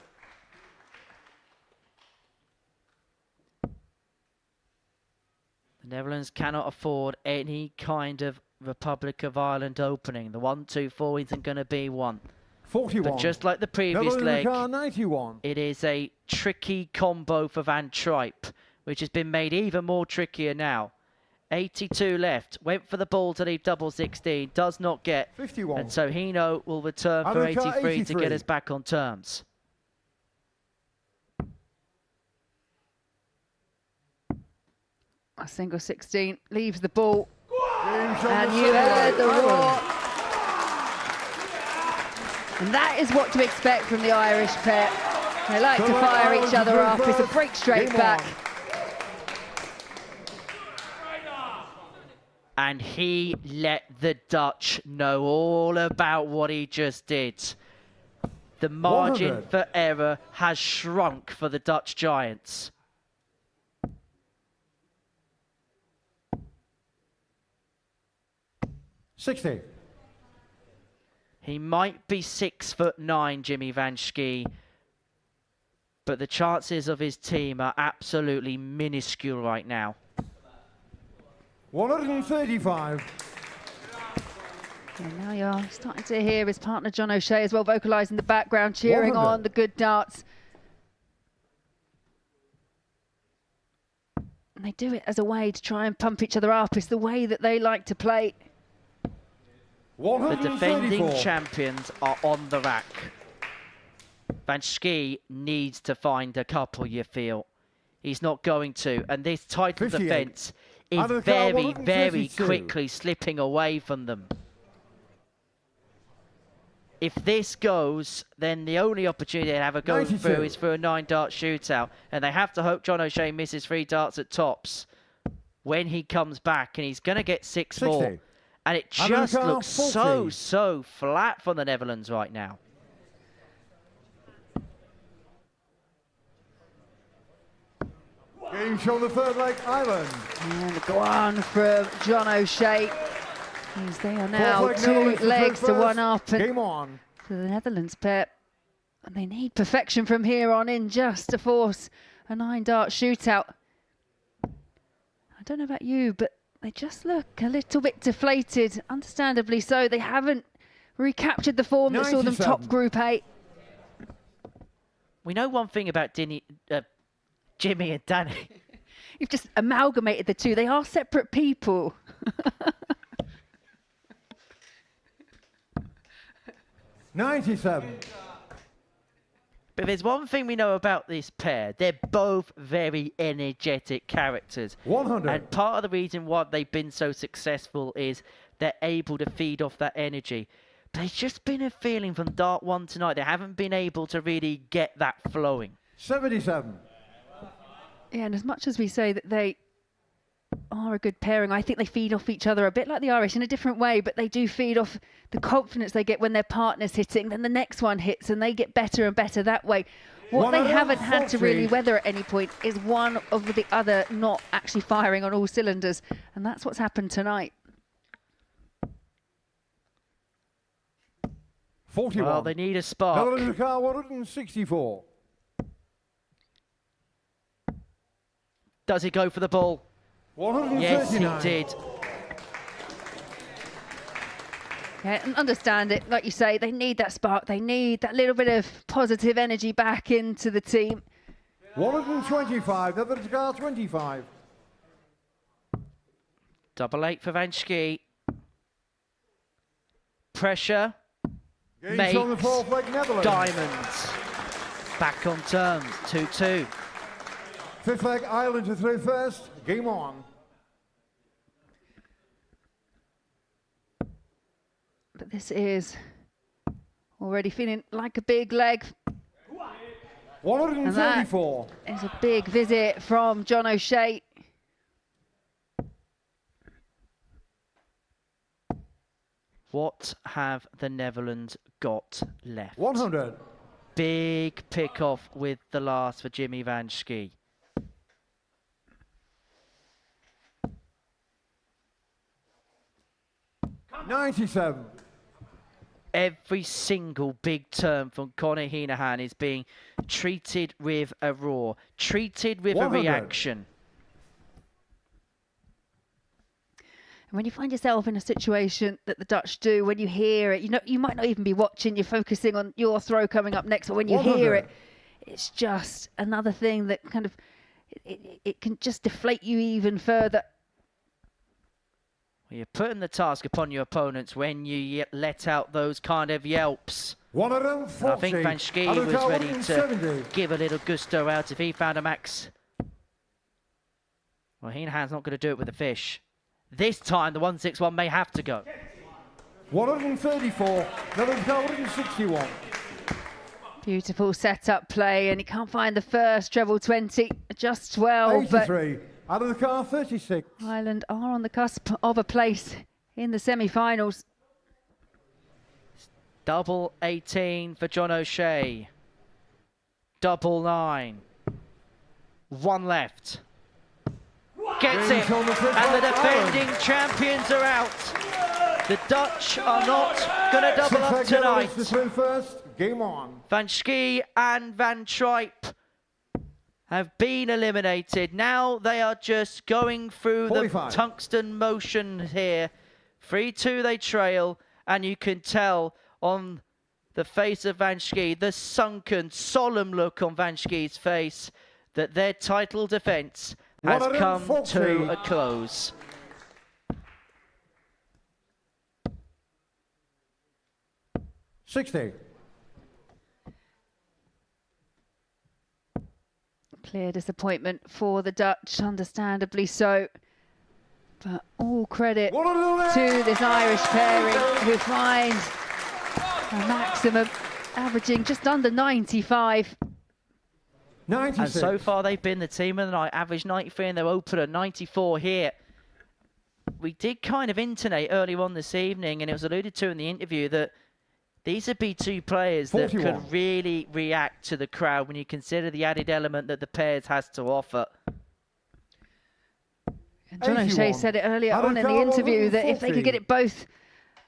The Netherlands cannot afford any kind of Republic of Ireland opening. The 1-2-4 isn't going to be one. 41. But just like the previous leg, 91. it is a tricky combo for Van Tripe, which has been made even more trickier now. 82 left, went for the ball to leave double 16, does not get. 51. And so Hino will return for 83 to get us back on terms. A single 16 leaves the ball. And you heard the roar. And that is what to expect from the Irish pair. They like to fire each other up. It's a break straight back. And he let the Dutch know all about what he just did. The margin 100. for error has shrunk for the Dutch Giants. $60. He might be 6'9", Jimmy Van Schie, but the chances of his team are absolutely minuscule right now. 135. And now you're starting to hear his partner John O'Shea as well vocalise in the background, cheering 100. on the good darts. And they do it as a way to try and pump each other up. It's the way that they like to play. The defending champions are on the rack. Van Schie needs to find a couple, you feel. He's not going to. And this title 58. defence is Adrien, very, 132. very quickly slipping away from them. If this goes, then the only opportunity they have of going 92. through is for a 9-dart shootout. And they have to hope John O'Shea misses 3 darts at tops when he comes back. And he's going to get 6 60. more. And it just looks so flat for the Netherlands right now. Game show the third leg, Ireland. And go on from John O'Shea. As they are now 2 legs to 1 up Game on. to the Netherlands pair. And they need perfection from here on in just to force a 9-dart shootout. I don't know about you, but they just look a little bit deflated, understandably so. They haven't recaptured the form that saw them top Group A. We know one thing about Jimmy and Danny. You've just amalgamated the two. They are separate people. 97. But there's one thing we know about this pair. They're both very energetic characters. 100. And part of the reason why they've been so successful is they're able to feed off that energy. But there's just been a feeling from Dart 1 tonight, they haven't been able to really get that flowing. 77. Yeah, and as much as we say that they are a good pairing, I think they feed off each other a bit like the Irish in a different way, but they do feed off the confidence they get when their partner's hitting, then the next one hits, and they get better and better that way. What they haven't had to really weather at any point is one over the other not actually firing on all cylinders, and that's what's happened tonight. 41. Well, they need a spark. Netherlands car 164. Does he go for the ball? 139. Yes, he did. Yeah, and understand it, like you say, they need that spark. They need that little bit of positive energy back into the team. 125. Netherlands car 25. Double 8 for Van Schie. Pressure. Gains Makes on the fourth leg, Netherlands. diamonds. Back on terms, 2-2. Fifth leg, Ireland to throw first. Game on. But this is already feeling like a big leg. 134. And that is a big visit from John O'Shea. What have the Netherlands got left? 100. Big pick-off with the last for Jimmy Van Schie. $97. Every single big turn from Conor Heenahan is being treated with a roar, treated with 100. a reaction. And when you find yourself in a situation that the Dutch do, when you hear it, you might not even be watching, you're focusing on your throw coming up next, but when you 100. hear it, it's just another thing that kind of, it can just deflate you even further. You're putting the task upon your opponents when you let out those kind of yelps. 140. And I think Van Schie was ready to give a little gusto out if he found a max. Well, Heenahan's not going to do it with the fish. This time, the 161 may have to go. 134. Netherlands car 161. Beautiful setup play, and he can't find the first treble 20, just 12. 83. Out of the car 36. Ireland are on the cusp of a place in the semi-finals. Double 18 for John O'Shea. Double 9. One left. Gets it, and the defending champions are out. The Dutch are not going to double up tonight. First, game on. Van Schie and Van Tripe have been eliminated. Now they are just going through 45. the tungsten motion here. 3-2 they trail, and you can tell on the face of Van Schie, the sunken, solemn look on Van Schie's face, that their title defence has come to a close. $60. Clear disappointment for the Dutch, understandably so. But all credit to this Irish pairing who find a maximum averaging just under 95. 96. And so far they've been the team of the night, average 93 in their opener, 94 here. We did kind of intonate earlier on this evening, and it was alluded to in the interview, that these would be two players 41. that could really react to the crowd when you consider the added element that the pairs has to offer. John O'Shea said it earlier on in the interview that if they could get it both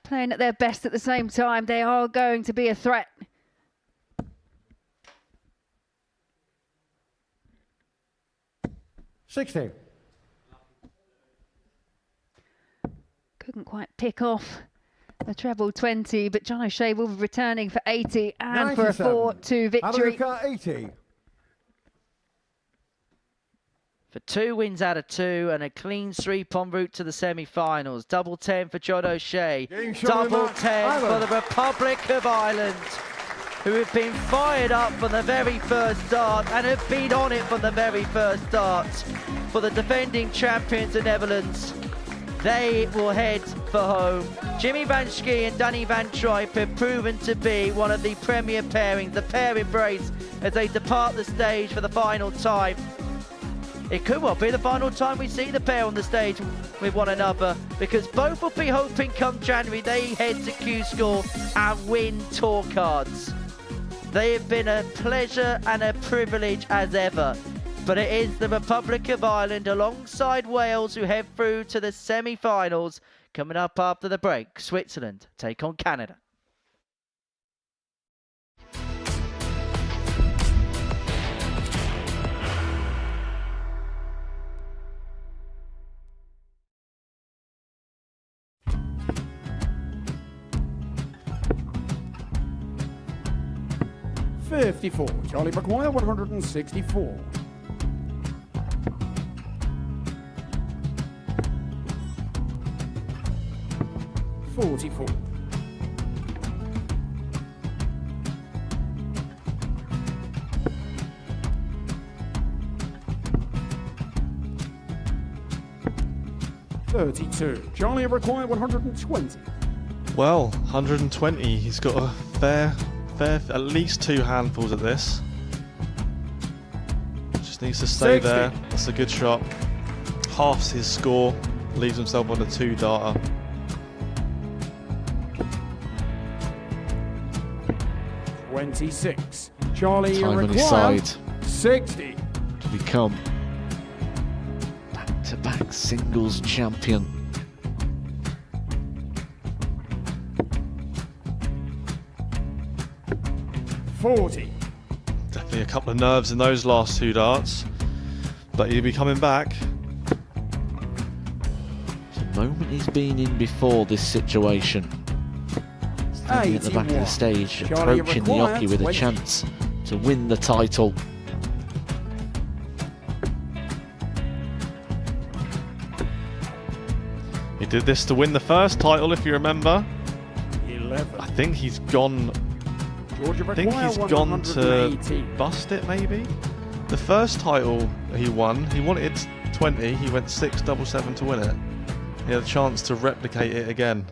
playing at their best at the same time, they are going to be a threat. $60. Couldn't quite pick off the treble 20, but John O'Shea will be returning for 80 and for a 4-2 victory. 80. For 2 wins out of 2 and a clean sweep en route to the semi-finals. Double 10 for John O'Shea. Double 10 for the Republic of Ireland, who have been fired up from the very first start and have been on it from the very first start. For the defending champions, the Netherlands, they will head for home. Jimmy Van Schie and Danny Van Tripe have proven to be one of the premier pairings, the pair embrace as they depart the stage for the final time. It could well be the final time we see the pair on the stage with one another, because both will be hoping come January they head to Q-School and win tour cards. They have been a pleasure and a privilege as ever, but it is the Republic of Ireland alongside Wales who head through to the semi-finals. Coming up after the break, Switzerland take on Canada. $54. Charlie McGuire, 164. $44. $32. Charlie required 120. Well, 120. He's got a fair, at least 2 handfuls at this. Just needs to stay 60. there. That's a good shot. Halves his score, leaves himself on a 2-darter. $26. Charlie Time on his required side 60. to become back-to-back singles champion. $40. Definitely a couple of nerves in those last 2 darts, but he'll be coming back. It's a moment he's been in before this situation. Standing at the back of the stage, Charlie approaching the required hockey with a 20. chance to win the title. He did this to win the first title, if you remember. 11. I think he's gone. Georgia I think he's gone to 180. bust it, maybe. The first title he wanted 20. He went 6-7-7 to win it. He had a chance to replicate it again.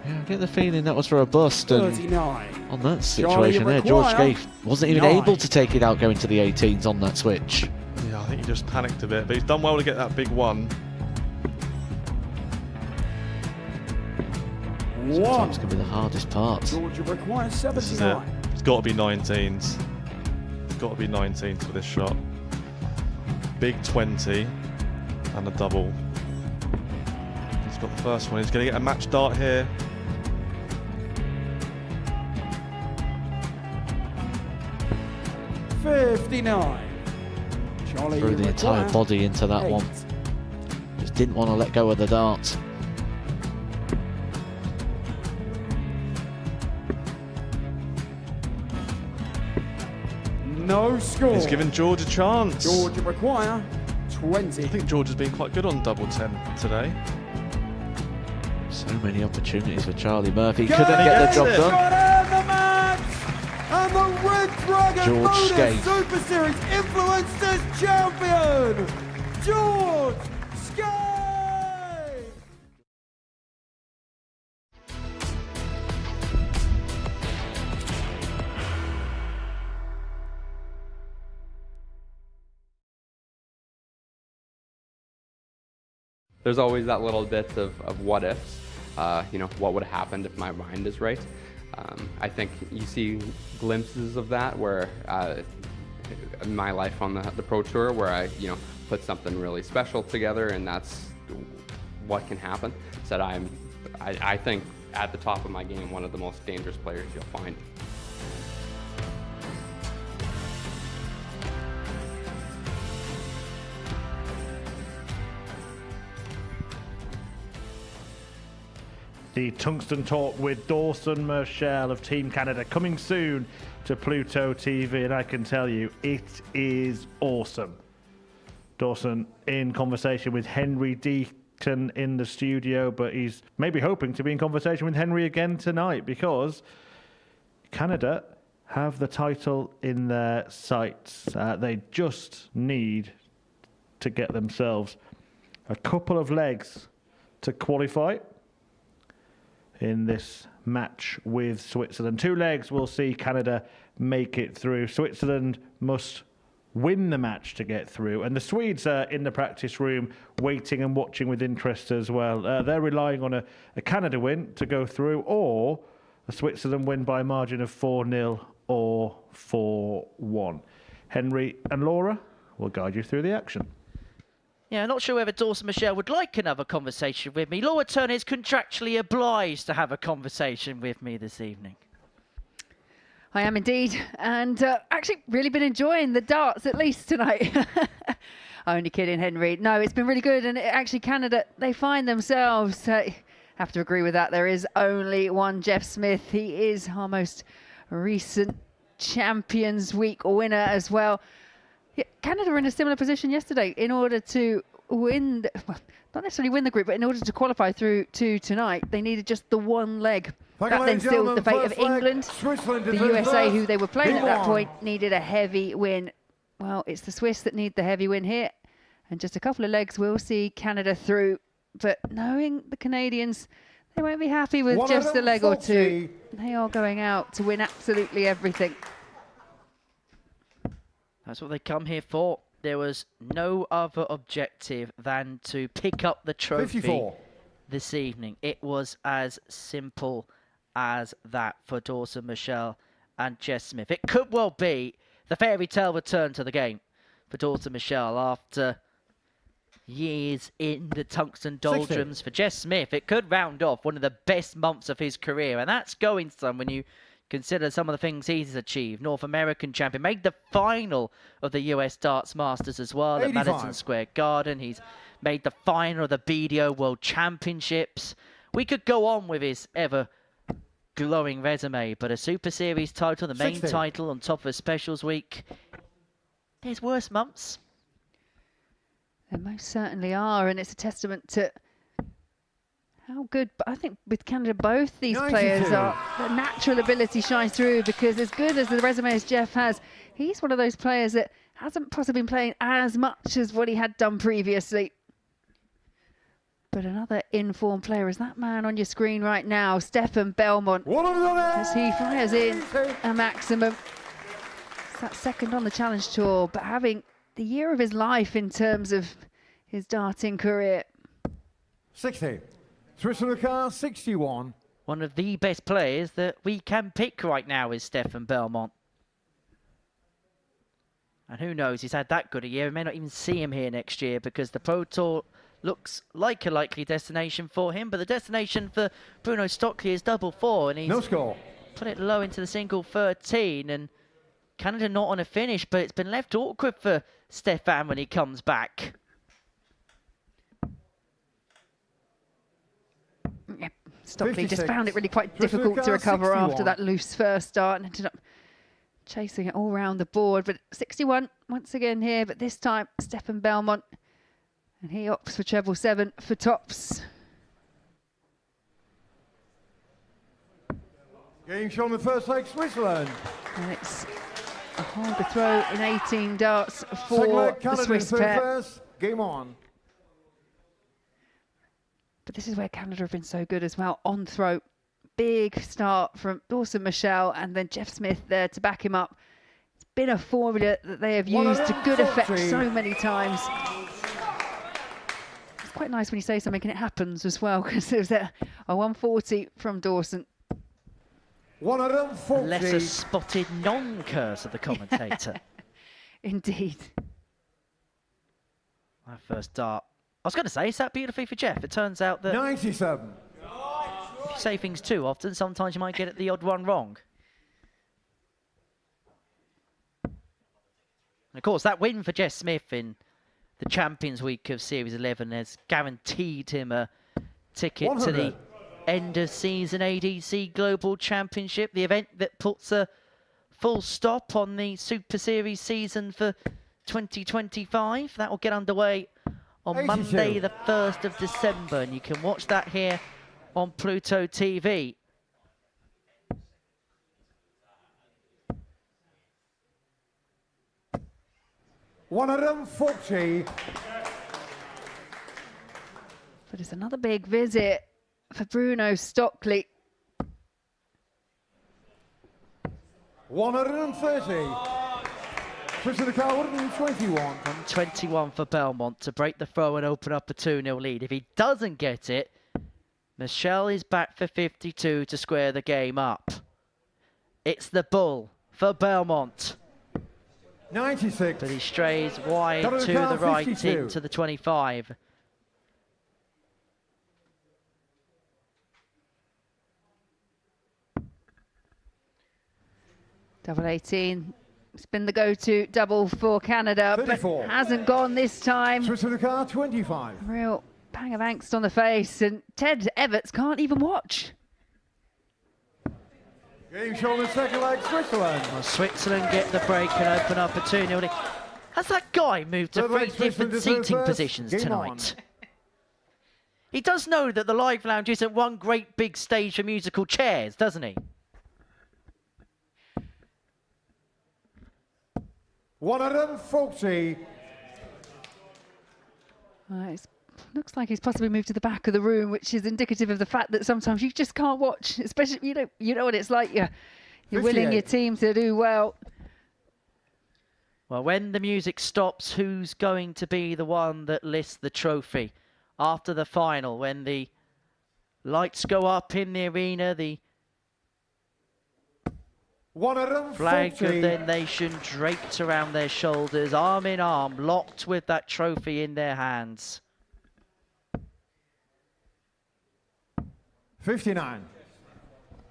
Yeah, I get the feeling that was for a bust, and 39. on that situation there, George require Scaife wasn't even 9. able to take it out going to the 18s on that switch. Yeah, I think he just panicked a bit, but he's done well to get that big one. Sometimes can be the hardest part. Georgia requires This is it. 79. It's got to be 19s. It's got to be 19s for this shot. Big 20 and a double. He's got the first one. He's going to get a match dart here. $59. Charlie Threw the entire required body into that 8. one. Just didn't want to let go of the dart. No score. He's given George a chance. Georgia require 20. I think George has been quite good on double 10 today. So many opportunities for Charlie Murphy. Go Couldn't get the job Got done. in the match! And the Red Dragon George Modus Scaife. Super Series Influencers Champion, George Scaife! There's always that little bit of what ifs. You know, what would have happened if my mind is right? I think you see glimpses of that where in my life on the Pro Tour, where I, put something really special together, and that's what can happen. So that I think at the top of my game, one of the most dangerous players you'll find. The Tungsten Talk with Dawson Marshall of Team Canada coming soon to Pluto TV, and I can tell you it is awesome. Dawson in conversation with Henry Deaton in the studio, but he's maybe hoping to be in conversation with Henry again tonight because Canada have the title in their sights. They just need to get themselves a couple of legs to qualify in this match with Switzerland. 2 legs will see Canada make it through. Switzerland must win the match to get through, and the Swedes are in the practice room waiting and watching with interest as well. They're relying on a Canada win to go through, or a Switzerland win by a margin of 4-0 or 4-1. Henry and Laura will guide you through the action. Yeah, not sure whether Dawson Marshall would like another conversation with me. Laura Turner is contractually obliged to have a conversation with me this evening. I am indeed, and actually really been enjoying the darts at least tonight. Only kidding, Henry. No, it's been really good, and actually Canada, they find themselves, have to agree with that, there is only one Jeff Smith. He is our most recent Champions Week winner as well. Yeah, Canada were in a similar position yesterday in order to win, well, not necessarily win the group, but in order to qualify through to tonight, they needed just the one leg. That then sealed the fate of England. The USA, who they were playing at that point, needed a heavy win. Well, it's the Swiss that need the heavy win here. And just a couple of legs will see Canada through. But knowing the Canadians, they won't be happy with just a leg or two. They are going out to win absolutely everything. That's what they come here for. There was no other objective than to pick up the trophy 54. This evening. It was as simple as that for Dawson Marshall and Jess Smith. It could well be the fairy tale return to the game for Dawson Marshall after years in the tungsten doldrums. 60. For Jess Smith, it could round off one of the best months of his career, and that's going some when you consider some of the things he's achieved. North American champion, made the final of the US Darts Masters as well 85. At Madison Square Garden. He's made the final of the BDO World Championships. We could go on with his ever glowing resume, but a Super Series title, the main 60. Title on top of a Specials Week, there's worse months. There most certainly are, and it's a testament to how good, but I think with Canada, both these 92. Players are, the natural ability shines through, because as good as the resume as Jeff has, he's one of those players that hasn't possibly been playing as much as what he had done previously. But another informed player is that man on your screen right now, Stefan Belmont, as he fires in a maximum. It's that second on the Challenge Tour, but having the year of his life in terms of his darting career. 60. Switzerland car 61. One of the best players that we can pick right now is Stefan Belmont. And who knows, he's had that good a year. We may not even see him here next year, because the Pro Tour looks like a likely destination for him. But the destination for Bruno Stockley is double 4, and he's no score. Put it low into the single 13. And Canada not on a finish, but it's been left awkward for Stefan when he comes back. Yeah, Stockley just found it really quite difficult to recover 61. After that loose first start, and ended up chasing it all round the board. But 61 once again here, but this time Stefan Belmont, and he opts for treble 7 for tops. Game shown the first leg, Switzerland. And it's a harder throw in 18 darts for the Swiss pair. First. Game on. But this is where Canada have been so good as well. On throw, big start from Dawson Marshall, and then Jeff Smith there to back him up. It's been a formula that they have used to good effect so many times. It's quite nice when you say something and it happens as well, because there was a 140 from Dawson. 140. A lesser spotted non-curse of the commentator. Indeed. My first dart. I was going to say, is that beautifully for Jeff? It turns out that 97. if you say things too often, sometimes you might get the odd one wrong. And of course, that win for Jeff Smith in the Champions Week of Series 11 has guaranteed him a ticket 100. to the end of season ADC Global Championship, the event that puts a full stop on the Super Series season for 2025. That will get underway on 82. Monday, the 1st of December, and you can watch that here on Pluto TV. $140. But it's another big visit for Bruno Stockley. 130. Switch to the car, 121. 121 for Belmont to break the throw and open up a 2-0 lead. If he doesn't get it, Michel is back for 52 to square the game up. It's the bull for Belmont. 96. But he strays wide Got to the car, the right 52. into the 25. Double 18. It's been the go-to double for Canada, 34. but hasn't gone this time. Switch to the car, 25. Real pang of angst on the face, and Ted Everts can't even watch. Game shown the second leg, Switzerland. Well, Switzerland get the break and open up a 2-0 lead. Has that guy moved to Third leg, 3 different Switzerland seating first. positions Game tonight? He does know that the Live Lounge isn't one great big stage for musical chairs, doesn't he? 140. It looks like he's possibly moved to the back of the room, which is indicative of the fact that sometimes you just can't watch, especially you know what it's like. You're willing your 58. team to do well. Well, when the music stops, who's going to be the one that lifts the trophy? After the final, when the lights go up in the arena, the 140. flag of their nation draped around their shoulders, arm in arm, locked with that trophy in their hands. 59.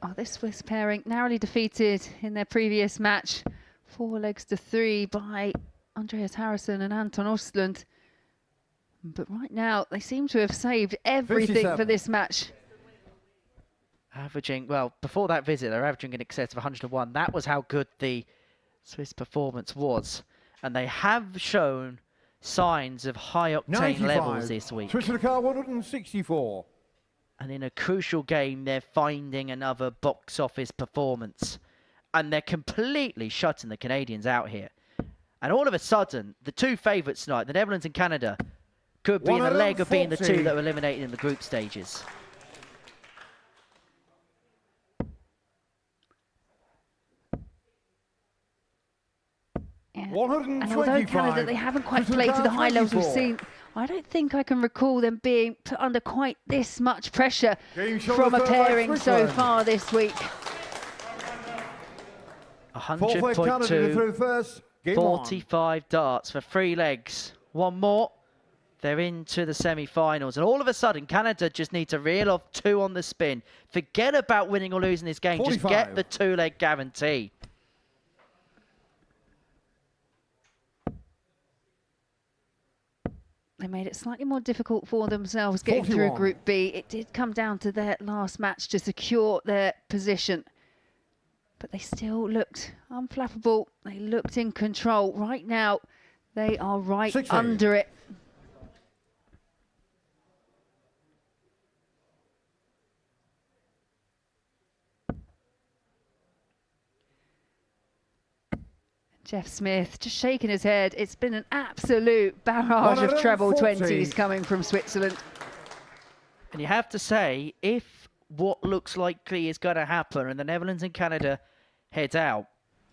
Oh, this Swiss pairing narrowly defeated in their previous match, 4-3 by Andreas Harrison and Anton Östlund. But right now, they seem to have saved everything 57. for this match. Averaging, well, before that visit, they're averaging in excess of 101. That was how good the Swiss performance was. And they have shown signs of high-octane 95. levels this week. Switch to the car, 164. And in a crucial game, they're finding another box office performance. And they're completely shutting the Canadians out here. And all of a sudden, the two favourites tonight, the Netherlands and Canada, could be in the leg of being the two 140. that were eliminated in the group stages. Yeah. And 125. although Canada, they haven't quite Switch to played to car, the high levels we've 24. seen, I don't think I can recall them being put under quite this much pressure Game shown from the a third leg, pairing so Switzerland. far this week. Fourth leg, Canada through 100.2, first. Game on. 45 darts for 3 legs. One more, they're into the semi-finals. And all of a sudden, Canada just need to reel off 2 on the spin. Forget about winning or losing this game. 45. Just get the 2-leg guarantee. They made it slightly more difficult for themselves getting through 41. Group B. It did come down to their last match to secure their position. But they still looked unflappable. They looked in control. Right now, they are right 60. under it. Jeff Smith just shaking his head. It's been an absolute barrage of treble 20s coming from Switzerland. And you have to say, if what looks likely is going to happen and the Netherlands and Canada head out,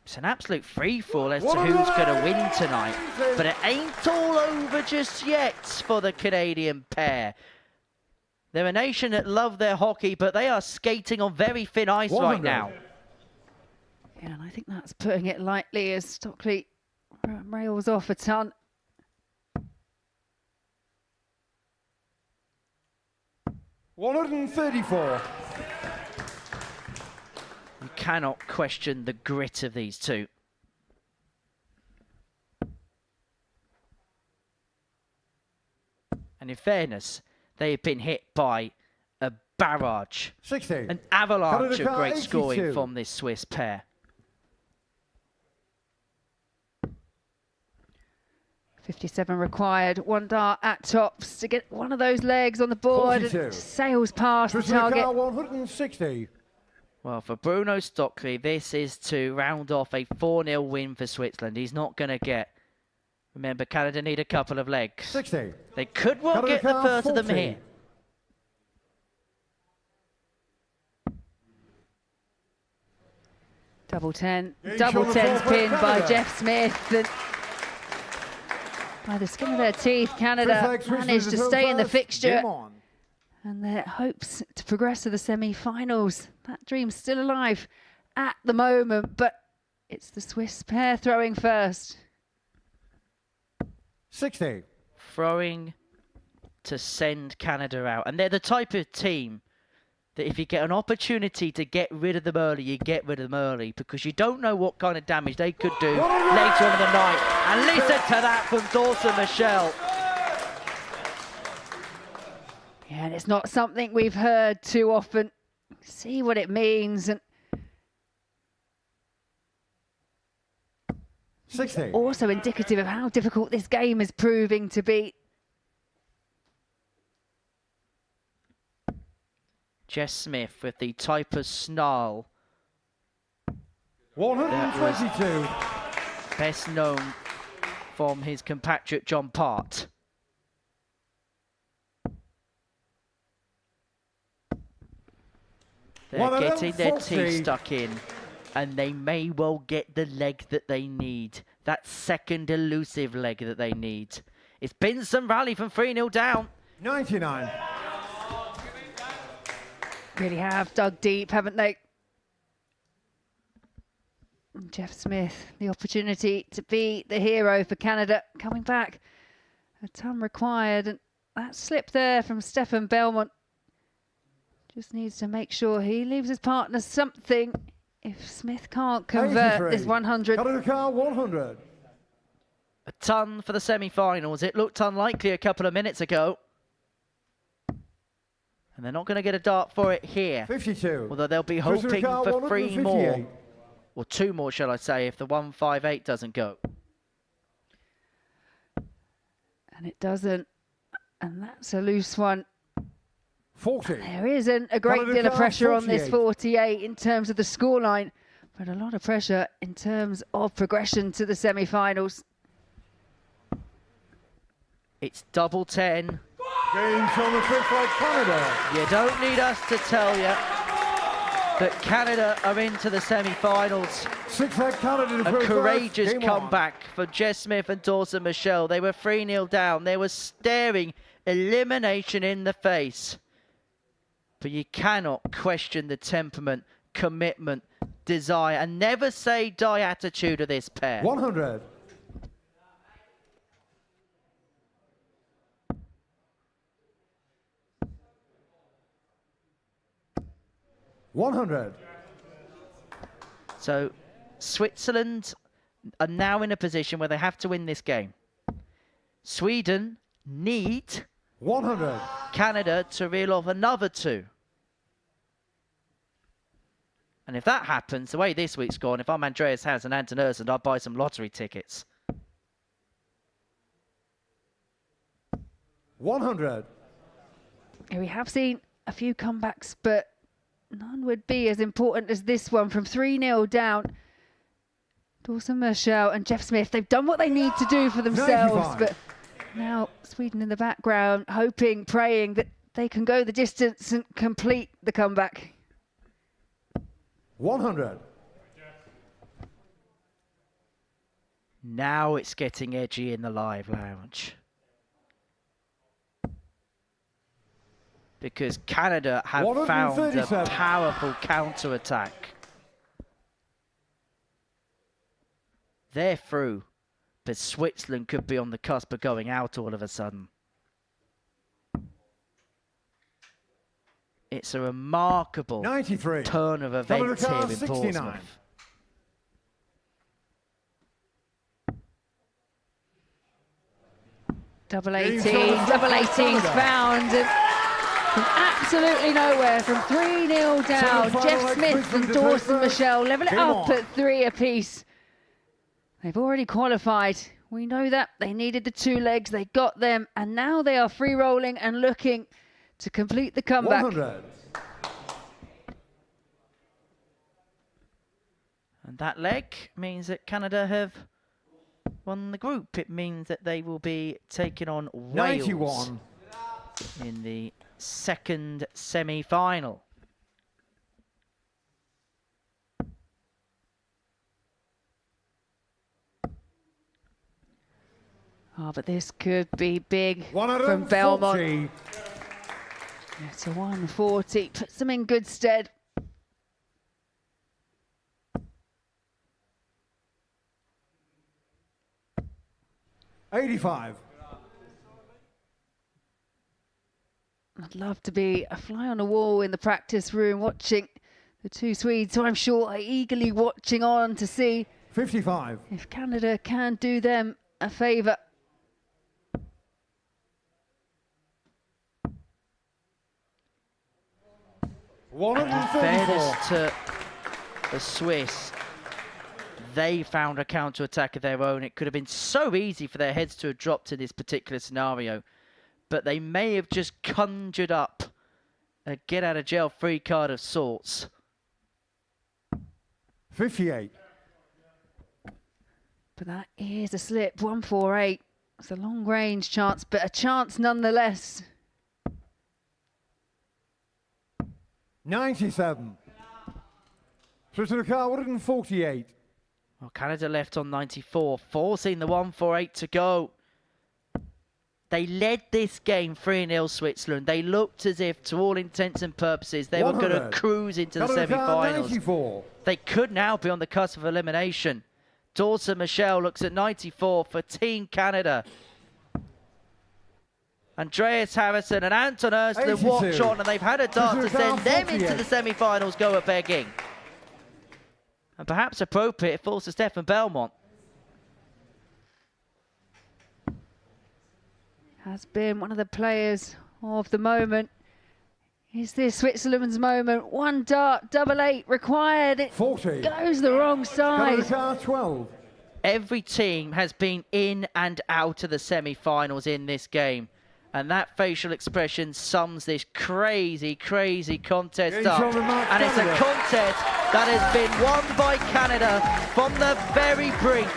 it's an absolute free-for-all as to who's going to win tonight. But it ain't all over just yet for the Canadian pair. They're a nation that love their hockey, but they are skating on very thin ice right now. Yeah, and I think that's putting it lightly as Stockley rails off a ton. $134. You cannot question the grit of these two. And in fairness, they have been hit by a barrage, 60. an avalanche of Canada great 82. scoring from this Swiss pair. 57 required. One dart at tops to get one of those legs on the board. 42. And sails past the target. 160. Well, for Bruno Stockley, this is to round off a 4-0 win for Switzerland. He's not going to get... Remember, Canada need a couple of legs. 60. They could well get the first of them here. Double 10. Game Double shot 10's for pinned by Canada. Jeff Smith. And by the skin of their teeth, Canada managed to stay in the fixture. And their hopes to progress to the semi-finals. That dream's still alive at the moment, but it's the Swiss pair throwing first. 60. Throwing to send Canada out. And they're the type of team that if you get an opportunity to get rid of them early, you get rid of them early, because you don't know what kind of damage they could do later on in the night. And listen to that from Dawson Michelle. Yeah, and it's not something we've heard too often. See what it means. And 60. Also indicative of how difficult this game is proving to be. Jess Smith with the type of snarl 122. best known from his compatriot John Part. They're getting their teeth stuck in, and they may well get the leg that they need. That second elusive leg that they need. It's been some rally from 3-0 down. 99. Really have dug deep, haven't they? And Jeff Smith, the opportunity to be the hero for Canada, coming back. A ton required, and that slip there from Stefan Belmont. Just needs to make sure he leaves his partner something if Smith can't convert this 100. Canada 100. A ton for the semi-finals. It looked unlikely a couple of minutes ago. And they're not going to get a dart for it here. 52. Although they'll be hoping for 3 more. Or 2 more, shall I say, if the 158 doesn't go. And it doesn't. And that's a loose one. 40. There isn't a great deal of pressure on this 48 in terms of the scoreline, but a lot of pressure in terms of progression to the semi-finals. It's double 10. Game on the trip by Canada. You don't need us to tell you that Canada are into the semi-finals. Canada A courageous comeback for Jess Smith and Dawson Michelle. They were 3-0 down. They were staring elimination in the face. But you cannot question the temperament, commitment, desire, and never say die attitude of this pair. 100. $100. So Switzerland are now in a position where they have to win this game. Sweden need 100. Canada to reel off another 2. And if that happens, the way this week's gone, if I'm Andreas Hans and Anton Ersund, I'll buy some lottery tickets. 100. We have seen a few comebacks, but none would be as important as this one from 3-0 down. Dawson Michelle and Jeff Smith, they've done what they need to do for themselves, 95. but now Sweden in the background, hoping, praying that they can go the distance and complete the comeback. 100. Now it's getting edgy in the live lounge. Because Canada have found a powerful counter-attack. They're through. but Switzerland could be on the cusp of going out all of a sudden. It's a remarkable 93. turn of events here in 69. Portsmouth. Double 18's found. From absolutely nowhere, from 3-0 down, Jeff Smith and Dawson Michelle level it up at 3 apiece. They've already qualified. We know that. They needed the 2 legs. They got them. And now they are free rolling and looking to complete the comeback. 100. And that leg means that Canada have won the group. It means that they will be taking on Wales 91. in the second semi-final. Oh, but this could be big from 140. Belmont. It's a 140, puts them in good stead. $85. I'd love to be a fly on the wall in the practice room watching the 2 Swedes, so I'm sure are eagerly watching on to see 55. if Canada can do them a favour. In fairness to the Swiss, they found a counter-attack of their own. It could have been so easy for their heads to have dropped in this particular scenario, but they may have just conjured up a get-out-of-jail-free card of sorts. 58. But that is a slip, 148. It's a long-range chance, but a chance nonetheless. 97. Switch to the car, 148. Well, Canada left on 94, forcing the 148 to go. They led this game 3-0 Switzerland. They looked as if, to all intents and purposes, they were going to cruise into the semi-finals. They could now be on the cusp of elimination. Dawson Michelle looks at 94 for Team Canada. Andreas Harrison and Anton Erstlund watch on, and they've had a dart to send them into the semi-finals go at begging. And perhaps appropriate, it falls to Stefan Belmont. Has been one of the players of the moment. Is this Switzerland's moment? 1 dart, double 8 required. It 40. Goes the wrong side. 12. Every team has been in and out of the semi-finals in this game. And that facial expression sums this crazy, crazy contest up. And it's a contest that has been won by Canada from the very brink.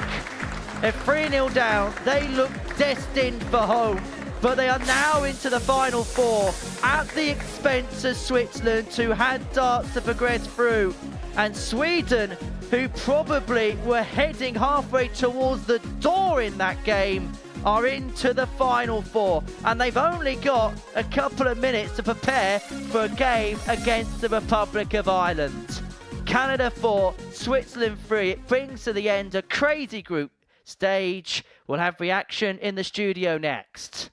At 3-0 down, they look destined for home. But they are now into the final 4 at the expense of Switzerland, who had darts to progress through. And Sweden, who probably were heading halfway towards the door in that game, are into the final 4, and they've only got a couple of minutes to prepare for a game against the Republic of Ireland. Canada 4, Switzerland 3. It brings to the end a crazy group stage. We'll have reaction in the studio next.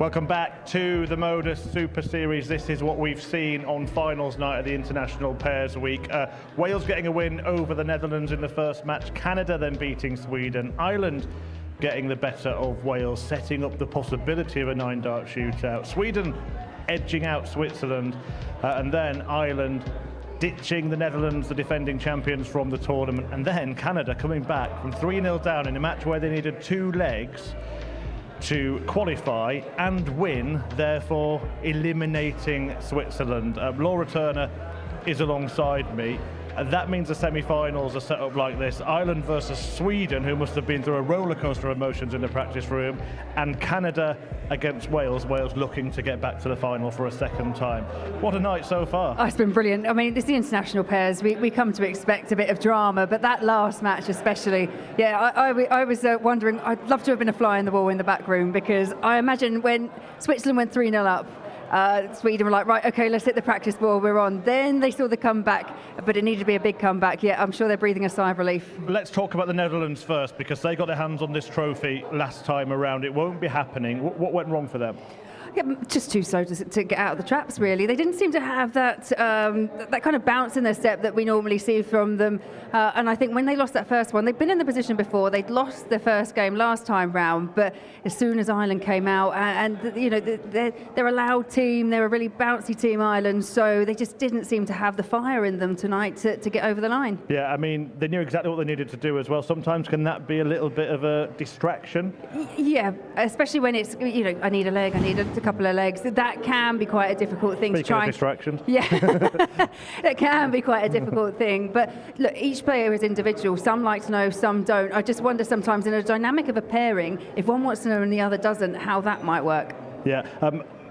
Welcome back to the Modus Super Series. This is what we've seen on finals night of the International Pairs Week. Wales getting a win over the Netherlands in the first match. Canada then beating Sweden. Ireland getting the better of Wales, setting up the possibility of a 9-dart shootout. Sweden edging out Switzerland. And then Ireland ditching the Netherlands, the defending champions from the tournament. And then Canada coming back from 3-0 down in a match where they needed 2 legs to qualify and win, therefore eliminating Switzerland. Laura Turner is alongside me. That means the semi-finals are set up like this. Ireland versus Sweden, who must have been through a roller coaster of emotions in the practice room, and Canada against Wales. Wales looking to get back to the final for a second time. What a night so far. Oh, it's been brilliant. I mean, it's the international pairs. We come to expect a bit of drama, but that last match especially, yeah, I was wondering, I'd love to have been a fly in the wall in the back room, because I imagine when Switzerland went 3-0 up, Sweden were like, right, okay, let's hit the practice ball, we're on. Then they saw the comeback, but it needed to be a big comeback. Yeah, I'm sure they're breathing a sigh of relief. Let's talk about the Netherlands first, because they got their hands on this trophy last time around. It won't be happening. What went wrong for them? Yeah, just too slow to get out of the traps, really. They didn't seem to have that that kind of bounce in their step that we normally see from them. And I think when they lost that first one, they'd been in the position before. They'd lost their first game last time round, but as soon as Ireland came out, and you know, they're a loud team, they're a really bouncy team, Ireland, so they just didn't seem to have the fire in them tonight to get over the line. Yeah, I mean, they knew exactly what they needed to do as well. Sometimes can that be a little bit of a distraction? Yeah, especially when it's, you know, I need a leg, I need a couple of legs. That can be quite a difficult thing. Speaking of distractions. Yeah, it can be quite a difficult thing. But look, each player is individual. Some like to know, some don't. I just wonder sometimes in a dynamic of a pairing, if one wants to know and the other doesn't, how that might work. Yeah.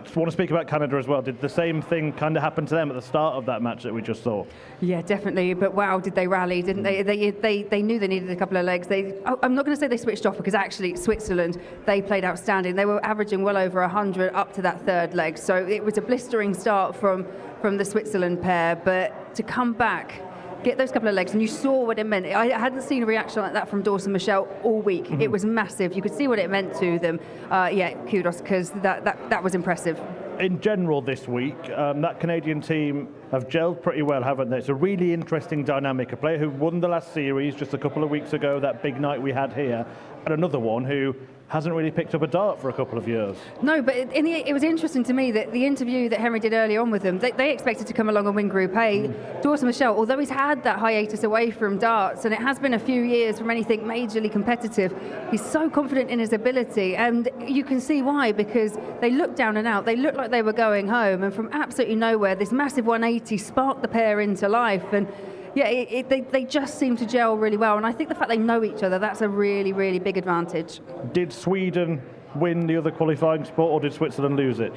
Just want to speak about Canada as well. Did the same thing kind of happen to them at the start of that match that we just saw? Yeah, definitely. But wow, did they rally, didn't they? They knew they needed a couple of legs. I'm not going to say they switched off, because actually Switzerland, they played outstanding. They were averaging well over 100 up to that third leg. So it was a blistering start from the Switzerland pair. But to come back, get those couple of legs, and you saw what it meant. I hadn't seen a reaction like that from Dawson Michelle all week. It was massive. You could see what it meant to them. Yeah, kudos, because that was impressive. In general this week, that Canadian team have gelled pretty well, haven't they? It's a really interesting dynamic. A player who won the last series just a couple of weeks ago, that big night we had here, and another one who hasn't really picked up a dart for a couple of years. No, but it was interesting to me that the interview that Henry did earlier on with them, they expected to come along and win Group A. Dawson Michelle, although he's had that hiatus away from darts, and it has been a few years from anything majorly competitive, he's so confident in his ability, and you can see why, because they looked down and out, they looked like they were going home, and from absolutely nowhere, this massive 180 sparked the pair into life, and yeah, they just seem to gel really well, and I think the fact they know each other, that's a really, really big advantage. Did Sweden win the other qualifying spot, or did Switzerland lose it?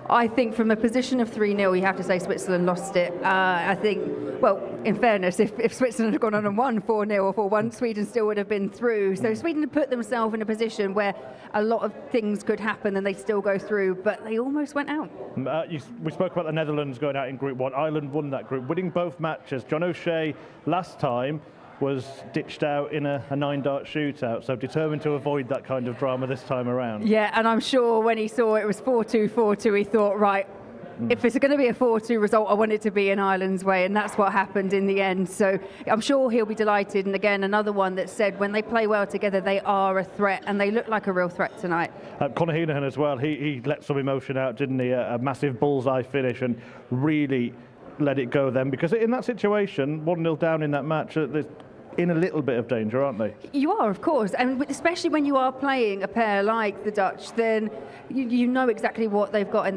I think from a position of 3-0, you have to say Switzerland lost it. I think, well, in fairness, if Switzerland had gone on and won 4-0 or 4-1, Sweden still would have been through. So Sweden had put themselves in a position where a lot of things could happen and they still go through, but they almost went out. We spoke about the Netherlands going out in Group 1. Ireland won that group, winning both matches. John O'Shea last time was ditched out in a 9-dart shootout, so determined to avoid that kind of drama this time around. Yeah, and I'm sure when he saw it was 4-2, 4-2, he thought, right, if it's going to be a 4-2 result, I want it to be in Ireland's way, and that's what happened in the end. So I'm sure he'll be delighted. And again, another one that said when they play well together, they are a threat, and they look like a real threat tonight. Conor Heenan as well, he let some emotion out, didn't he? A massive bullseye finish, and really let it go then, because in that situation, 1-0 down in that match, they're in a little bit of danger, aren't they? You are, of course, and especially when you are playing a pair like the Dutch, then you know exactly what they've got in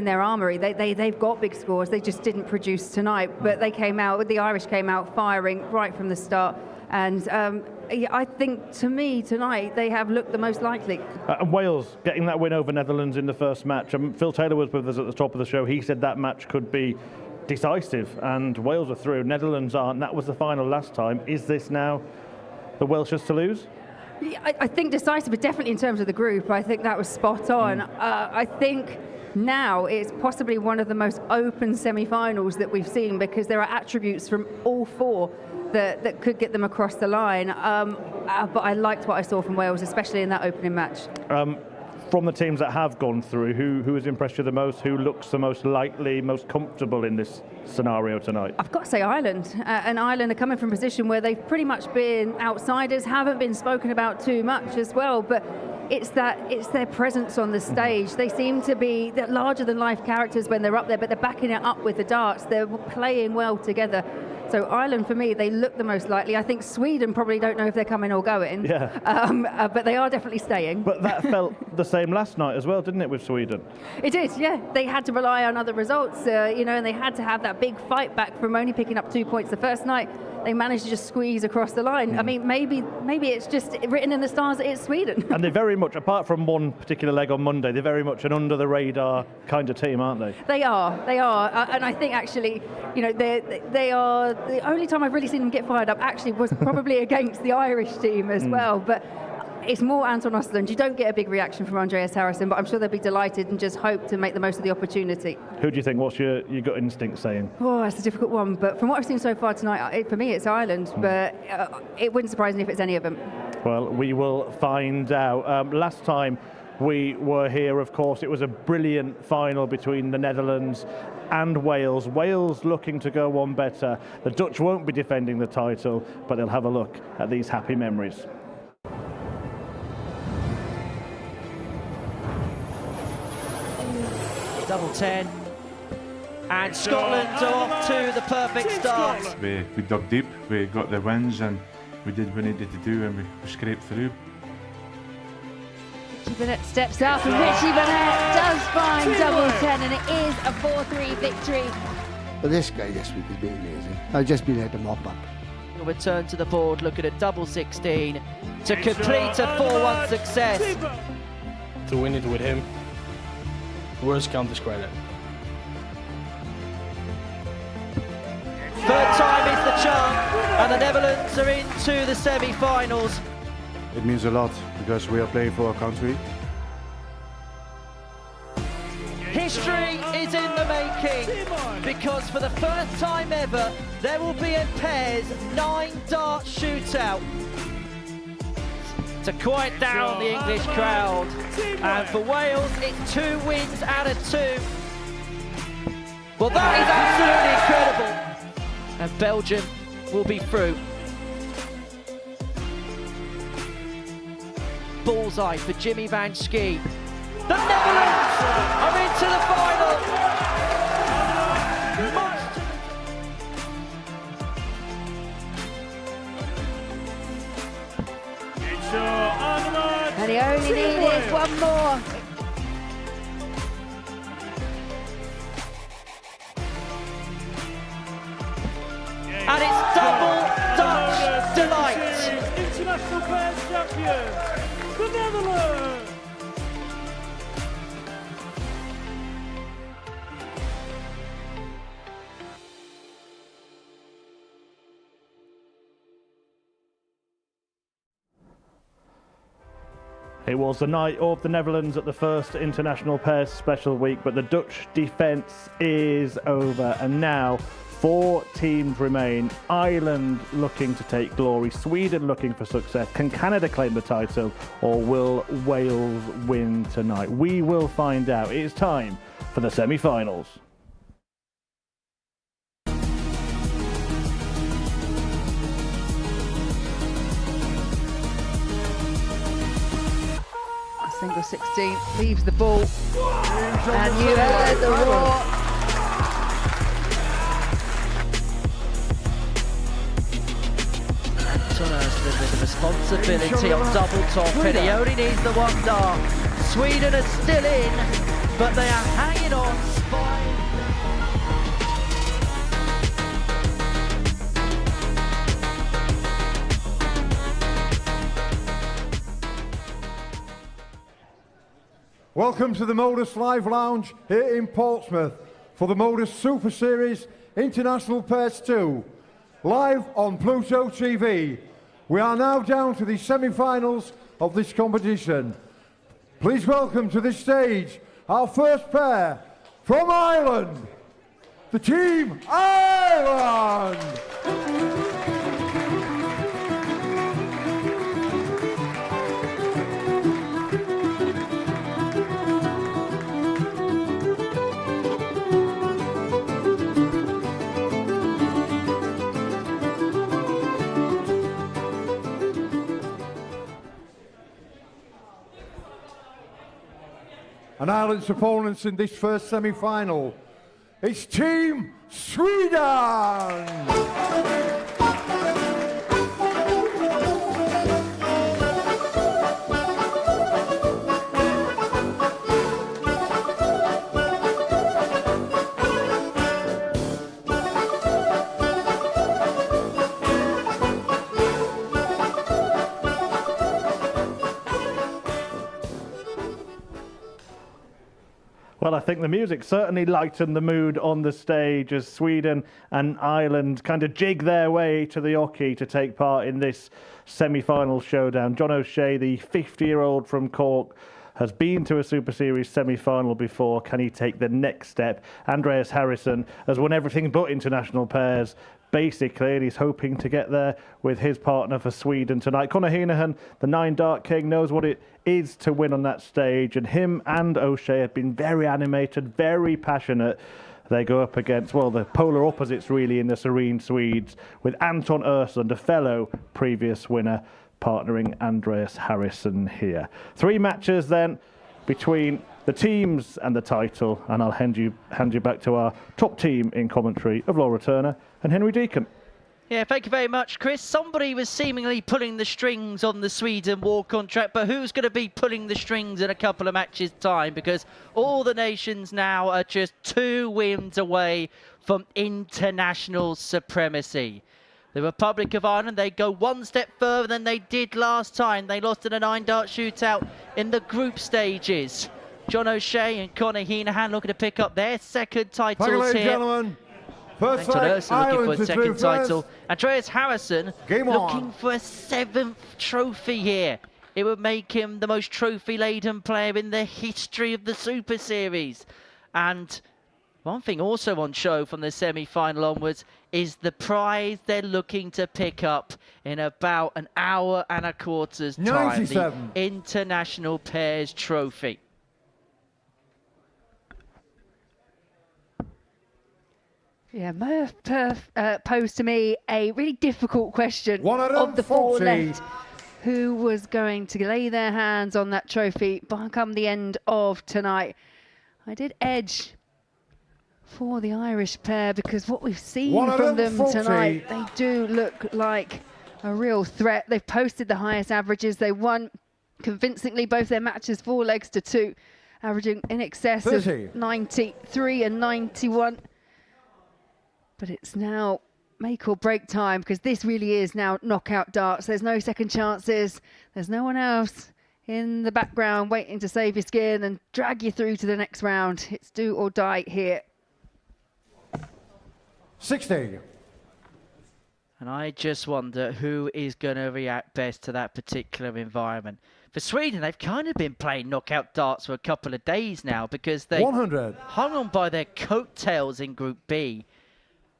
their armoury. They've got big scores. They just didn't produce tonight, but they came out. The Irish came out firing right from the start, and I think to me tonight they have looked the most likely. And Wales getting that win over Netherlands in the first match. Phil Taylor was with us at the top of the show. He said that match could be decisive, and Wales are through. Netherlands aren't. That was the final last time. Is this now the Welshers to lose? I think decisive, but definitely in terms of the group, I think that was spot on. I think now it's possibly one of the most open semi-finals that we've seen, because there are attributes from all four that could get them across the line. But I liked what I saw from Wales, especially in that opening match. from the teams that have gone through, who has impressed you the most? Who looks the most likely, most comfortable in this scenario tonight? I've got to say Ireland. And Ireland are coming from a position where they've pretty much been outsiders, haven't been spoken about too much as well. But it's their presence on the stage. They seem to be larger than life characters when they're up there, but they're backing it up with the darts. They're playing well together. So Ireland, for me, they look the most likely. I think Sweden probably don't know if they're coming or going. Yeah. But they are definitely staying. But that felt the same last night as well, didn't it, with Sweden? It did, yeah. They had to rely on other results, and they had to have that big fight back from only picking up 2 points the first night. They managed to just squeeze across the line. I mean, maybe it's just written in the stars that it's Sweden. And they're very much, apart from one particular leg on Monday, they're very much an under-the-radar kind of team, aren't they? They are. And I think actually, they are, the only time I've really seen them get fired up actually was probably against the Irish team as well. But it's more Anton Östlund. You don't get a big reaction from Andreas Harrison, but I'm sure they'll be delighted and just hope to make the most of the opportunity. Who do you think? What's your gut instinct saying? Oh, that's a difficult one. But from what I've seen so far tonight, for me, it's Ireland. But it wouldn't surprise me if it's any of them. Well, we will find out. Last time we were here, of course, it was a brilliant final between the Netherlands and Wales. Wales looking to go one better. The Dutch won't be defending the title, but they'll have a look at these happy memories. Double 10. And Scotland are off to the perfect start. We dug deep, we got the wins, and we did what we needed to do, and we scraped through. Richie Burnett steps up, and Richie Burnett does find double 10, and it is a 4-3 victory. But this guy this week has been amazing. I've just been able to mop up. He'll return to the board, look at a double 16 to complete a 4-1 success. To win it with him, words can't describe it. Third time is the charm, and the Netherlands are into the semi-finals. It means a lot because we are playing for our country. History is in the making, because for the first time ever, there will be a pairs 9-dart shootout to quiet down the English crowd. And for Wales, it's 2 wins out of 2. Well, that is absolutely incredible. And Belgium will be through. Bullseye for Jimmy Van Schie. The Netherlands are into the final. And he only needed one more. And it's double Dutch delight. International Pairs Champions, the Netherlands. It was the night of the Netherlands at the first International Pairs Special Week, but the Dutch defence is over, and now 4 teams remain. Ireland looking to take glory, Sweden looking for success. Can Canada claim the title, or will Wales win tonight? We will find out. It is time for the semi-finals. Single 16 leaves the ball, and you heard the roar. Anton Östlund with the responsibility on double top, and he only needs the 1 dart. Sweden are still in, but they are hanging on. Welcome to the Modus Live Lounge here in Portsmouth for the Modus Super Series International Pairs 2, live on Pluto TV. We are now down to the semi-finals of this competition. Please welcome to this stage our first pair from Ireland, the Team Ireland! and Ireland's opponents in this first semi-final. It's Team Sweden! Well, I think the music certainly lightened the mood on the stage as Sweden and Ireland kind of jig their way to the hockey to take part in this semi-final showdown. John O'Shea, the 50-year-old from Cork, has been to a Super Series semi-final before. Can he take the next step? Andreas Harrison has won everything but international pairs, basically, and he's hoping to get there with his partner for Sweden tonight. Conor Heenahan, the 9-dart king, knows what it is to win on that stage, and him and O'Shea have been very animated, very passionate. They go up against, well, the polar opposites really in the Serene Swedes, with Anton Östlund, a fellow previous winner, partnering Andreas Harrison here. 3 matches then between the teams and the title, and I'll hand you back to our top team in commentary of Laura Turner and Henry Deacon. Yeah, thank you very much, Chris. Somebody was seemingly pulling the strings on the Sweden war contract, but who's going to be pulling the strings in a couple of matches' time? Because all the nations now are just 2 wins away from international supremacy. The Republic of Ireland, they go 1 step further than they did last time. They lost in a 9-dart shootout in the group stages. John O'Shea and Conor Heenahan looking to pick up their second titles here. Gentlemen. First Anton Östlund looking for a second title. First. Andreas Harrison looking for a 7th trophy here. It would make him the most trophy-laden player in the history of the Super Series. And one thing also on show from the semi-final onwards is the prize they're looking to pick up in about an hour and a quarter's time. 97. The International Pairs Trophy. Yeah, Murph posed to me a really difficult question of the 4 left. Who was going to lay their hands on that trophy by come the end of tonight? I did edge for the Irish pair because what we've seen from them tonight, they do look like a real threat. They've posted the highest averages. They won convincingly both their matches 4 legs to 2, averaging in excess of 93 and 91. But it's now make or break time because this really is now knockout darts. There's no second chances. There's no one else in the background waiting to save your skin and drag you through to the next round. It's do or die here. 60. And I just wonder who is going to react best to that particular environment. For Sweden, they've kind of been playing knockout darts for a couple of days now because they 100. hung on by their coattails in Group B.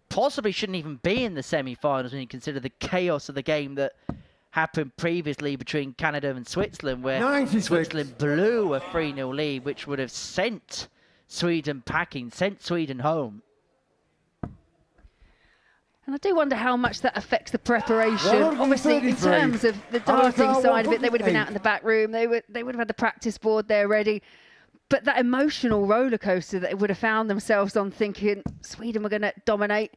Possibly shouldn't even be in the semi-finals when you consider the chaos of the game that happened previously between Canada and Switzerland, where 96. Switzerland blew a 3-0 lead, which would have sent Sweden packing, sent Sweden home. And I do wonder how much that affects the preparation. Obviously, in terms of the darting side of it, they would have been out in the back room. They would have had the practice board there ready. But that emotional roller coaster that they would have found themselves on, thinking Sweden were going to dominate,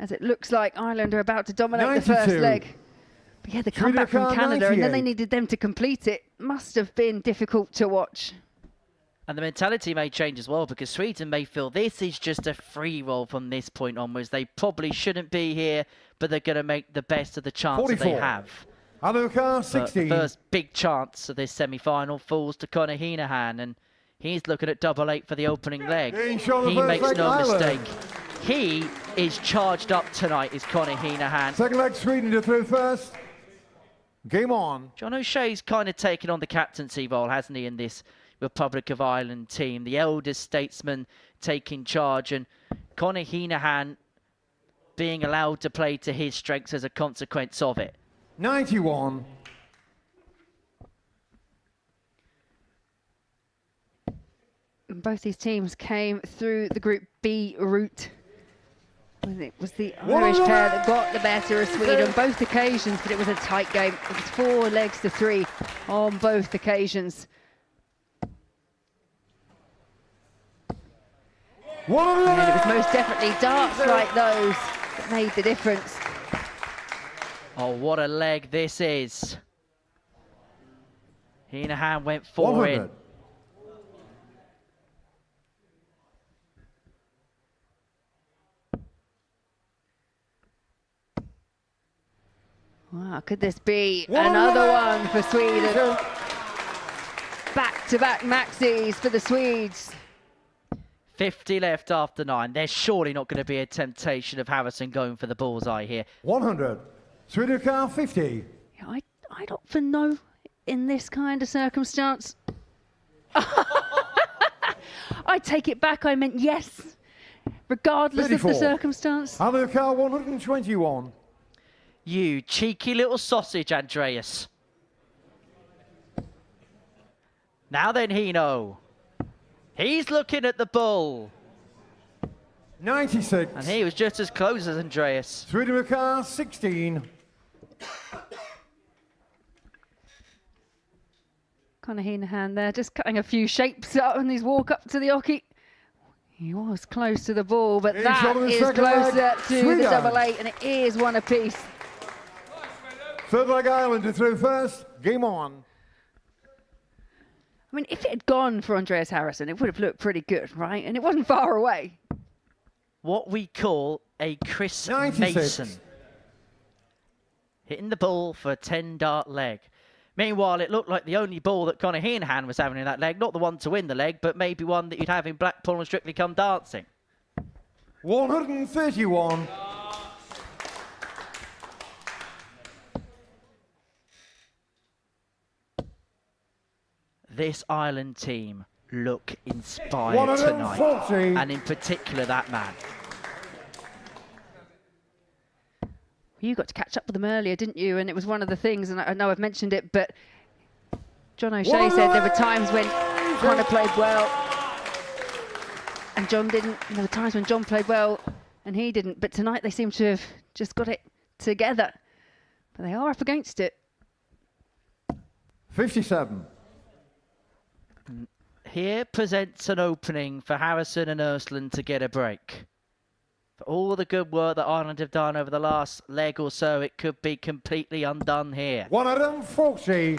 as it looks like Ireland are about to dominate 92. the first leg. But yeah, the comeback from Canada, and then they needed them to complete it. Must have been difficult to watch. And the mentality may change as well, because Sweden may feel this is just a free roll from this point onwards. They probably shouldn't be here, but they're going to make the best of the chance 44. that they have. Anuka, 16. The first big chance of this semi-final falls to Conor Heenahan, and he's looking at 8 for the opening leg. He makes no mistake. He is charged up tonight, is Conor Heenahan. Second leg, Sweden to through first. Game on. John O'Shea's kind of taken on the captaincy role, hasn't he, in this Republic of Ireland team? The eldest statesman taking charge, and Conor Heenahan being allowed to play to his strengths as a consequence of it. 91. Both these teams came through the Group B route. It was the Irish pair that got the better of Sweden on both occasions, but it was a tight game. It was 4 legs to 3 on both occasions. And it was most definitely darts like those that made the difference. Oh, what a leg this is. Heenahan went 4 in. Wow, could this be another one for Sweden? Back-to-back maxis for the Swedes. 50 left after 9. There's surely not going to be a temptation of Harrison going for the bullseye here. 100. Sweden car 50. Yeah, I'd opt for no in this kind of circumstance. I take it back. I meant yes, regardless 34. of the circumstance. Other car 121. You cheeky little sausage, Andreas. Now then, Hino. He's looking at the bull. 96. And he was just as close as Andreas. Sweden car 16. Conor Heenahan there, just cutting a few shapes out on his walk up to the hockey. He was close to the ball, but that is closer to the double eight, and it is one apiece. Third leg Islander through first. Game on. I mean, if it had gone for Andreas Harrison, it would have looked pretty good, right? And it wasn't far away. What we call a Chris 96. Mason. Hitting the ball for a 10-dart leg. Meanwhile, it looked like the only ball that Conor Heenahan was having in that leg, not the one to win the leg, but maybe one that you'd have in Blackpool and Strictly Come Dancing. 131. This Ireland team look inspired tonight, and in particular that man. You got to catch up with them earlier, didn't you? And it was one of the things, and I know I've mentioned it, but John O'Shea said there were times when Conor played well and John didn't. And there were times when John played well and he didn't. But tonight they seem to have just got it together. But they are up against it. 57. Here presents an opening for Harrison and Ursland to get a break. For all the good work that Ireland have done over the last leg or so, it could be completely undone here. 140.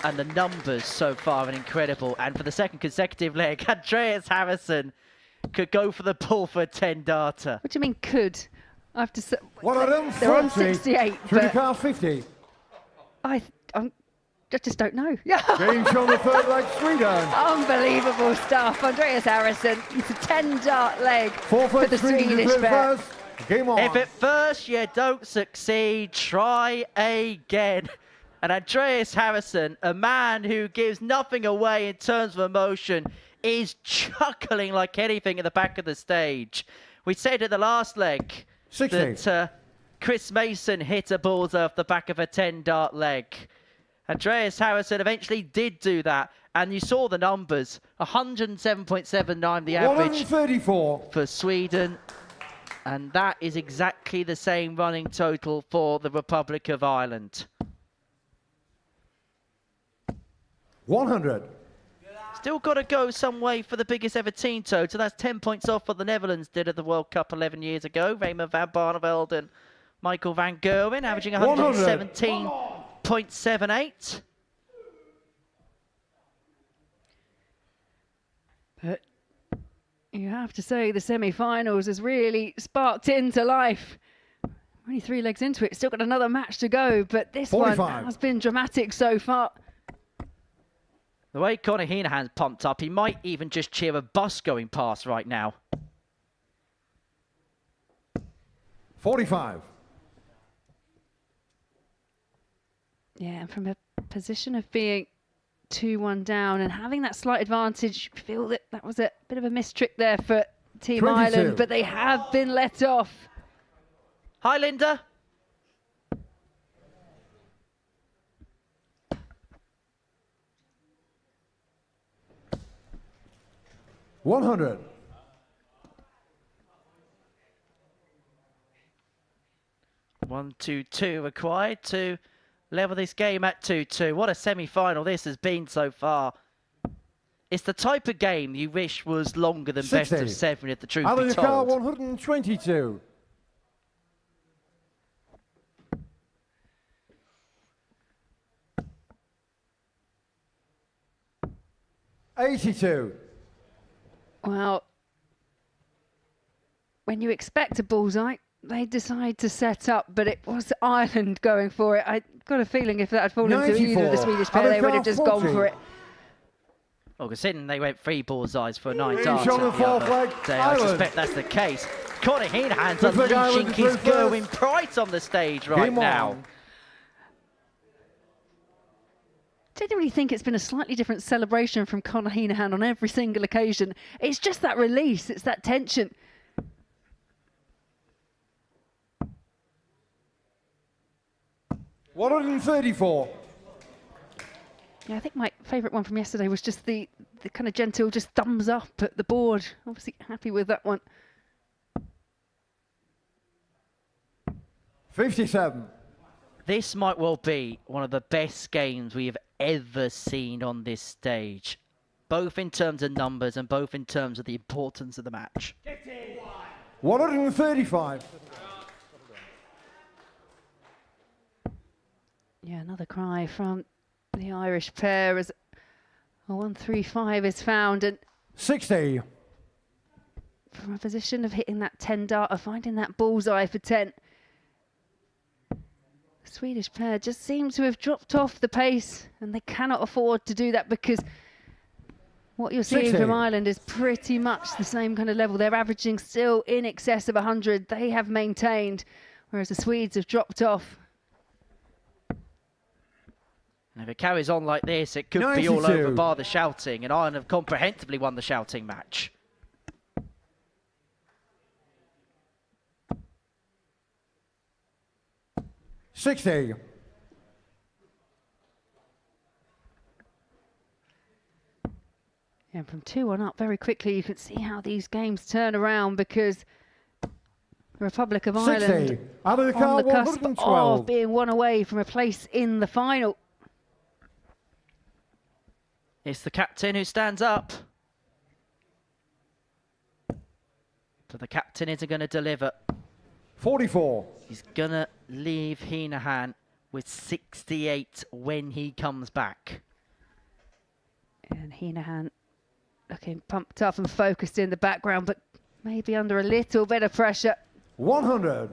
And the numbers so far are incredible. And for the second consecutive leg, Andreas Harrison could go for the ball for a 10-darter. What do you mean could? I have to say, 140. they're on 68. But 50. I just don't know. James on the third leg, Sweden. Unbelievable stuff. Andreas Harrison, it's a 10-dart leg for the Swedish pair. Game on. If at first you don't succeed, try again. And Andreas Harrison, a man who gives nothing away in terms of emotion, is chuckling like anything at the back of the stage. We said at the last leg that Chris Mason hit a bullseye off the back of a 10-dart leg. Andreas Harrison eventually did do that, and you saw the numbers. 107.79 the average 134 for Sweden, and that is exactly the same running total for the Republic of Ireland. 100. Still got to go some way for the biggest ever team total. That's 10 points off what the Netherlands did at the World Cup 11 years ago. Raymond van Barneveld and Michael van Gerwen averaging 117.78. But you have to say the semi-finals has really sparked into life. Only 3 legs into it, still got another match to go, but this 45. one has been dramatic so far. The way Conor Heenahan's pumped up, he might even just cheer a bus going past right now. 45. Yeah, and from a position of being 2-1 down and having that slight advantage, I feel that that was a bit of a missed trick there for Team 22. Ireland, but they have been let off. Hi, Linda. $100. One, 2-2 required to level this game at 2-2. What a semi-final this has been so far. It's the type of game you wish was longer than 60. best of 7, if the truth Alan be Carr, told. 122. $82. Well, when you expect a bullseye, they decide to set up, but it was Ireland going for it. I got a feeling if that had fallen to either of the Swedish pair, they would have just gone for it. Well, considering they went 3 bullseyes for 9 He's darts on the at the fourth other leg, day, I Ireland. suspect that's the case. Conor Heenan's Good leg, Ireland unleashing is his through first. Gerwin Price on the stage right Game now. on. Genuinely think it's been a slightly different celebration from Conor Heenan on every single occasion. It's just that release, it's that tension. $134. Yeah, I think my favourite one from yesterday was just the kind of gentle, just thumbs up at the board. Obviously happy with that one. 57. This might well be one of the best games we have ever seen on this stage, both in terms of numbers and both in terms of the importance of the match. 135. Yeah, another cry from the Irish pair as a 135 is found, and 60. from a position of hitting that 10 dart, of finding that bullseye for 10. The Swedish pair just seem to have dropped off the pace, and they cannot afford to do that because what you're seeing 60. from Ireland is pretty much the same kind of level. They're averaging still in excess of 100. They have maintained, whereas the Swedes have dropped off. And if it carries on like this, it could be all over bar the shouting, and Ireland have comprehensively won the shouting match. $60. And from 2-1 up very quickly, you can see how these games turn around because the Republic of 60. Ireland Out of the on car, the cusp 112. of being one away from a place in the final. It's the captain who stands up. But the captain isn't going to deliver. 44. He's going to leave Heenan with 68 when he comes back. And Heenan looking pumped up and focused in the background, but maybe under a little bit of pressure. 100.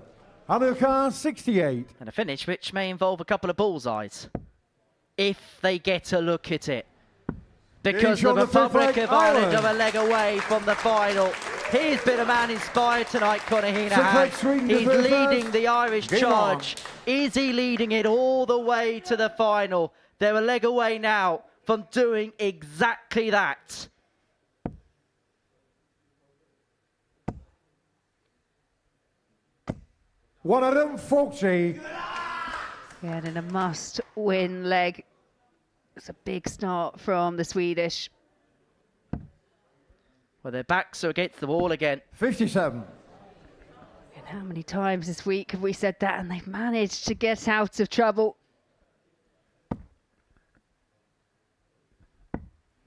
Out of the car, 68. And a finish which may involve a couple of bullseyes, if they get a look at it. Because the Republic of Ireland are a leg away from the final. He's been a man inspired tonight, Conor Heenan. He's leading the Irish charge. Is he leading it all the way to the final? They're a leg away now from doing exactly that. $140. Yeah, and in a must-win leg. It's a big start from the Swedish. Well, their backs are against the wall again. 57. And how many times this week have we said that, and they've managed to get out of trouble.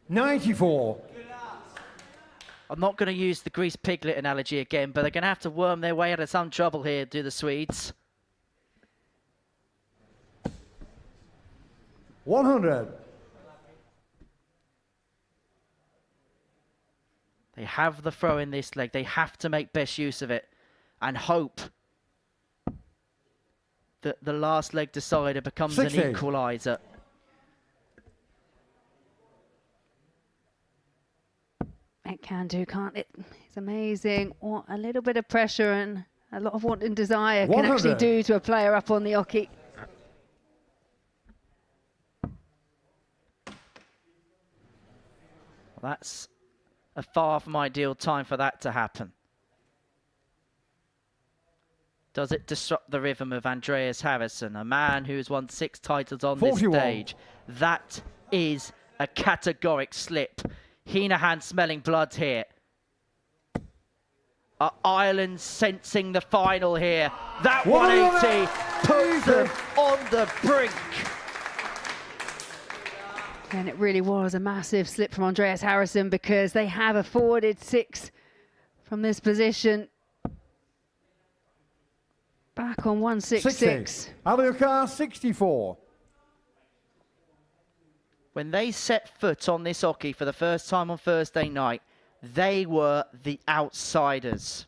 94. I'm not going to use the greased piglet analogy again, but they're going to have to worm their way out of some trouble here, do the Swedes. 100. They have the throw in this leg. They have to make best use of it and hope that the last leg decider becomes 60. an equaliser. It can do, can't it? It's amazing what a little bit of pressure and a lot of want and desire can actually 100. do to a player up on the oche. That's a far from ideal time for that to happen. Does it disrupt the rhythm of Andreas Harrison, a man who's won 6 titles on 41. this stage? That is a categoric slip. Heenan smelling blood here. Are Ireland sensing the final here? That 180 puts them on the brink. And it really was a massive slip from Andreas Harrison because they have a forwarded 6 from this position. Back on 166. Adrien 64. When they set foot on this hockey for the first time on Thursday night, they were the outsiders.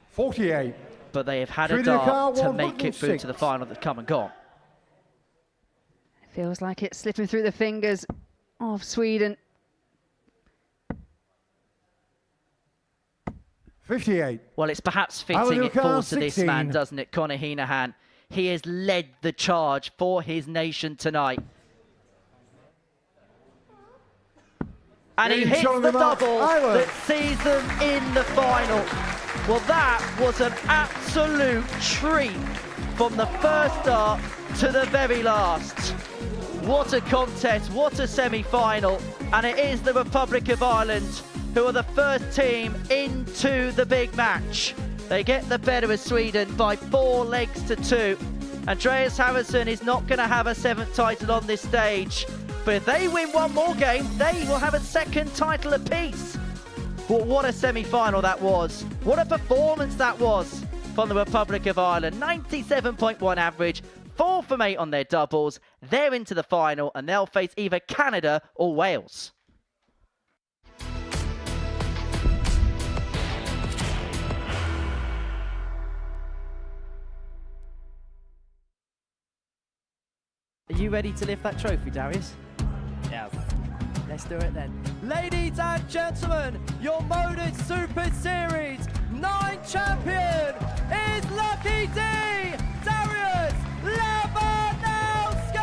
48. But they have had a dart to make it through to the final that's come and gone. It feels like it's slipping through the fingers of Sweden. 58. Well, it's perhaps fitting it falls to this man, doesn't it, Conor Heenahan? He has led the charge for his nation tonight. And he hits the double that sees them in the final. Well, that was an absolute treat from the first dart to the very last. What a contest, what a semi-final. And it is the Republic of Ireland who are the first team into the big match. They get the better of Sweden by 4 legs to 2. Andreas Harrison is not going to have a 7th title on this stage. But if they win one more game, they will have a 2nd title apiece. But what a semi-final that was. What a performance that was from the Republic of Ireland. 97.1 average, 4 from 8 on their doubles. They're into the final and they'll face either Canada or Wales. Are you ready to lift that trophy, Darius? Yes. Let's do it then. Ladies and gentlemen, your Modus Super Series 9 champion is Lucky D, Darius Lewandowski!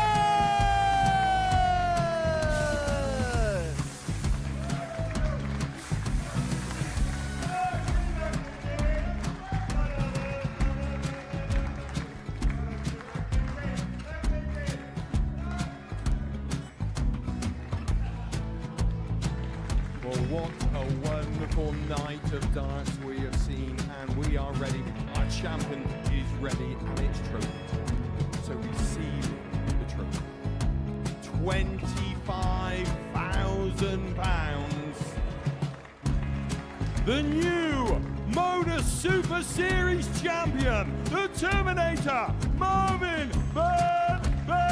Well, what a wonderful night of darts we have seen, and we are ready. Our champion is ready, and it's trophy time. So receive the trophy. £25,000. The new Modus Super Series champion, the Terminator, Marvin Van Velzen.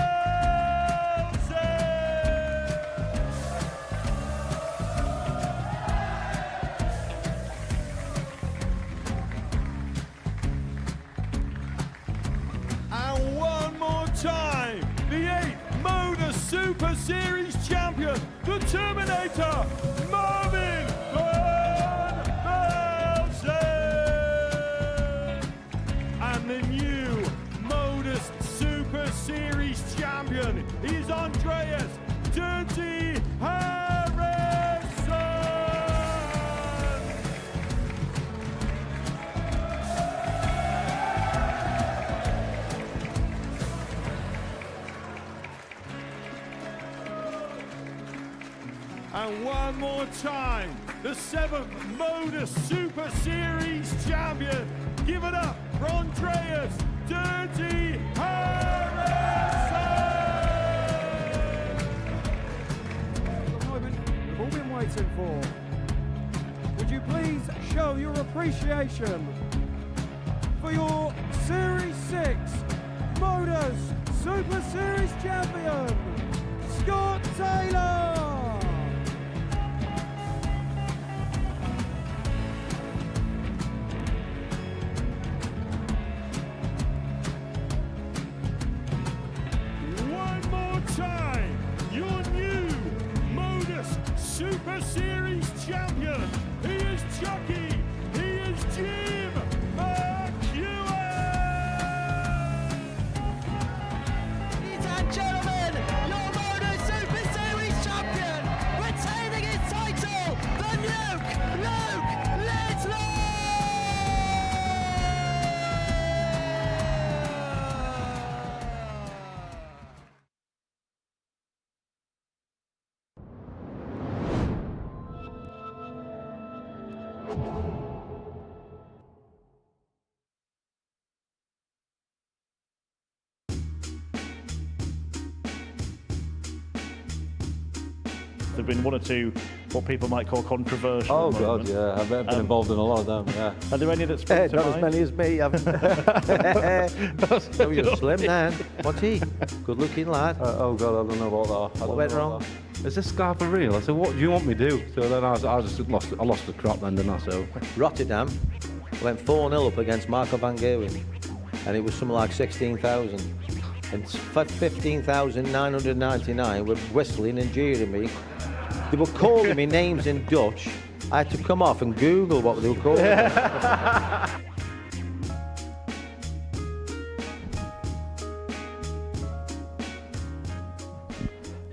And one more time, the 8th Modus Super Series champion, the Terminator, Marvin Van Velzen. And the new Modus Super Series champion is Andreas Dirty Harrison. And one more time, the 7th Modus Super Series champion. Give it up for Andreas Dirty Harrison! The moment we've all been waiting for. Would you please show your appreciation for your Series 6 Modus Super Series champion, Scott Taylor! One more time, your new Modus Super Series champion. He is Chucky. He is Jim McEwen. Ladies and gentlemen, your Modus Super Series champion, retaining his title, the Luke Lidlow! There have been one or two what people might call controversial. Oh God, moments. yeah, I've been involved in a lot of them. Yeah. Are there any that spring to Not mind? as many as me. Oh, you're slim then. What's he? Good looking lad. Oh God, I don't know about that. What went wrong? Is this guy for real? I said, what do you want me to do? So then I just lost the crop then, didn't I? So Rotterdam went 4-0 up against Marco van Gerwen, and it was something like 16,000. And 15,999 were whistling and jeering me. They were calling me names in Dutch. I had to come off and Google what they were calling me.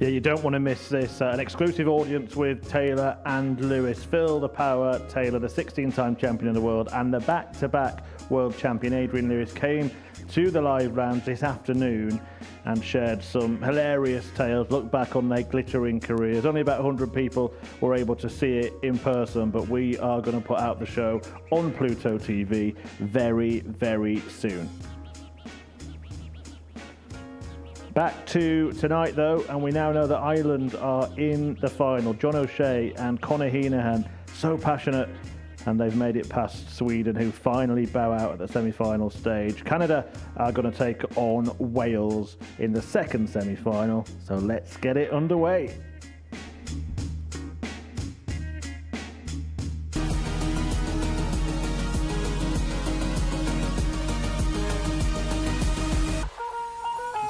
Yeah, you don't want to miss this. An exclusive audience with Taylor and Lewis. Phil the Power Taylor, the 16-time champion of the world, and the back-to-back world champion Adrien Lewis came to the live rounds this afternoon and shared some hilarious tales, looked back on their glittering careers. Only about 100 people were able to see it in person, but we are going to put out the show on Pluto TV very, very soon. Back to tonight though, and we now know that Ireland are in the final. John O'Shea and Conor Heenahan, so passionate, and they've made it past Sweden, who finally bow out at the semi-final stage. Canada are going to take on Wales in the second semi-final, so let's get it underway.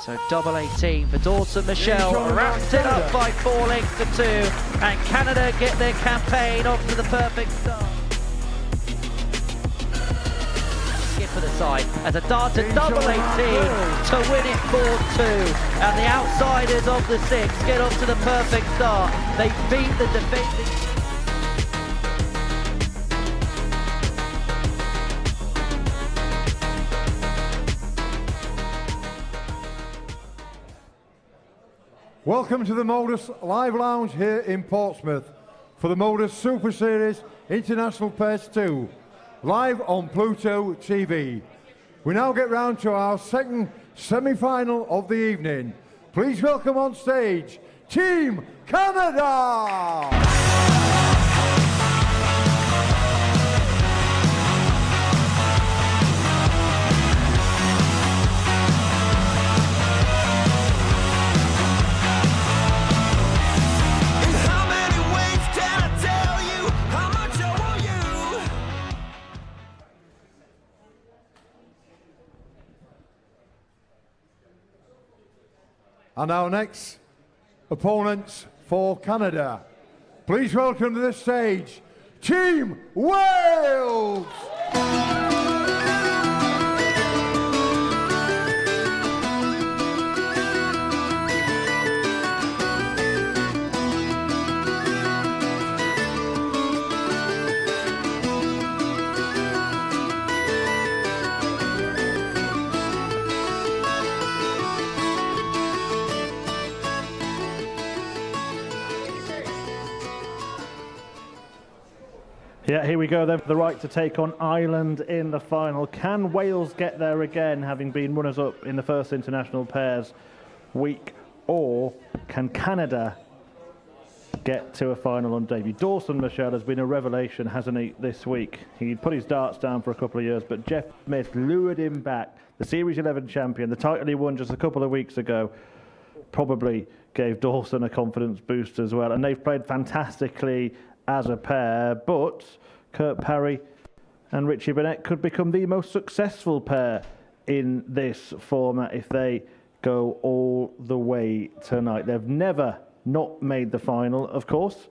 So double 18 for Dawson Michelle, wrapped it up by 4 lengths to 2, and Canada get their campaign off to the perfect start. Skip for the side as a dart to double 18 to win it 4-2, and the outsiders of the 6 get off to the perfect start. They beat the defending. Welcome to the Modus Live Lounge here in Portsmouth for the Modus Super Series International Pairs 2, live on Pluto TV. We now get round to our second semi-final of the evening. Please welcome on stage, Team Canada! And our next opponents for Canada. Please welcome to the stage, Team Wales! Yeah, here we go. They've the right to take on Ireland in the final. Can Wales get there again, having been runners-up in the first international pairs week, or can Canada get to a final on debut? Dawson Michelle has been a revelation, hasn't he, this week? He put his darts down for a couple of years, but Jeff Smith lured him back. The Series 11 champion, the title he won just a couple of weeks ago, probably gave Dawson a confidence boost as well. And they've played fantastically as a pair, but Kurt Parry and Richie Burnett could become the most successful pair in this format if they go all the way tonight. They've never not made the final, of course.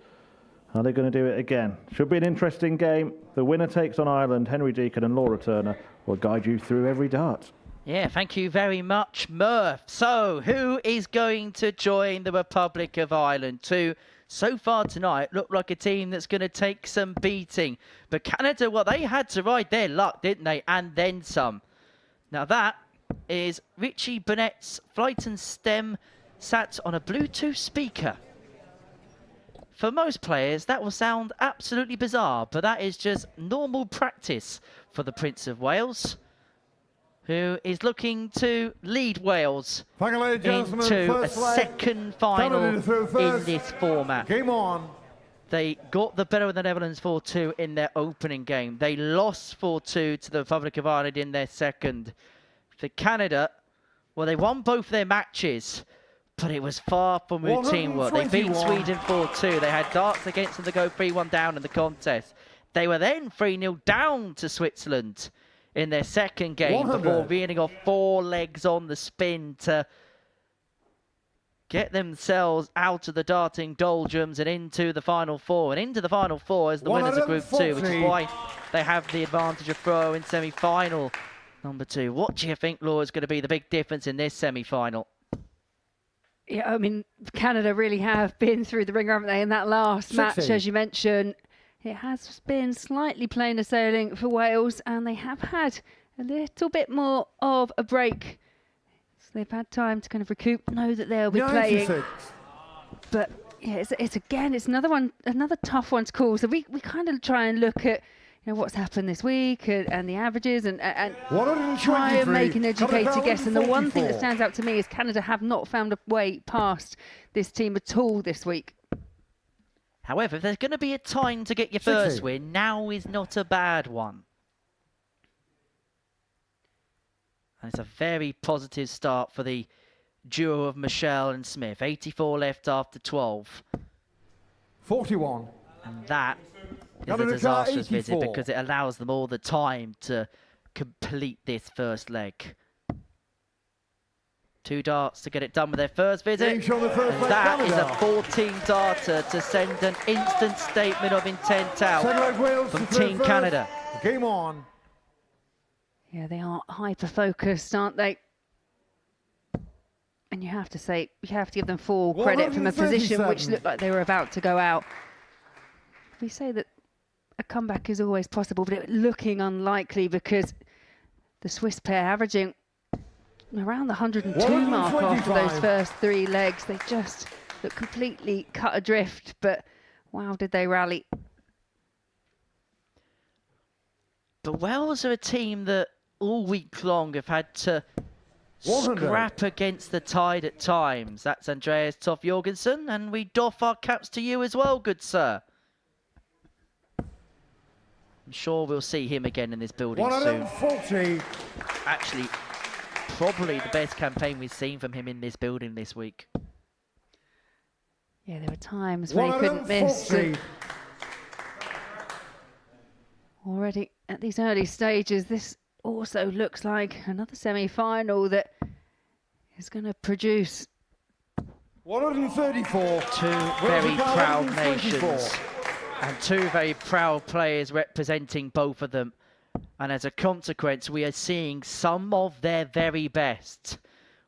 Are they going to do it again? Should be an interesting game. The winner takes on Ireland. Henry Deacon and Laura Turner will guide you through every dart. Yeah, thank you very much, Murph. So, who is going to join the Republic of Ireland? So far tonight, look like a team that's going to take some beating. But Canada, well, they had to ride their luck, didn't they? And then some. Now that is Richie Burnett's flight and stem sat on a Bluetooth speaker. For most players, that will sound absolutely bizarre, but that is just normal practice for the Prince of Wales, who is looking to lead Wales into a second final in this format. Game on. They got the better of the Netherlands 4-2 in their opening game. They lost 4-2 to the Republic of Ireland in their second. For Canada, well, they won both their matches, but it was far from routine work. They beat Sweden 4-2. They had darts against them to go 3-1 down in the contest. They were then 3-0 down to Switzerland in their second game before reeling off 4 legs on the spin to get themselves out of the darting doldrums and into the Final Four. And into the Final Four as the winners of Group 2, which is why they have the advantage of throw in semi-final number 2. What do you think, Laura, is going to be the big difference in this semi-final? Yeah, I mean, Canada really have been through the ringer, haven't they, in that last match, as you mentioned. It has been slightly plainer sailing for Wales, and they have had a little bit more of a break. So they've had time to kind of recoup, know that they'll be playing. But yeah, it's another tough one to call. So we kind of try and look at what's happened this week and the averages and try and make an educated guess. And the one thing that stands out to me is Canada have not found a way past this team at all this week. However, if there's going to be a time to get your first win, now is not a bad one. And it's a very positive start for the duo of Michelle and Smith. 84 left after 12. 41. And that is a disastrous visit because it allows them all the time to complete this first leg. 2 darts to get it done with their first visit. And that is a 14-darter to send an instant statement of intent out from Team Canada. Game on. Yeah, they are hyper-focused, aren't they? And you have to give them full credit from a position which looked like they were about to go out. We say that a comeback is always possible, but it looking unlikely because the Swiss pair averaging around the 102 mark after those first 3 legs. They just look completely cut adrift, but wow, did they rally. But Wales are a team that all week long have had to scrap against the tide at times. That's Andreas Toff Jorgensen, and we doff our caps to you as well, good sir. I'm sure we'll see him again in this building soon. Actually, probably the best campaign we've seen from him in this building this week. Yeah, there were times when he couldn't miss. Already at these early stages, this also looks like another semi-final that is going to produce 134. 2 very proud nations and 2 very proud players representing both of them. And as a consequence, we are seeing some of their very best.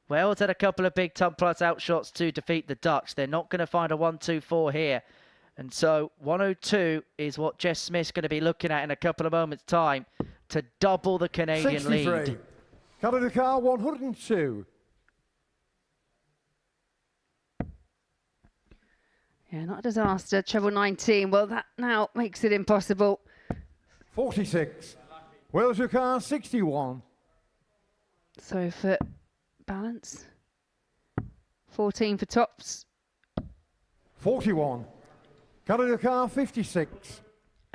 Wales had a couple of big ton plus outshots to defeat the Dutch. They're not going to find a 1-2-4 here. And so 102 is what Jess Smith's going to be looking at in a couple of moments' time to double the Canadian lead. Canada car 102. Yeah, not a disaster. Treble 19. Well, that now makes it impossible. 46. Wales car 61. So for balance, 14 for tops. 41. Canada car 56.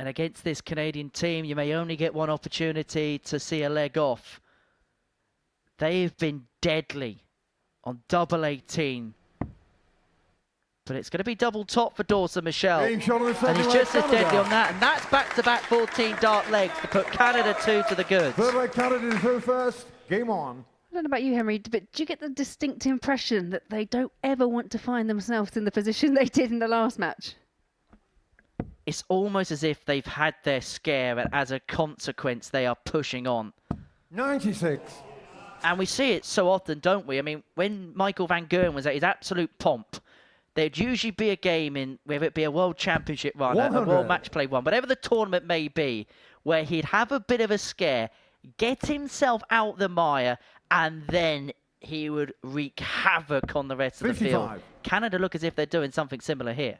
And against this Canadian team, you may only get one opportunity to see a leg off. They've been deadly on double 18. But it's going to be double top for Dawson Michelle. And he's just as deadly on that. And that's back-to-back 14 dart legs to put Canada 2 to the goods. Third leg Canada to go first. Game on. I don't know about you, Henry, but do you get the distinct impression that they don't ever want to find themselves in the position they did in the last match? It's almost as if they've had their scare, and as a consequence, they are pushing on. 96. And we see it so often, don't we? I mean, when Michael Van Geuren was at his absolute pomp, there'd usually be a game in, whether it be a World Championship run, a World Match Play one, whatever the tournament may be, where he'd have a bit of a scare, get himself out the mire, and then he would wreak havoc on the rest of the field. Canada look as if they're doing something similar here.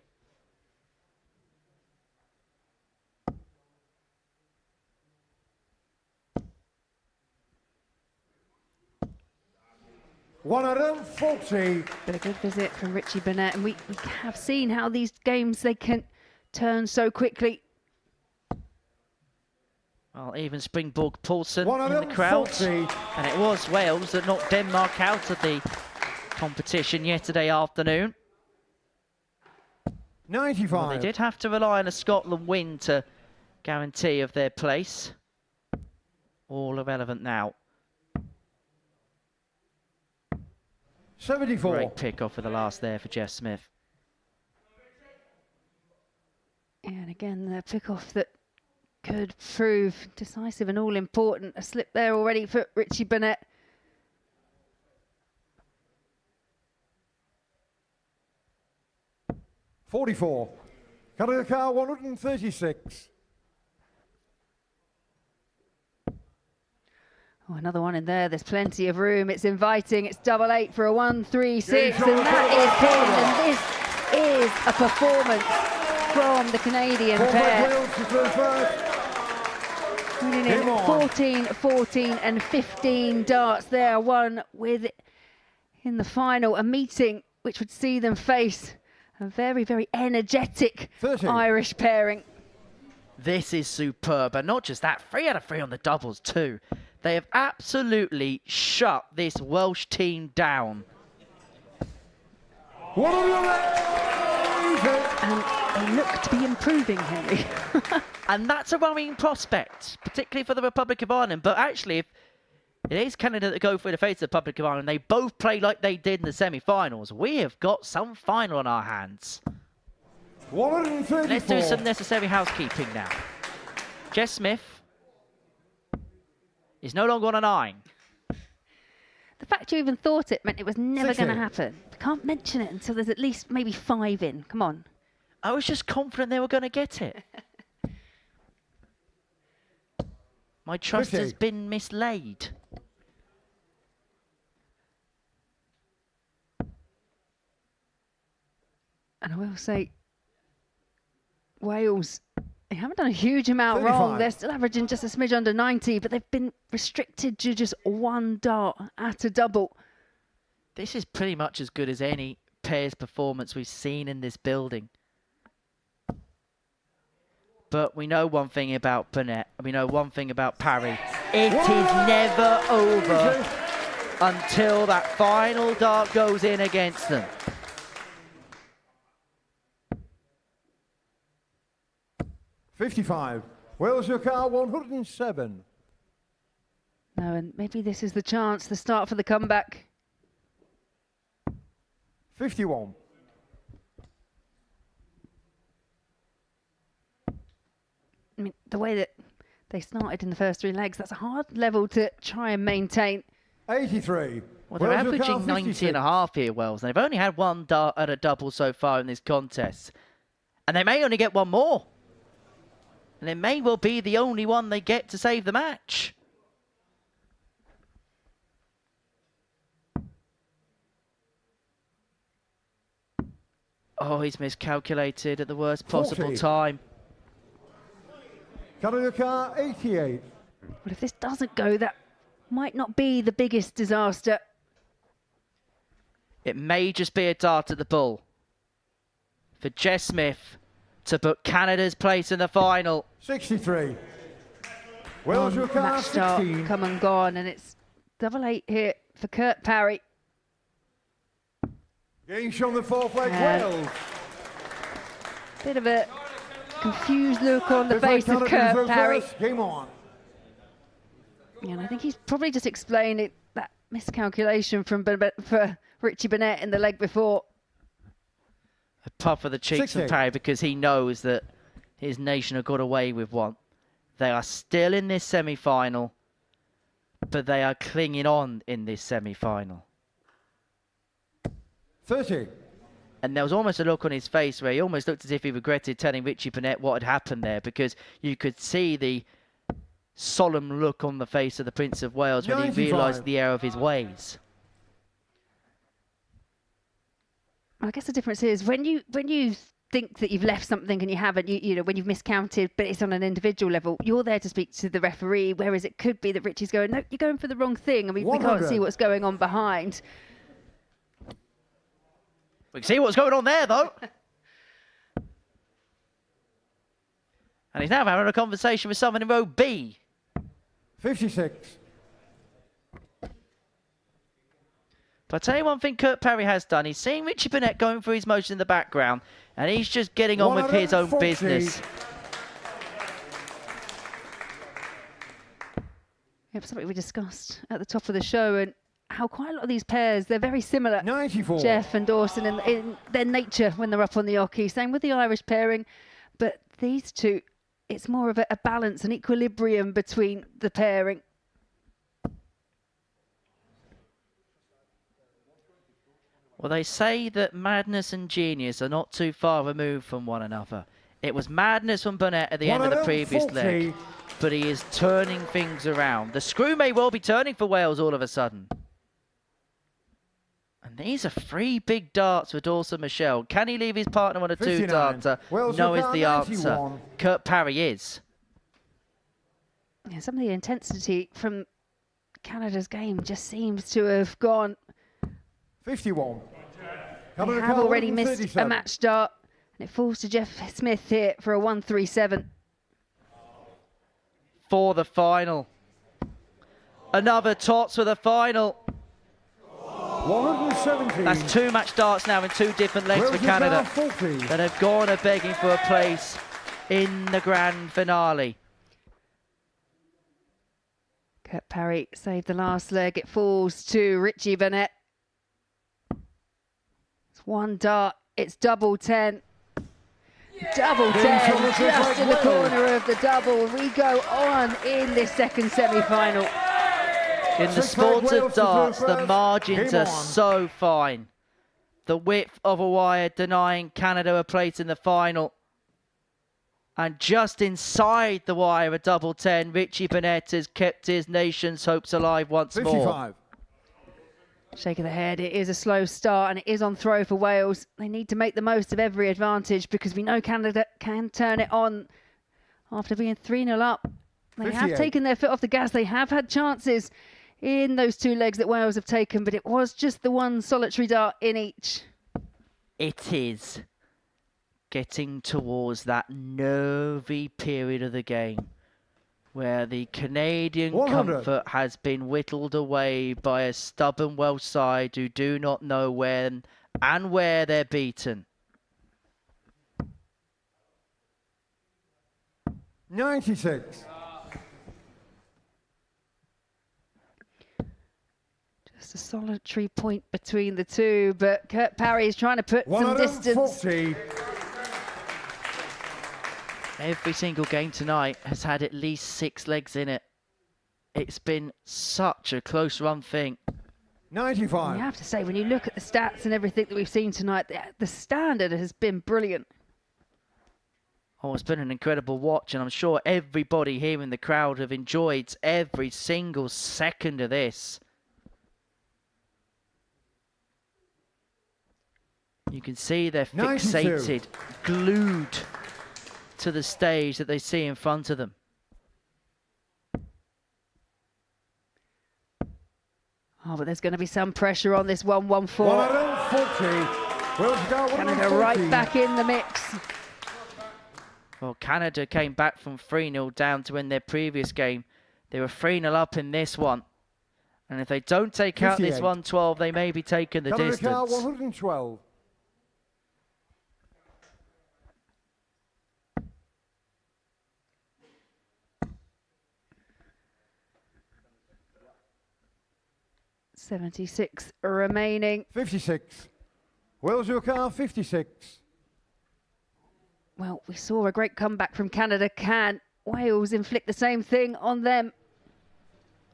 140. But a good visit from Richie Burnett, and we have seen how these games, they can turn so quickly. Well, even Springbok Poulsen in the crowd. And it was Wales that knocked Denmark out of the competition yesterday afternoon. 95. Well, they did have to rely on a Scotland win to guarantee of their place. All irrelevant now. 74. Great pick off for the last there for Jeff Smith. And again, the pick-off that could prove decisive and all-important. A slip there already for Richie Burnett. $44. Carrying the car 136. Oh, another one in there. There's plenty of room. It's inviting. It's 88 for a 136, and that is pinned. And this is a performance from the Canadian pair. Winning in 14, 14, and 15 darts there. One with in the final, a meeting which would see them face a very, very energetic Irish pairing. This is superb, and not just that, 3 out of 3 on the doubles too. They have absolutely shut this Welsh team down. And they look to be improving, Henry. And that's a worrying prospect, particularly for the Republic of Ireland. But actually, if it is Canada that go through the face of the Republic of Ireland, they both play like they did in the semi-finals. We have got some final on our hands. 134. Let's do some necessary housekeeping now. Jess Smith is no longer on a 9. The fact you even thought it meant it was never going to happen. You can't mention it until there's at least maybe 5 in. Come on. I was just confident they were going to get it. My trust has been mislaid. And I will say, Wales, they haven't done a huge amount 35. wrong. They're still averaging just a smidge under 90, but they've been restricted to just 1 dart at a double. This is pretty much as good as any pairs performance we've seen in this building. But we know one thing about Burnett. We know one thing about Parry. It is never over until that final dart goes in against them. $55. Wales your car 107. No, and maybe this is the chance, the start for the comeback. 51. I mean, the way that they started in the first 3 legs, that's a hard level to try and maintain. 83. Well, they're averaging 90 and a half here, Wales. They've only had 1 dart at a double so far in this contest. And they may only get 1 more. And it may well be the only one they get to save the match. Oh, he's miscalculated at the worst possible 40. time. Carrying the car 88. Well, if this doesn't go, that might not be the biggest disaster. It may just be a dart at the bull for Jess Smith to put Canada's place in the final. 63. Wales your car Match start 16. come and gone, and it's 88 here for Kurt Parry. Game shown the 4th leg, Wales. Bit of a confused look on the face of Kurt Parry. Game on. And I think he's probably just explained it, that miscalculation for Richie Burnett in the leg before. A puff of the cheeks from Parry because he knows that his nation have got away with one. They are still in this semi-final, but they are clinging on in this semi-final. 30. And there was almost a look on his face where he almost looked as if he regretted telling Richie Burnett what had happened there, because you could see the solemn look on the face of the Prince of Wales when he realised the error of his ways. I guess the difference is when you think that you've left something and you haven't, you know, when you've miscounted, but it's on an individual level, you're there to speak to the referee, whereas it could be that Richie's going, no, you're going for the wrong thing. I mean, we can't see what's going on behind. We can see what's going on there, though. And he's now having a conversation with someone in row B. 56. But I'll tell you one thing Kurt Parry has done. He's seeing Richie Burnett going through his motion in the background, and he's just getting on with his own business. Yep, something we discussed at the top of the show, and how quite a lot of these pairs, they're very similar. 94. Jeff and Dawson in their nature when they're up on the oche. Same with the Irish pairing, but these two, it's more of a balance, an equilibrium between the pairing. Well, they say that madness and genius are not too far removed from one another. It was madness from Burnett at the end of the previous leg, but he is turning things around. The screw may well be turning for Wales all of a sudden. And these are 3 big darts for Dawson Michelle. Can he leave his partner on a 2-darter? No is the answer. Kurt Parry is. Yeah, some of the intensity from Canada's game just seems to have gone. 51. They have already missed a match start, and it falls to Jeff Smith here for a 1-3-7. For the final. Another tots for the final. 170. That's 2 match darts now in 2 different legs for Canada that have gone begging for a place in the grand finale. Kurt Parry saved the last leg. It falls to Richie Burnett. It's 1 dart. It's double 10. Double 10, just in the corner of the double. We go on in this second semi-final. In the sport of darts, the margins are so fine. The width of a wire denying Canada a place in the final. And just inside the wire, a double 10. Richie Burnett has kept his nation's hopes alive once 55. more. Shake of the head. It is a slow start, and it is on throw for Wales. They need to make the most of every advantage because we know Canada can turn it on after being 3-0 up. They 58. have taken their foot off the gas. They have had chances in those 2 legs that Wales have taken, but it was just the 1 solitary dart in each. It is getting towards that nervy period of the game where the Canadian 100. comfort has been whittled away by a stubborn Welsh side who do not know when and where they're beaten. 96. Just a solitary point between the two, but Kurt Parry is trying to put some distance. 140. Every single game tonight has had at least 6 legs in it. It's been such a close run thing. 95. You have to say, when you look at the stats and everything that we've seen tonight, the standard has been brilliant. Oh, it's been an incredible watch, and I'm sure everybody here in the crowd have enjoyed every single second of this. You can see they're fixated, 92. glued to the stage that they see in front of them. Oh, but there's going to be some pressure on this 1-1-4. 140. Canada right back in the mix. Well, Canada came back from 3-0 down to in their previous game. They were 3-0 up in this one. And if they don't take out this 112, they may be taking the Canada distance. 112. .76 remaining. 56. Wales your car 56. Well, we saw a great comeback from Canada. Can Wales inflict the same thing on them?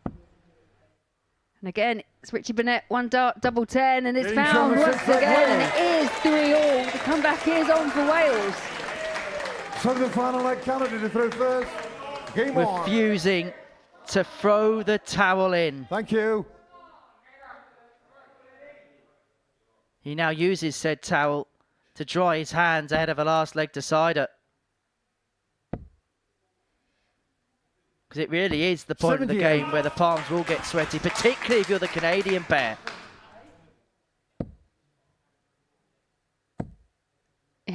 And again, it's Richie Burnett, 1 dart, double 10, and it's found once again, and it is 3-all. The comeback is on for Wales. Semi-final like Canada to throw first. Game on. Refusing to throw the towel in. Thank you. He now uses said towel to dry his hands ahead of a last leg decider. Because it really is the point of the game where the palms will get sweaty, particularly if you're the Canadian pair.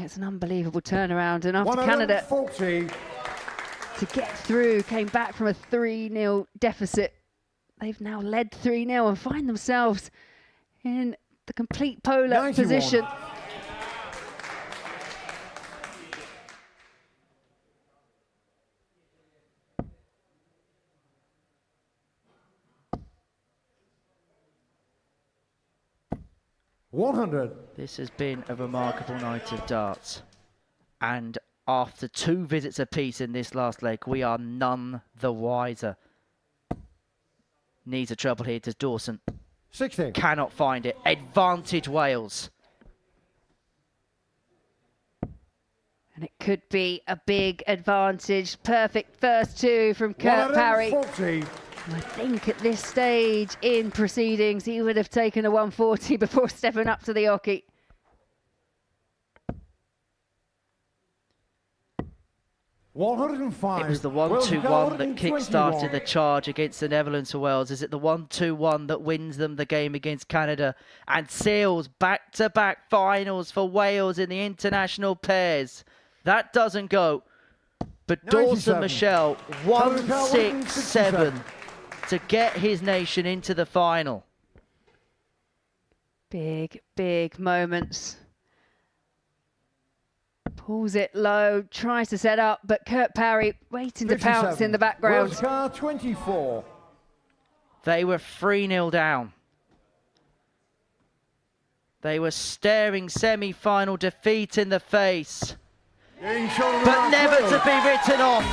It's an unbelievable turnaround, and after Canada to get through, came back from a 3-0 deficit. They've now led 3-0 and find themselves in the complete polar position. This has been a remarkable night of darts. And after 2 visits apiece in this last leg, we are none the wiser. Needs a trouble here, does Dawson. 16. Cannot find it. Advantage Wales. And it could be a big advantage. Perfect first 2 from Kurt Parry. I think at this stage in proceedings, he would have taken a 140 before stepping up to the hockey. It was the 1-2-1 that kick-started the charge against the Netherlands for Wales. Is it the 1-2-1 that wins them the game against Canada and seals back-to-back finals for Wales in the international pairs? That doesn't go. But Dawson Michelle, 1-6-7 to get his nation into the final. Big, big moments. Pulls it low, tries to set up, but Kurt Parry waiting to pounce in the background. 24. They were 3-0 down. They were staring semi-final defeat in the face. But never to be written off.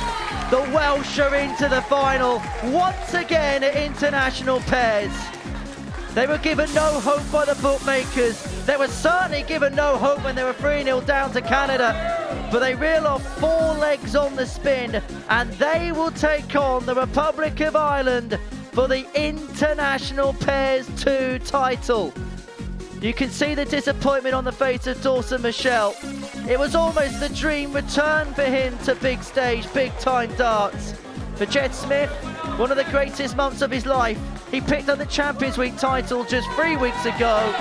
The Welsh are into the final once again at international pairs. They were given no hope by the bookmakers. They were certainly given no hope when they were 3-0 down to Canada. But they reel off 4 legs on the spin, and they will take on the Republic of Ireland for the International Pairs 2 title. You can see the disappointment on the face of Dawson Michelle. It was almost the dream return for him to big stage, big time darts. For Jed Smith, one of the greatest months of his life. He picked up the Champions Week title just 3 weeks ago,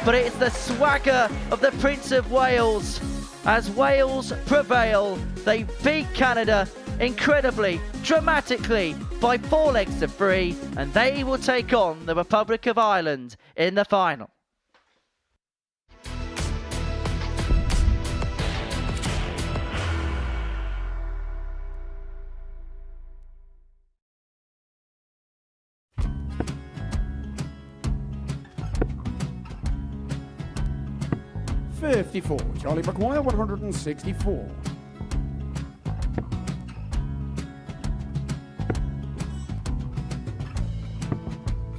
but it's the swagger of the Prince of Wales. As Wales prevail, they beat Canada incredibly, dramatically, by 4 legs to 3, and they will take on the Republic of Ireland in the final. .54, Charlie McGuire, 164.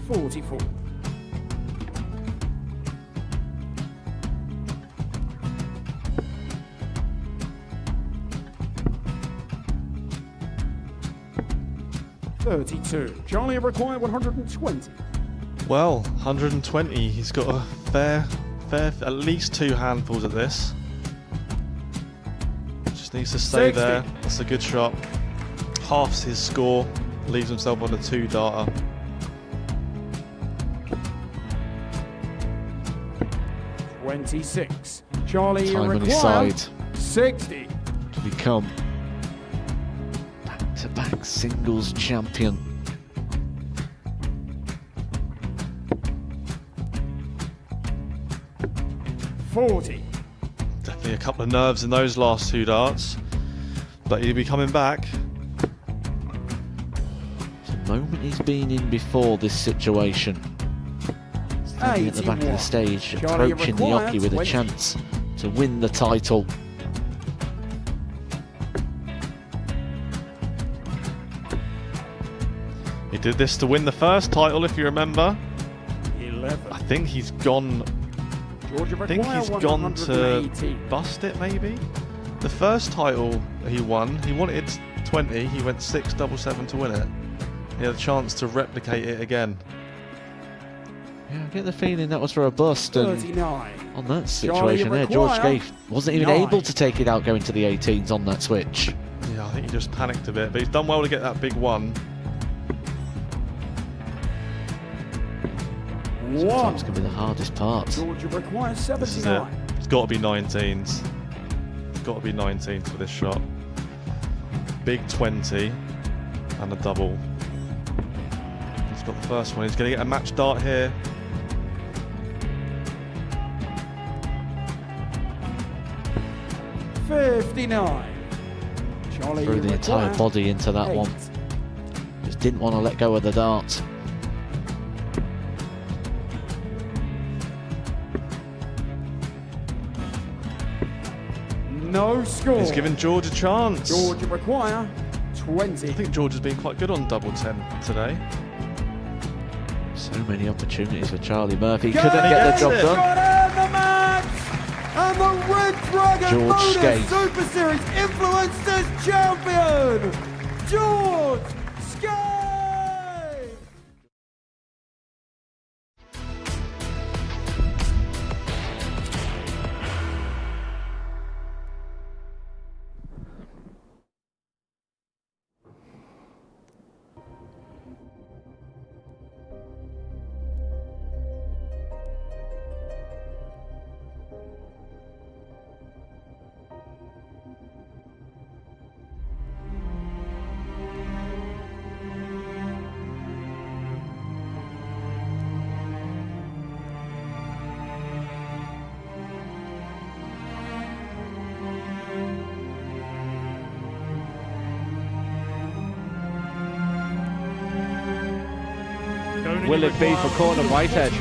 .44. .32, Charlie McGuire, 120. Well, 120. He's got a fair, at least 2 handfuls at this. Just needs to stay 60. there. That's a good shot. Halves his score, leaves himself on a 2-darter. .26, Charlie Time on his McGuire, side 60. to become back-to-back singles champion. .40. Definitely a couple of nerves in those last 2 darts, but he'll be coming back. It's a moment he's been in before this situation. Standing at the back of the stage, Charlie approaching the McGuire, hockey with a 20. chance to win the title. He did this to win the first title, if you remember. 11. I think he's gone. Georgia I think he's gone to 118. bust it, maybe. The first title he won, he wanted 20. He went 6-7-7 to win it. He had a chance to replicate it again. Yeah, I get the feeling that was for a bust, and 39. on that situation there, George Scaife wasn't even able to take it out going to the 18s on that switch. Yeah, I think he just panicked a bit, but he's done well to get that big one. Sometimes can be the hardest part. Georgia requires This is it. 79. It's got to be 19s. got to be 19th for this shot. Big 20 and a double. He's got the first one. He's going to get a match dart here. Charlie threw the entire body into that one. Just didn't want to let go of the dart. No score. He's giving George a chance. George require 20. I think George has been quite good on double 10 today. So many opportunities for Charlie Murphy. Couldn't get the job done. And the Red Dragon George Modus Skate. Super Series Influencers Champion, George Skate! Will it be for corner Whitehead?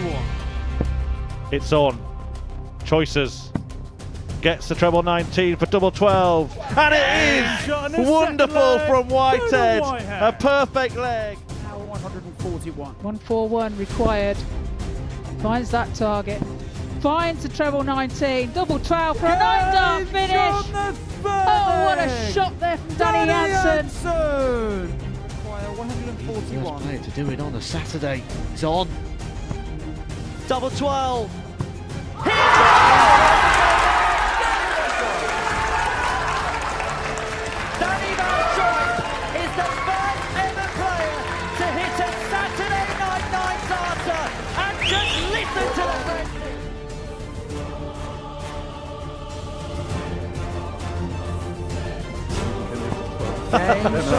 It's on. Choices. Gets the treble 19 for double 12. And it is! Wonderful from Whitehead. A perfect leg. Now 141. 141 required. Finds that target. Finds the treble 19. Double 12 for a 9-dart finish. Oh, what a shot there from Danny Jansen. 141. First player to do it on a Saturday. It's on. Double 12. Danny Jansen is the first ever player to hit a Saturday night 9-darter. And just listen to the first.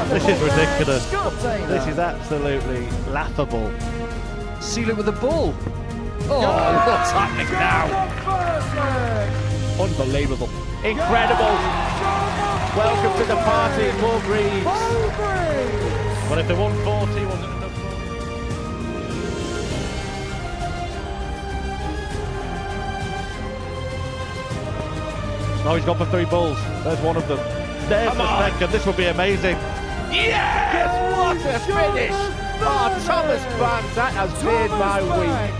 This is ridiculous. This is absolutely laughable. Seal it with a ball. Oh, what's happening now? Unbelievable. Incredible. Welcome to the party, Paul Greaves. Well, if the 140 wasn't enough. Oh, he's gone for 3 balls. There's one of them. There's the second. This will be amazing. Yes! What a finish! Oh, Thomas Barnes, that has made my week.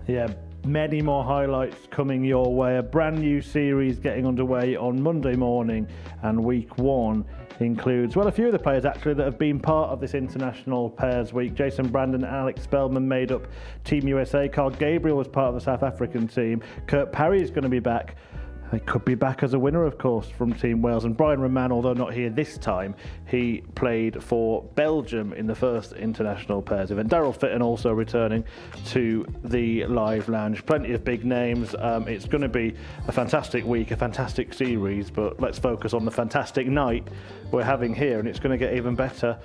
Yeah, many more highlights coming your way. A brand new series getting underway on Monday morning, and week 1 includes, well, a few of the players actually that have been part of this International Pairs Week. Jason Brandon and Alex Spellman made up Team USA. Carl Gabriel was part of the South African team. Kurt Parry is going to be back. He could be back as a winner, of course, from Team Wales. And Brian Roman, although not here this time, he played for Belgium in the first International Pairs event. Daryl Fitton also returning to the Live Lounge. Plenty of big names. It's going to be a fantastic week, a fantastic series, but let's focus on the fantastic night we're having here, and it's going to get even better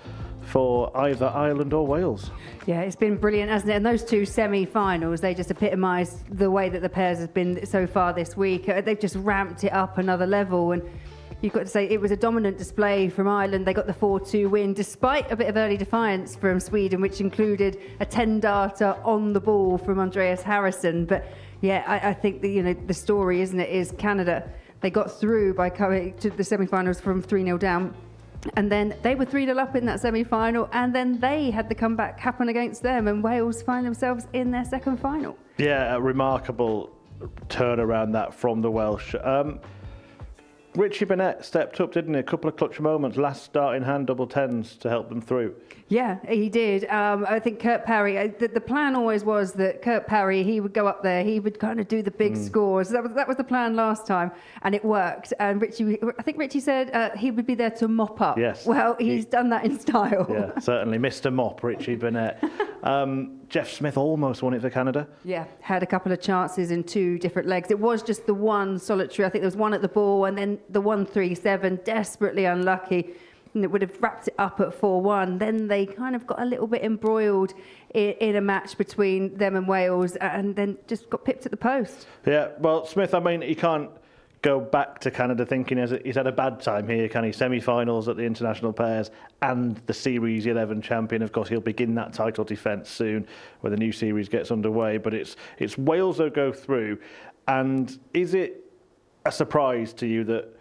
for either Ireland or Wales. Yeah, it's been brilliant, hasn't it? And those 2 semi-finals, they just epitomise the way that the pairs have been so far this week. They've just ramped it up another level, and you've got to say it was a dominant display from Ireland. They got the 4-2 win, despite a bit of early defiance from Sweden, which included a 10-darter on the ball from Andreas Harrison. But yeah, I think the story, isn't it, is Canada. They got through by coming to the semi-finals from 3-0 down. And then they were 3-0 up in that semi-final, and then they had the comeback happen against them, and Wales find themselves in their second final. Yeah, a remarkable turnaround that from the Welsh. Richie Burnett stepped up, didn't he? A couple of clutch moments, last start in hand double tens to help them through. Yeah, he did. I think Kurt Parry, the plan always was that Kurt Parry, he would go up there, he would kind of do the big scores. That was the plan last time, and it worked. And I think Richie said he would be there to mop up. Yes. Well, he's done that in style. Yeah, certainly. Mr. Mop, Richie Burnett. Jeff Smith almost won it for Canada. Yeah, had a couple of chances in 2 different legs. It was just the one solitary. I think there was one at the ball, and then the 1-3-7, desperately unlucky. And it would have wrapped it up at 4-1. Then they kind of got a little bit embroiled in a match between them and Wales, and then just got pipped at the post. Yeah, well, Smith, I mean, he can't go back to Canada thinking he's had a bad time here, can he? Semi-finals at the international pairs and the Series 11 champion. Of course, he'll begin that title defence soon when the new series gets underway. But it's Wales that go through. And is it a surprise to you that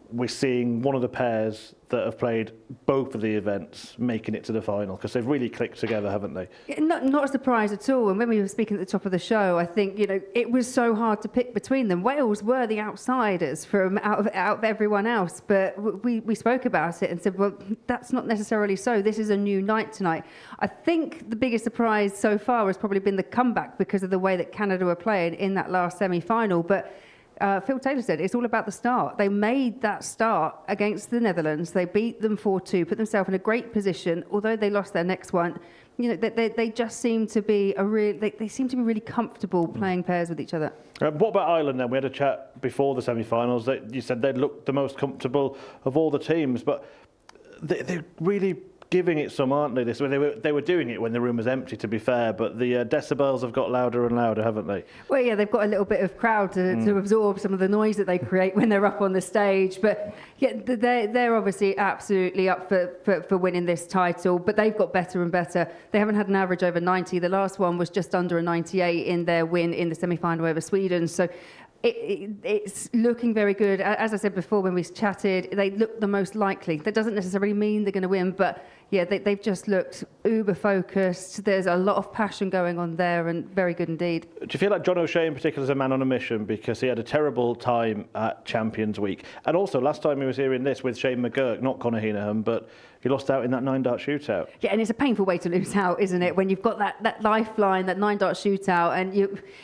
we're seeing one of the pairs that have played both of the events making it to the final? Because they've really clicked together, haven't they? Not a surprise at all. And when we were speaking at the top of the show, I think, it was so hard to pick between them. Wales were the outsiders from out of everyone else. But we spoke about it and said, well, that's not necessarily so. This is a new night tonight. I think the biggest surprise so far has probably been the comeback because of the way that Canada were playing in that last semi-final. But Phil Taylor said it's all about the start. They made that start against the Netherlands. They beat them 4-2, put themselves in a great position. Although they lost their next one, they just seem to be they seem to be really comfortable playing pairs with each other. What about Ireland then? We had a chat before the semi-finals. You said they'd looked the most comfortable of all the teams, but they're really giving it some, aren't they? They were doing it when the room was empty, to be fair, but the decibels have got louder and louder, haven't they? Well, yeah, they've got a little bit of crowd to absorb some of the noise that they create when they're up on the stage. But yeah, they're obviously absolutely up for winning this title, but they've got better and better. They haven't had an average over 90. The last one was just under a 98 in their win in the semi-final over Sweden. So it's looking very good. As I said before when we chatted, they look the most likely. That doesn't necessarily mean they're going to win, but yeah, they've just looked uber focused. There's a lot of passion going on there, and very good indeed. Do you feel like John O'Shea in particular is a man on a mission, because he had a terrible time at Champions Week, and also last time he was here in this with Shane McGurk, not Conor Heenan, but he lost out in that 9-dart shootout. Yeah, and it's a painful way to lose out, isn't it? When you've got that lifeline, that 9-dart shootout, and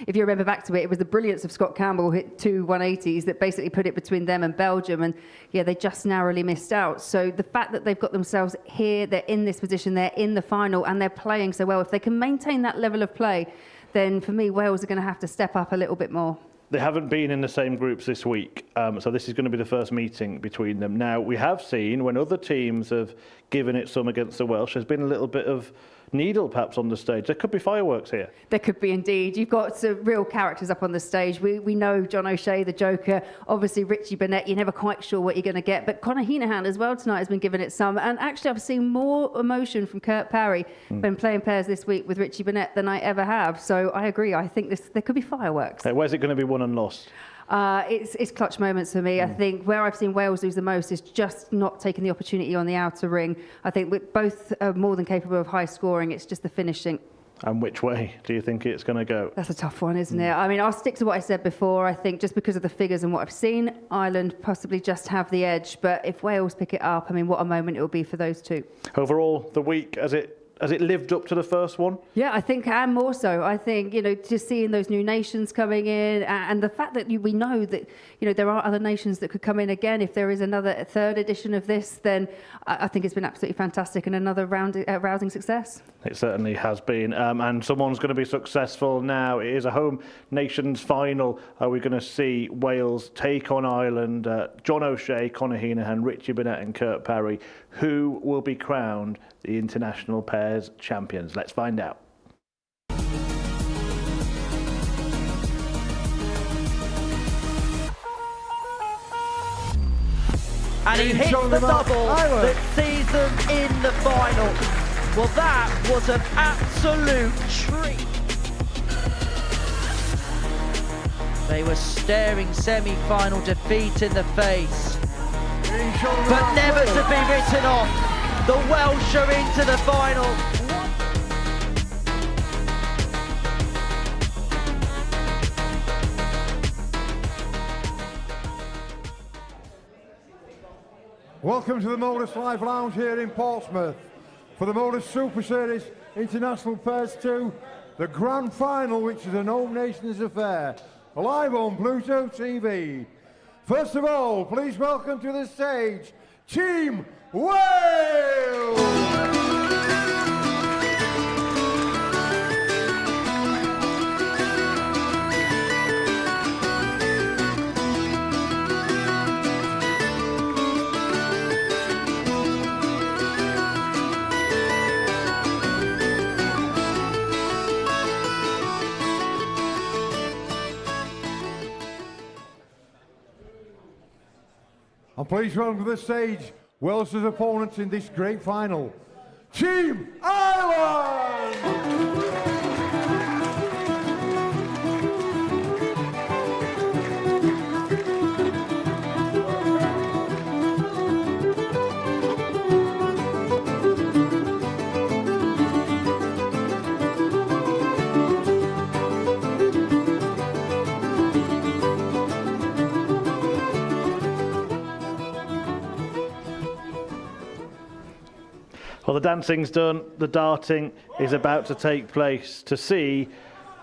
if you remember back to it, it was the brilliance of Scott Campbell hit 2 180s that basically put it between them and Belgium, and yeah, they just narrowly missed out. So the fact that they've got themselves here, they're in this position, they're in the final, and they're playing so well, if they can maintain that level of play, then for me, Wales are going to have to step up a little bit more. They haven't been in the same groups this week, so this is going to be the first meeting between them. Now, we have seen when other teams have given it some against the Welsh, there's been a little bit of needle perhaps on the stage. There could be fireworks here. There could be indeed. You've got some real characters up on the stage. We know John O'Shea, the Joker, obviously Richie Burnett, you're never quite sure what you're going to get, but Conor Heenan as well tonight has been giving it some, and actually I've seen more emotion from Kurt Parry when playing pairs this week with Richie Burnett than I ever have, so I agree. I think there could be fireworks. Hey, where's it going to be won and lost? It's clutch moments for me. I think where I've seen Wales lose the most is just not taking the opportunity on the outer ring. I think we're both more than capable of high scoring. It's just the finishing. And which way do you think it's going to go? That's a tough one, isn't it? I mean, I'll stick to what I said before. I think just because of the figures and what I've seen, Ireland possibly just have the edge. But if Wales pick it up, I mean, what a moment it will be for those two. Overall, the week, has it lived up to the first one? Yeah, I think, and more so. I think, just seeing those new nations coming in, and the fact that we know that, there are other nations that could come in again. If there is another third edition of this, then I think it's been absolutely fantastic and another rousing success. It certainly has been. And someone's going to be successful now. It is a home nations final. Are we going to see Wales take on Ireland? John O'Shea, Conor Heenan, Richie Burnett and Kurt Parry. Who will be crowned the international pairs champions? Let's find out. And he hits the double that sees them in the final. Well, that was an absolute treat. They were staring semi-final defeat in the face, but never to be written off. The Welsh are into the final. Welcome to the Modus Live Lounge here in Portsmouth for the Modus Super Series International Pairs 2, the grand final, which is an Home Nations affair, live on Pluto TV. First of all, please welcome to the stage, Team Wales! And please welcome to the stage Wales' opponents in this great final, Team Ireland! Well, the dancing's done, the darting is about to take place to see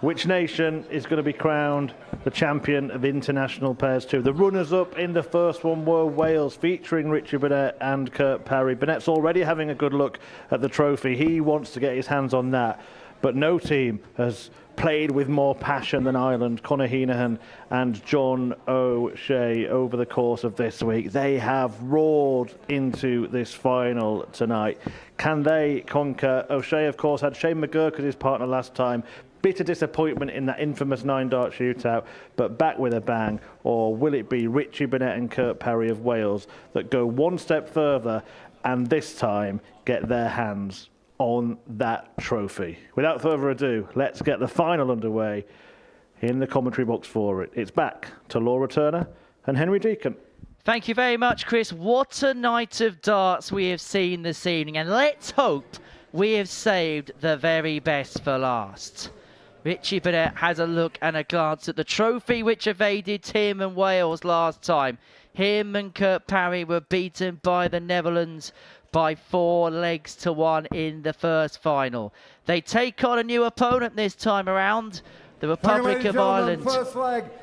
which nation is going to be crowned the champion of International Pairs 2. The runners-up in the first one were Wales, featuring Richie Burnett and Kurt Parry. Burnett's already having a good look at the trophy. He wants to get his hands on that, but no team has played with more passion than Ireland. Conor Heenan and John O'Shea over the course of this week. They have roared into this final tonight. Can they conquer? O'Shea, of course, had Shane McGurk as his partner last time. Bitter disappointment in that infamous 9-dart shootout, but back with a bang. Or will it be Richie Burnett and Kurt Parry of Wales that go one step further and this time get their hands on that trophy? Without further ado, let's get the final underway in the commentary box for it. It's back to Laura Turner and Henry Deacon. Thank you very much, Chris. What a night of darts we have seen this evening, and let's hope we have saved the very best for last. Richie Burnett has a look and a glance at the trophy which evaded him and Wales last time. Him and Kurt Parry were beaten by the Netherlands by 4 legs to 1 in the first final. They take on a new opponent this time around, the Republic of Ireland.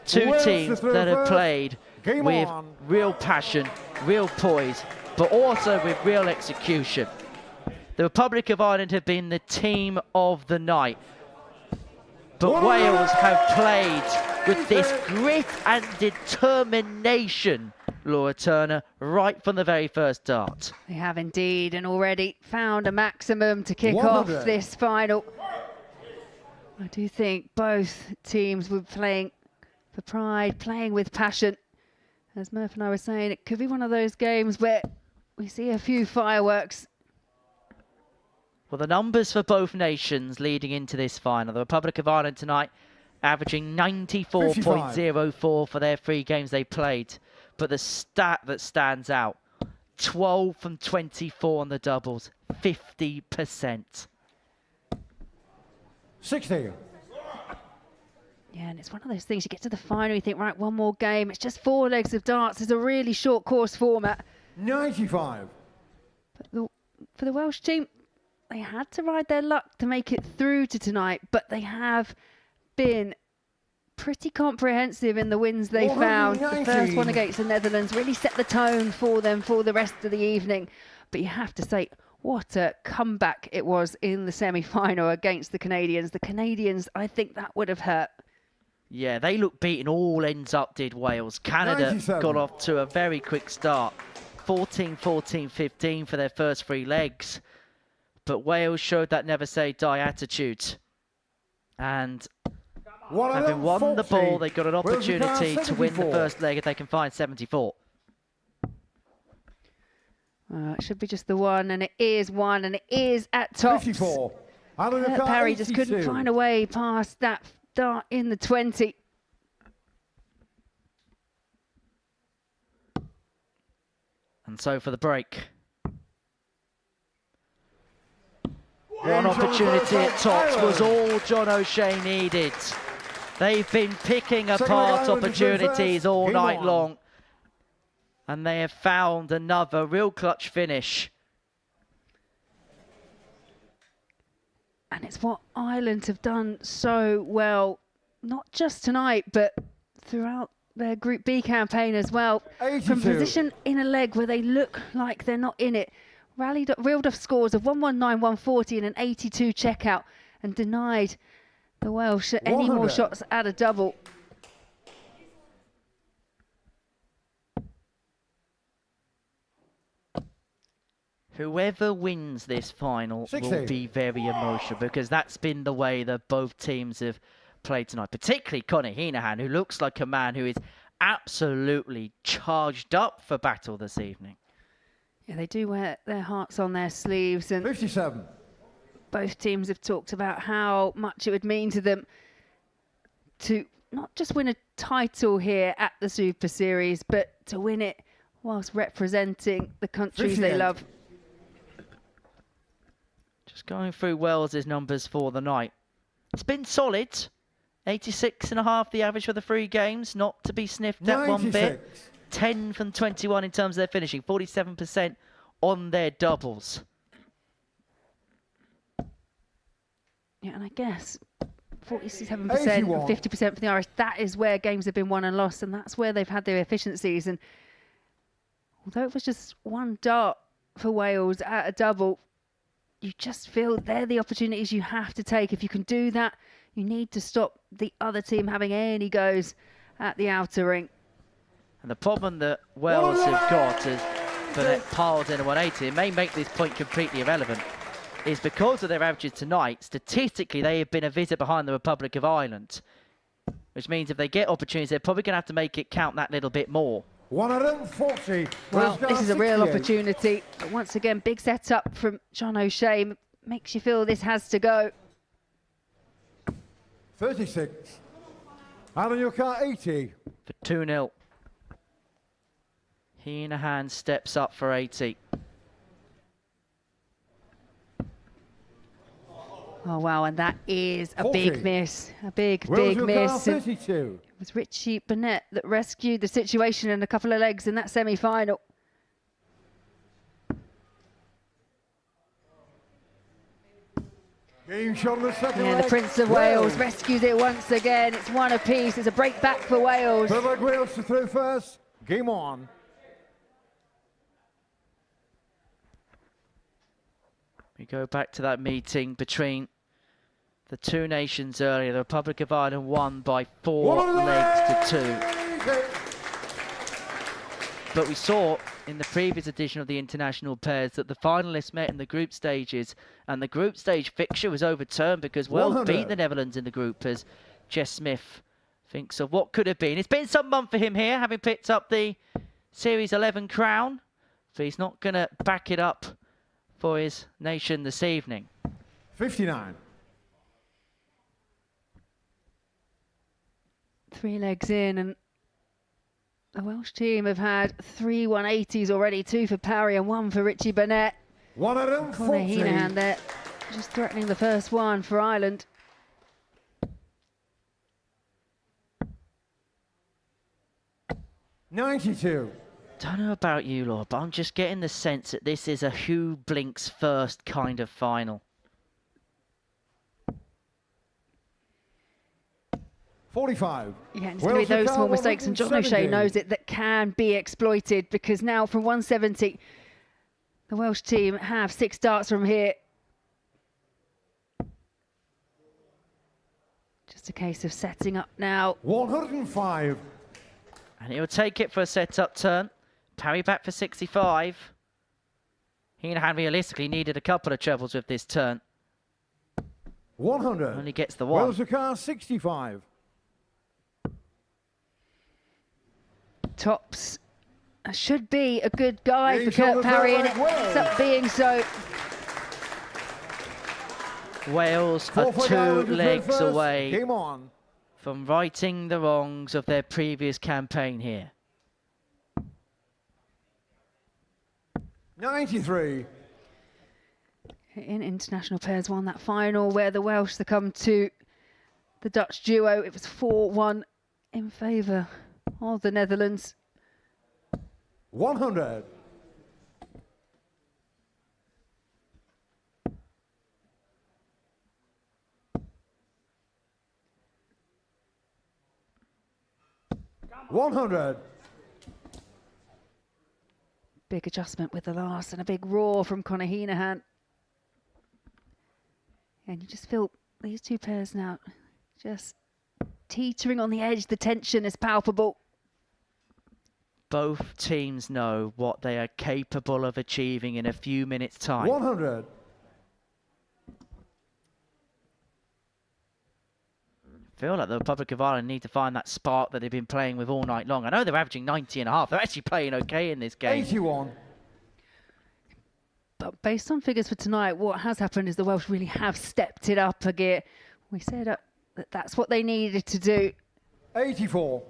Two teams that have played with real passion, real poise, but also with real execution. The Republic of Ireland have been the team of the night, but Wales have played with this grit and determination, Laura Turner, right from the very first dart. They have indeed, and already found a maximum to kick off this final. I do think both teams were playing for pride, playing with passion. As Murph and I were saying, it could be one of those games where we see a few fireworks. Well, the numbers for both nations leading into this final. The Republic of Ireland tonight averaging 94.04 for their 3 games they played. But the stat that stands out, 12 from 24 on the doubles, 50%. 60. Yeah, and it's one of those things, you get to the final, you think, right, one more game. It's just 4 legs of darts. It's a really short course format. 95. But for the Welsh team, they had to ride their luck to make it through to tonight, but they have been pretty comprehensive in the wins they found. The first one against the Netherlands really set the tone for them for the rest of the evening. But you have to say, what a comeback it was in the semi-final against the Canadians. The Canadians, I think that would have hurt. Yeah, they looked beaten all ends up, did Wales. Canada got off to a very quick start. 14, 14, 15 for their first 3 legs. But Wales showed that never say die attitude. And having won the ball, they got an opportunity to win the first leg if they can find 74. It should be just the one, and it is one, and it is at tops. 54. Parry just couldn't find a way past that dart in the 20. And so for the break. One opportunity at tops was all John O'Shea needed. They've been picking apart opportunities all night long. And they have found another real clutch finish. And it's what Ireland have done so well, not just tonight, but throughout their Group B campaign as well. 82. From position in a leg where they look like they're not in it, reeled off scores of 119, 140 and an 82 checkout, and denied the Welsh any more shots at a double. Whoever wins this final will be very emotional, because that's been the way that both teams have played tonight, particularly Conor Heenahan, who looks like a man who is absolutely charged up for battle this evening. Yeah, they do wear their hearts on their sleeves. And 57. Both teams have talked about how much it would mean to them to not just win a title here at the Super Series, but to win it whilst representing the countries they love. Just going through Wales's numbers for the night. It's been solid. 86.5 the average for the 3 games, not to be sniffed at 96. one bit. 10 from 21 in terms of their finishing, 47% on their doubles. Yeah, and I guess 47% and 50% for the Irish, that is where games have been won and lost, and that's where they've had their efficiencies. And although it was just one dart for Wales at a double, you just feel they're the opportunities you have to take. If you can do that, you need to stop the other team having any goes at the outer ring. And the problem that Wales have got is Burnett piled in a 180. It may make this point completely irrelevant. Is because of their averages tonight, statistically they have been a visit behind the Republic of Ireland, which means if they get opportunities, they're probably going to have to make it count that little bit more. 140. Well, this is a real opportunity. But once again, big setup from John O'Shea. Makes you feel this has to go. 36. Out on your car, 80. For 2-0. Heenahan steps up for 80. Oh, wow, and that is a 40. big miss. A big miss. It was Richie Burnett that rescued the situation in a couple of legs in that semi-final. Game shot on the second Yeah, leg. the Prince of Wales rescues it once again. It's one apiece. It's a break back for Wales. Republic Wales to throw first. Game on. We go back to that meeting between the two nations earlier. The Republic of Ireland won by 4 legs to 2. But we saw in the previous edition of the international pairs that the finalists met in the group stages, and the group stage fixture was overturned because Wales beat the Netherlands in the group, as Jess Smith thinks of what could have been. It's been some month for him here, having picked up the Series 11 crown, but he's not going to back it up for his nation this evening. 59. 3 legs in, and the Welsh team have had 3 180s already, 2 for Parry and 1 for Richie Burnett. 140. Conor Heenahan there, just threatening the first one for Ireland. $92. Don't know about you, Lord, but I'm just getting the sense that this is a who blinks first kind of final. 45. Yeah, and it's going to be those small mistakes, and John O'Shea knows it, that can be exploited, because now from 170, the Welsh team have 6 darts from here. Just a case of setting up now. 105. And he'll take it for a set-up turn. Parry back for 65. Heenahan realistically needed a couple of trebles with this turn. 100. Only gets the one. Wales the car, 65. Tops should be a good guide for Kurt Parry, and it ends up being so. Wales are 2 legs away Game on. from righting the wrongs of their previous campaign here. 93. In international pairs won that final where the Welsh succumbed to the Dutch duo. It was 4-1 in favour of the Netherlands. 100. Big adjustment with the last and a big roar from Conor Heenahan. And you just feel these two pairs now just teetering on the edge. The tension is palpable. Both teams know what they are capable of achieving in a few minutes' time. 100. Feel like the Republic of Ireland need to find that spark that they've been playing with all night long. I know they're averaging 90.5. They're actually playing okay in this game. 81. But based on figures for tonight, what has happened is the Welsh really have stepped it up a gear. We said that that's what they needed to do. 84.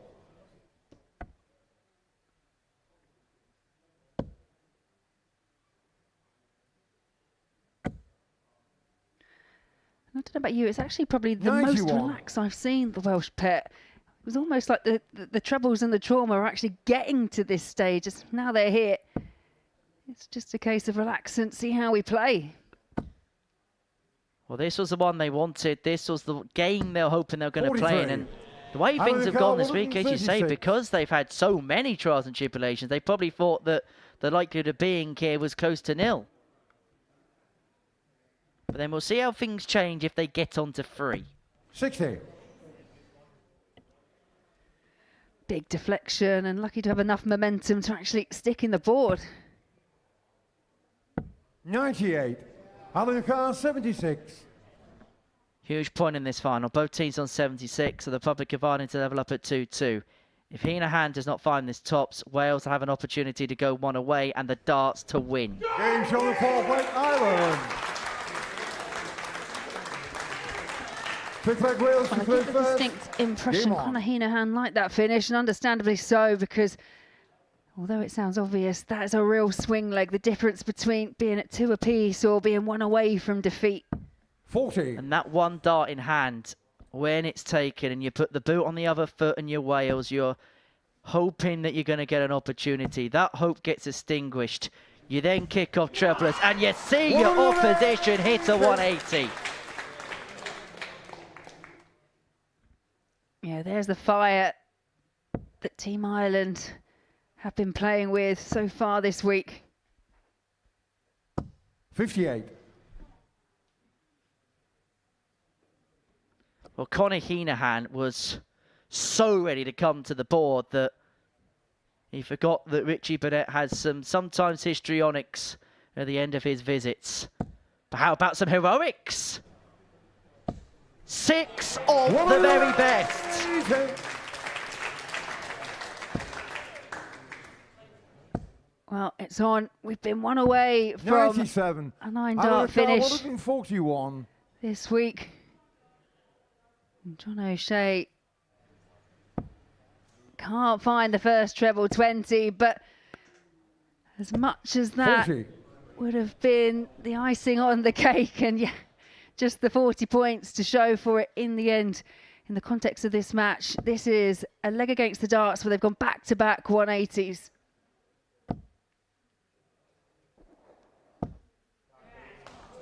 I don't know about you, it's actually probably the most 91. relaxed I've seen the Welsh pair. It was almost like the troubles and the trauma are actually getting to this stage. Now they're here. It's just a case of relax and see how we play. Well, this was the one they wanted. This was the game they were hoping they were going to play in. And the way Out things of the have gone this car, week, as you say, 136. because they've had so many trials and tribulations, they probably thought that the likelihood of being here was close to nil. But then we'll see how things change if they get on to 3. 60. Big deflection and lucky to have enough momentum to actually stick in the board. 98. Out of the car, 76. Huge point in this final. Both teams on 76, so the Republic of Ireland to level up at 2-2. If Heenahan does not find this tops, Wales will have an opportunity to go one away and the darts to win. Game show the 4-point Ireland. Wales I get the distinct impression Conor Heenahan liked that finish, and understandably so, because although it sounds obvious, that is a real swing leg. The difference between being at 2 apiece or being 1 away from defeat. 40. And that one dart in hand, when it's taken and you put the boot on the other foot and your Wales, you're hoping that you're going to get an opportunity. That hope gets extinguished. You then kick off treblers and you see your opposition hit a 180. Yeah, there's the fire that Team Ireland have been playing with so far this week. 58. Well, Conor Heenahan was so ready to come to the board that he forgot that Richie Burnett has some sometimes histrionics at the end of his visits. But how about some heroics? 6 of the very best. Well, it's on. We've been 1 away from 97. a 9-dart finish 141. this week. John O'Shea can't find the first treble 20, but as much as that 40. would have been the icing on the cake, and yeah, just the 40 points to show for it in the end. In the context of this match, this is a leg against the darts where they've gone back-to-back 180s.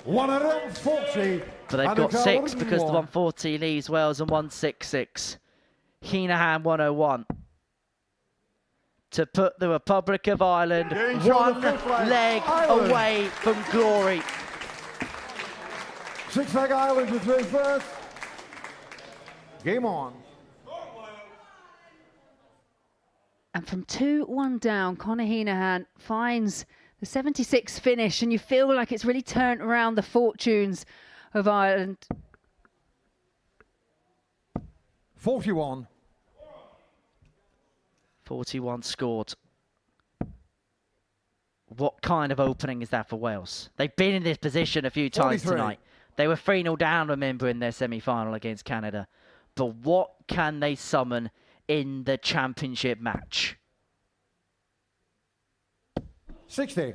But they've got 6 because the 140 leaves Wales and 166. Heenahan 101. To put the Republic of Ireland one leg away from glory. 6-leg Ireland to 3 first. Game on. And from 2-1 down, Conor Heenahan finds the 76 finish, and you feel like it's really turned around the fortunes of Ireland. 41. 41 scored. What kind of opening is that for Wales? They've been in this position a few times 43. tonight. They were 3-0 down, remember, in their semi-final against Canada. But what can they summon in the championship match? 60.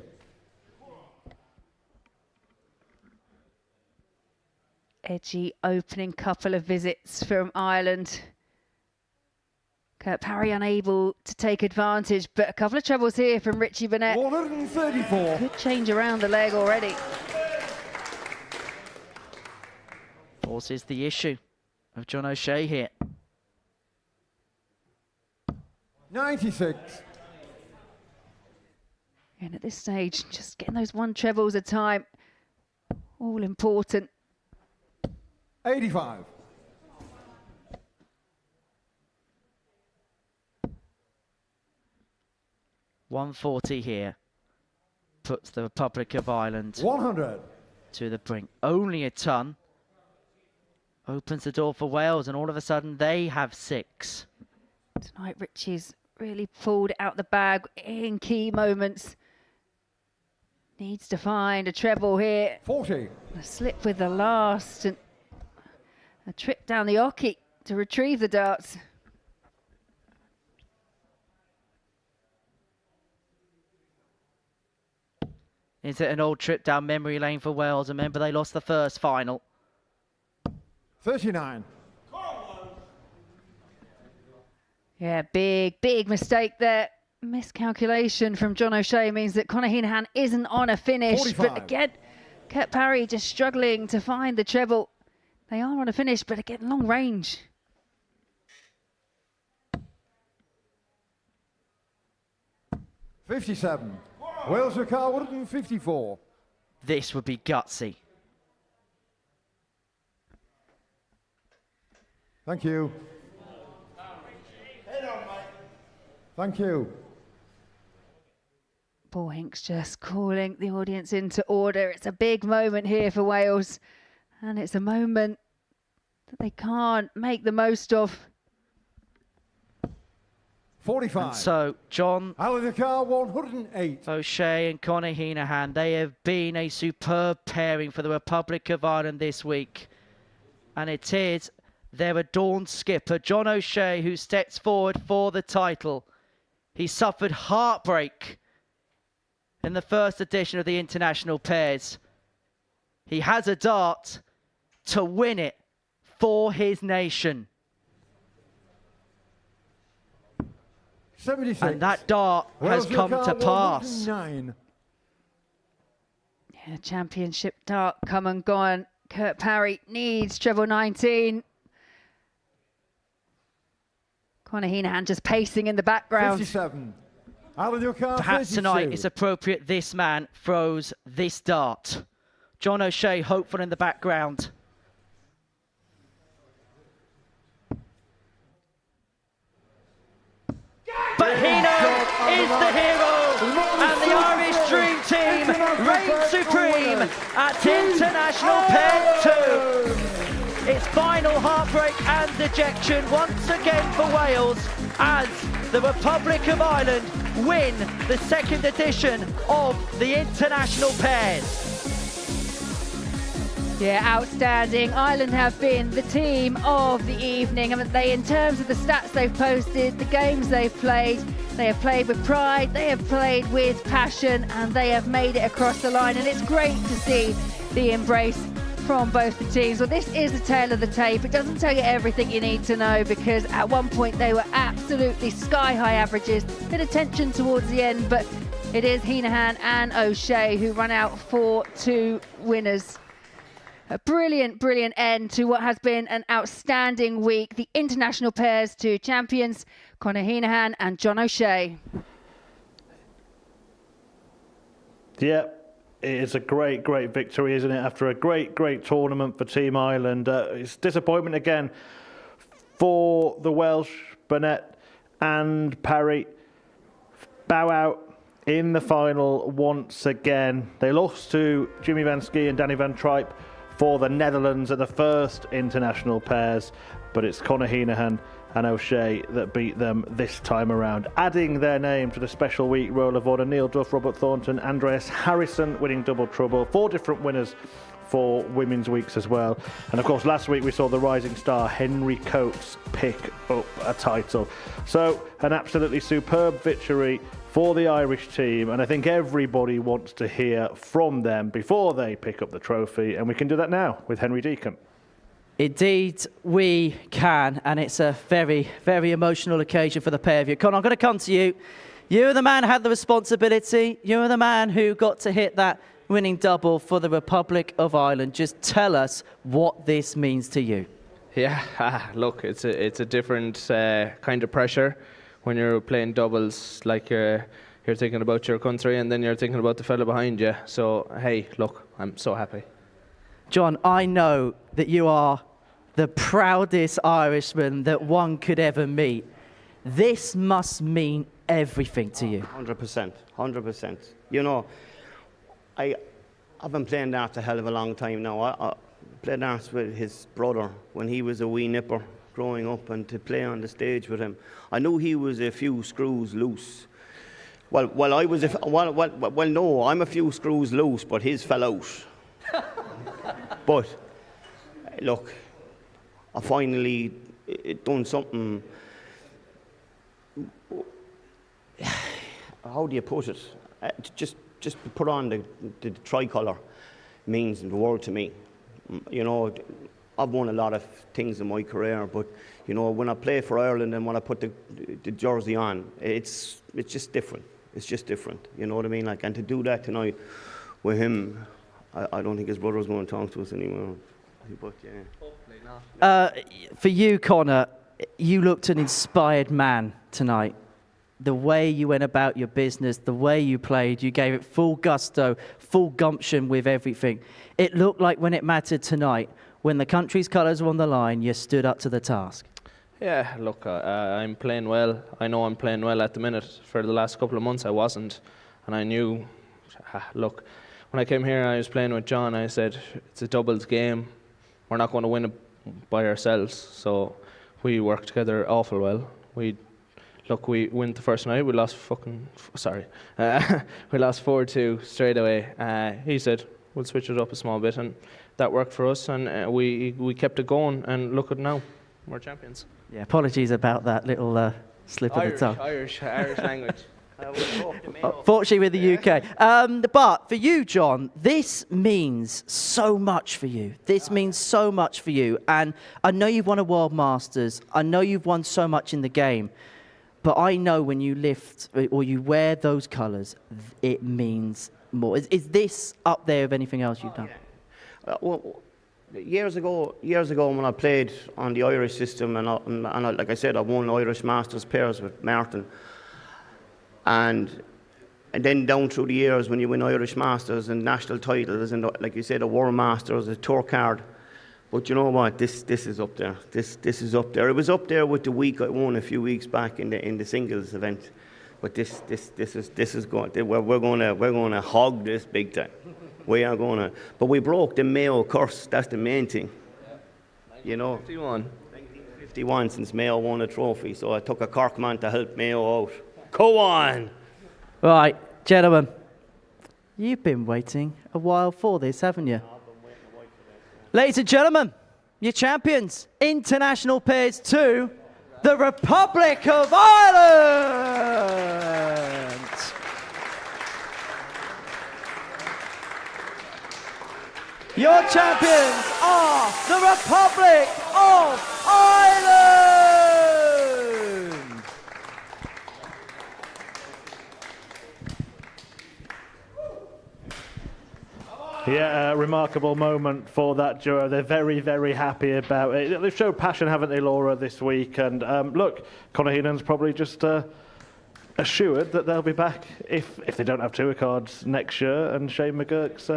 Edgy opening couple of visits from Ireland. Kurt Parry unable to take advantage, but a couple of trebles here from Richie Burnett. 134. Could change around the leg already. Forces the issue of John O'Shea here. 96. And at this stage, just getting those one trebles a time, all important. 85. $140 here puts the Republic of Ireland 100 to the brink. Only a ton opens the door for Wales, and all of a sudden they have 6. Tonight, Richie's really pulled out the bag in key moments. Needs to find a treble here. 40. A slip with the last, and a trip down the oche to retrieve the darts. Is it an old trip down memory lane for Wales? Remember, they lost the first final. 39. Yeah, big mistake there. Miscalculation from John O'Shea means that Conor Heenan isn't on a finish. 45. But again, Kurt Parry just struggling to find the treble. They are on a finish, but again, long range. $57. Wales are car 154. This would be gutsy. Thank you. Thank you. Paul Hinks just calling the audience into order. It's a big moment here for Wales, and it's a moment that they can't make the most of. 45. And so, John Alan Car 108. O'Shea and Conor Heenan, they have been a superb pairing for the Republic of Ireland this week. And it is their adorned skipper, John O'Shea, who steps forward for the title. He suffered heartbreak in the first edition of the international pairs. He has a dart to win it for his nation. 76. And that dart has come to pass. 109. Yeah, championship dart come and gone. Kurt Parry needs treble 19. Conor Heenan just pacing in the background. 57. Alan Car Perhaps 32. tonight it's appropriate this man throws this dart. John O'Shea hopeful in the background. But Heenan is the hero, and the Irish Dream Team reign supreme at International Pairs 2. It's final heartbreak and dejection once again for Wales as the Republic of Ireland win the second edition of the International Pairs. Yeah, outstanding. Ireland have been the team of the evening. I mean, in terms of the stats they've posted, the games they've played, they have played with pride, they have played with passion, and they have made it across the line. And it's great to see the embrace from both the teams. Well, this is the tale of the tape. It doesn't tell you everything you need to know, because at one point they were absolutely sky-high averages. Bit of tension towards the end, but it is Heenan and O'Shea who run out for 2 winners. A brilliant end to what has been an outstanding week. The international pairs to champions, Conor Heenan and John O'Shea. Yeah, it is a great victory, isn't it? After a great tournament for Team Ireland. It's disappointment again for the Welsh, Burnett and Parry. Bow out in the final once again. They lost to Jimmy Van Schie and Danny Van Tripe for the Netherlands at the first international pairs, but it's Conor Heenan and O'Shea that beat them this time around, adding their name to the special week roll of order. Neil Duff, Robert Thornton, Andreas Harrison winning double trouble. 4 different winners for women's weeks as well. And of course, last week we saw the rising star Henry Coates pick up a title. So an absolutely superb victory for the Irish team, and I think everybody wants to hear from them before they pick up the trophy, and we can do that now with Henry Deacon. Indeed, we can, and it's a very, very emotional occasion for the pair of you. Conor, I'm going to come to you. You're the man who had the responsibility. You're the man who got to hit that winning double for the Republic of Ireland. Just tell us what this means to you. Yeah, look, it's a different kind of pressure when you're playing doubles, like you're thinking about your country and then you're thinking about the fella behind you. So, hey, look, I'm so happy. John, I know that you are the proudest Irishman that one could ever meet. This must mean everything to you. 100%, 100%. You know, I've been playing darts a hell of a long time now. I played darts with his brother when he was a wee nipper growing up, and to play on the stage with him, I knew he was a few screws loose. Well, no, I'm a few screws loose, but his fell out. But look, I finally done something. How do you put it? Just put on the tricolour means the world to me. You know, I've won a lot of things in my career, but you know, when I play for Ireland and when I put the jersey on, it's just different. It's just different. You know what I mean? Like, and to do that tonight with him, I don't think his brother's going to talk to us anymore. But yeah. Hopefully not. For you, Conor, you looked an inspired man tonight. The way you went about your business, the way you played, you gave it full gusto, full gumption with everything. It looked like when it mattered tonight, when the country's colours were on the line, you stood up to the task. Yeah, look, I'm playing well. I know I'm playing well at the minute. For the last couple of months I wasn't, and I knew, look, when I came here I was playing with John, I said, it's a doubles game. We're not going to win it by ourselves, so we worked together awful well. We win the first night, we lost we lost 4-2 straight away. He said, we'll switch it up a small bit, and that worked for us, and we kept it going, and look at now, we're champions. Yeah, apologies about that little slip of the tongue. Irish language. Fortunately with the UK. But for you, John, this means so much for you. This means so much for you. And I know you've won a World Masters. I know you've won so much in the game. But I know when you lift or you wear those colours, it means more. Is this up there with anything else you've done? Well, years ago when I played on the Irish system, and like I said, I won Irish Masters pairs with Martin. And then down through the years, when you win Irish Masters and national titles, and like you said, a World Masters, a Tour card. But you know what? This is up there. This is up there. It was up there with the week I won a few weeks back in the singles event. But this is going. We're going to hog this big time. We are going to. But we broke the Mayo curse. That's the main thing. You know. 1951 since Mayo won a trophy. So I took a Cork man to help Mayo out. Go on. Right, gentlemen. You've been waiting a while for this, haven't you? Ladies and gentlemen, your champions, International Pairs 2, the Republic of Ireland. Your champions are the Republic of Ireland. Yeah, a remarkable moment for that duo. They're very, very happy about it. They've showed passion, haven't they, Laura, this week? And look, Conor Heenan's probably just assured that they'll be back if they don't have tour cards next year, and Shane McGurk's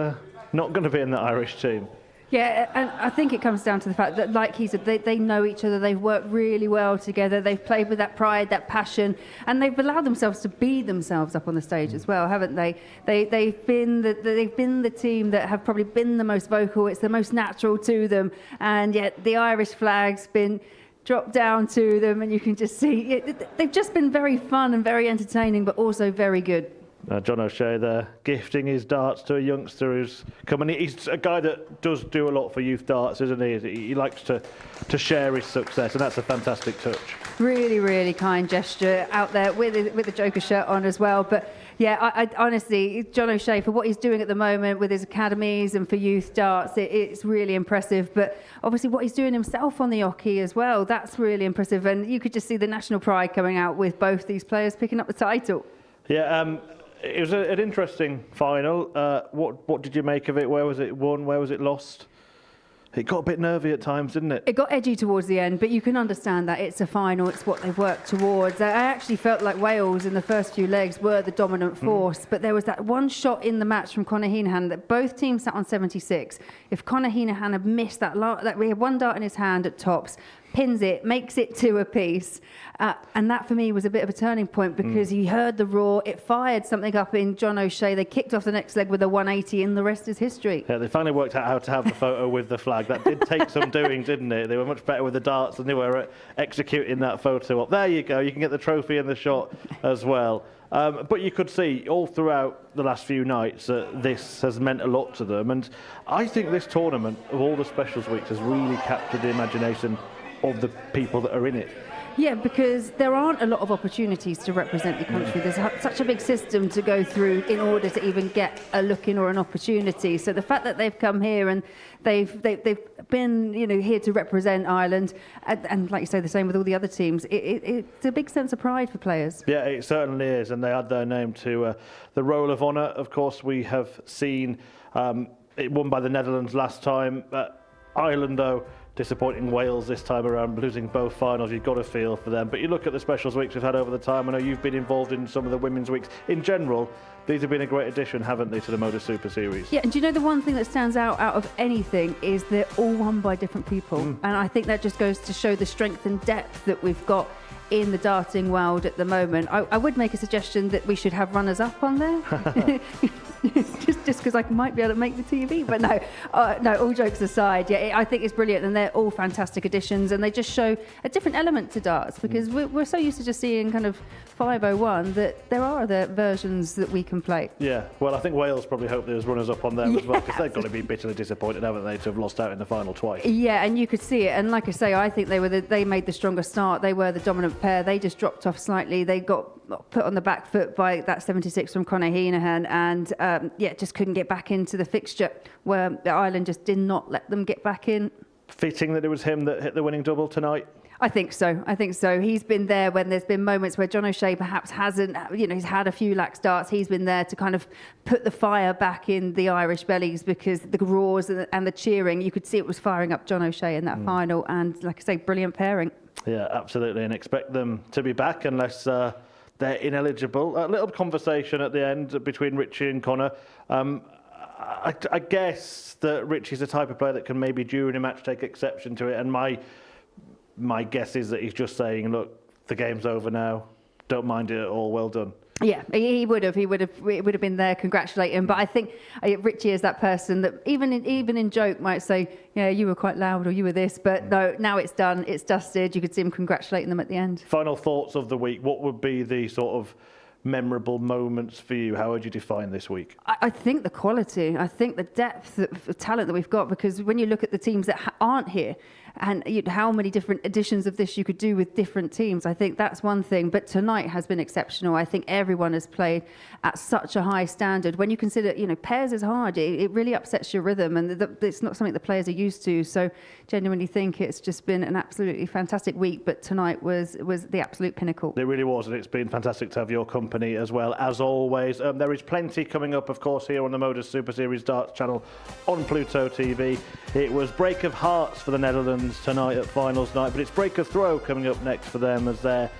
not going to be in the Irish team. Yeah, and I think it comes down to the fact that, like he said, they know each other. They've worked really well together. They've played with that pride, that passion, and they've allowed themselves to be themselves up on the stage as well, haven't they? They've been the team that have probably been the most vocal. It's the most natural to them, and yet the Irish flag's been dropped down to them, and you can just see they've just been very fun and very entertaining, but also very good. John O'Shea there, gifting his darts to a youngster who's coming. He's a guy that does do a lot for youth darts, isn't he? He likes to share his success, and that's a fantastic touch. Really, really kind gesture out there with the Joker shirt on as well. But yeah, I honestly, John O'Shea, for what he's doing at the moment with his academies and for youth darts, it's really impressive. But obviously what he's doing himself on the Oki as well, that's really impressive. And you could just see the national pride coming out with both these players picking up the title. Yeah, it was an interesting final. What did you make of it? Where was it won? Where was it lost? It got a bit nervy at times, didn't it? It got edgy towards the end, but you can understand that it's a final. It's what they've worked towards. I actually felt like Wales in the first few legs were the dominant force, but there was that one shot in the match from Conor Heenan that both teams sat on 76. If Conor Heenan had missed that we had one dart in his hand at tops, pins it, makes it 2 apiece. And that for me was a bit of a turning point because he heard the roar, it fired something up in John O'Shea. They kicked off the next leg with a 180 and the rest is history. Yeah, they finally worked out how to have the photo with the flag. That did take some doing, didn't it? They were much better with the darts than they were at executing that photo up. There you go, you can get the trophy and the shot as well. But you could see all throughout the last few nights that this has meant a lot to them. And I think this tournament, of all the specials weeks, has really captured the imagination of the people that are in it. Yeah, because there aren't a lot of opportunities to represent your country. There's such a big system to go through in order to even get a look in or an opportunity. So the fact that they've come here and they've been here to represent Ireland, and like you say, the same with all the other teams, it's a big sense of pride for players. Yeah, it certainly is, and they add their name to the Roll of Honour. Of course, we have seen it won by the Netherlands last time. Ireland, though, disappointing Wales this time around, losing both finals. You've got to feel for them. But you look at the specials weeks we've had over the time. I know you've been involved in some of the women's weeks. In general, these have been a great addition, haven't they, to the Modus Super Series? Yeah, and do you know the one thing that stands out of anything is they're all won by different people. And I think that just goes to show the strength and depth that we've got in the darting world at the moment. I would make a suggestion that we should have runners-up on there. just because I might be able to make the TV, but no, all jokes aside, yeah, I think it's brilliant, and they're all fantastic additions, and they just show a different element to darts because we're so used to just seeing kind of 501 that there are other versions that we can play. Yeah, well, I think Wales probably hope there's runners up on them as well, because they've got to be bitterly disappointed, haven't they, to have lost out in the final twice. Yeah, and you could see it, and like I say, I think they made the stronger start. They were the dominant pair. They just dropped off slightly. They got put on the back foot by that 76 from Conor Heenan, and just couldn't get back into the fixture, where Ireland just did not let them get back in. Fitting that it was him that hit the winning double tonight. I think so. He's been there when there's been moments where John O'Shea perhaps hasn't, he's had a few lax darts. He's been there to kind of put the fire back in the Irish bellies, because the roars and the cheering, you could see it was firing up John O'Shea in that final. And like I say, brilliant pairing. Yeah, absolutely. And expect them to be back unless they're ineligible. A little conversation at the end between Richie and Conor. I guess that Richie's the type of player that can maybe during a match take exception to it. And my guess is that he's just saying, look, the game's over now. Don't mind it at all. Well done. Yeah, he would have been there congratulating. But I think Richie is that person that even in joke might say, yeah, you were quite loud or you were this. But no, now it's done. It's dusted. You could see him congratulating them at the end. Final thoughts of the week. What would be the sort of memorable moments for you? How would you define this week? I think the quality. I think the depth of talent that we've got, because when you look at the teams that aren't here, and how many different editions of this you could do with different teams, I think that's one thing. But tonight has been exceptional. I think everyone has played at such a high standard. When you consider, pairs is hard. It really upsets your rhythm, and it's not something the players are used to. So genuinely think it's just been an absolutely fantastic week. But tonight was the absolute pinnacle. It really was, and it's been fantastic to have your company as well, as always. There is plenty coming up, of course, here on the Modus Super Series Darts channel on Pluto TV. It was Break of Hearts for the Netherlands tonight at finals night, but it's Break of Throw coming up next for them, as they're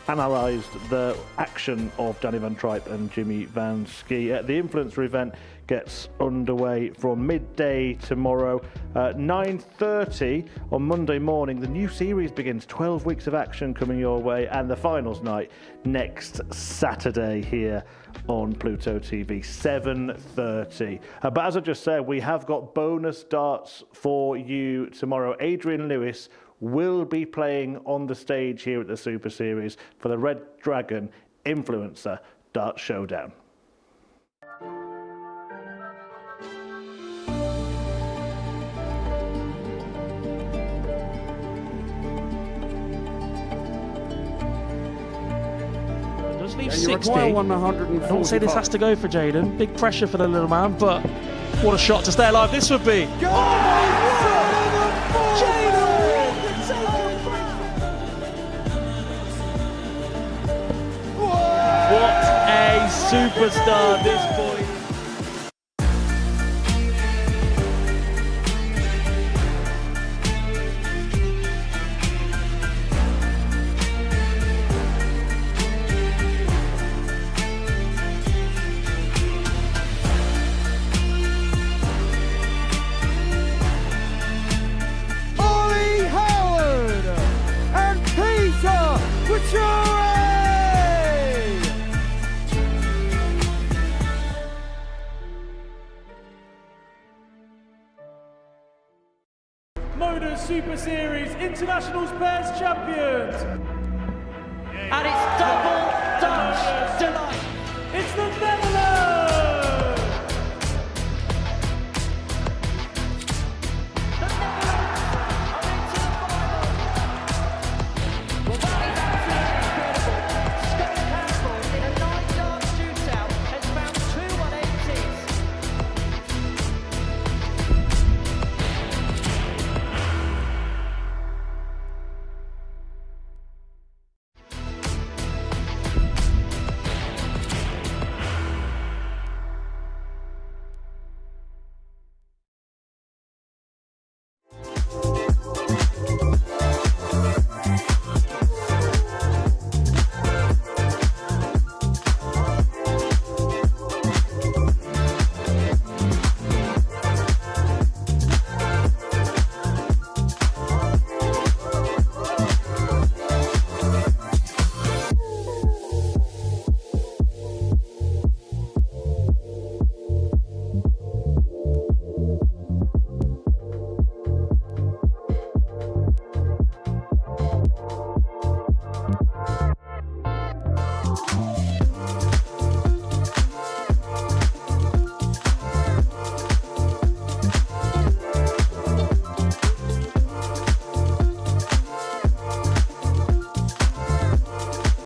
analysed the action of Danny Van Tripe and Jimmy Van Ski. The Influencer event gets underway from midday tomorrow. 9:30 on Monday morning, the new series begins. 12 weeks of action coming your way, and the finals night next Saturday here on Pluto TV, 7:30. But as I just said, we have got bonus darts for you tomorrow. Adrien Lewis will be playing on the stage here at the Super Series for the Red Dragon Influencer Darts Showdown. 60. require 145. Don't say this has to go for Jaden. Big pressure for the little man, but what a shot to stay alive this would be. What a superstar this boy. Ollie Howard and Peter Couture. Modus Super Series Internationals Pairs Champions. And it's double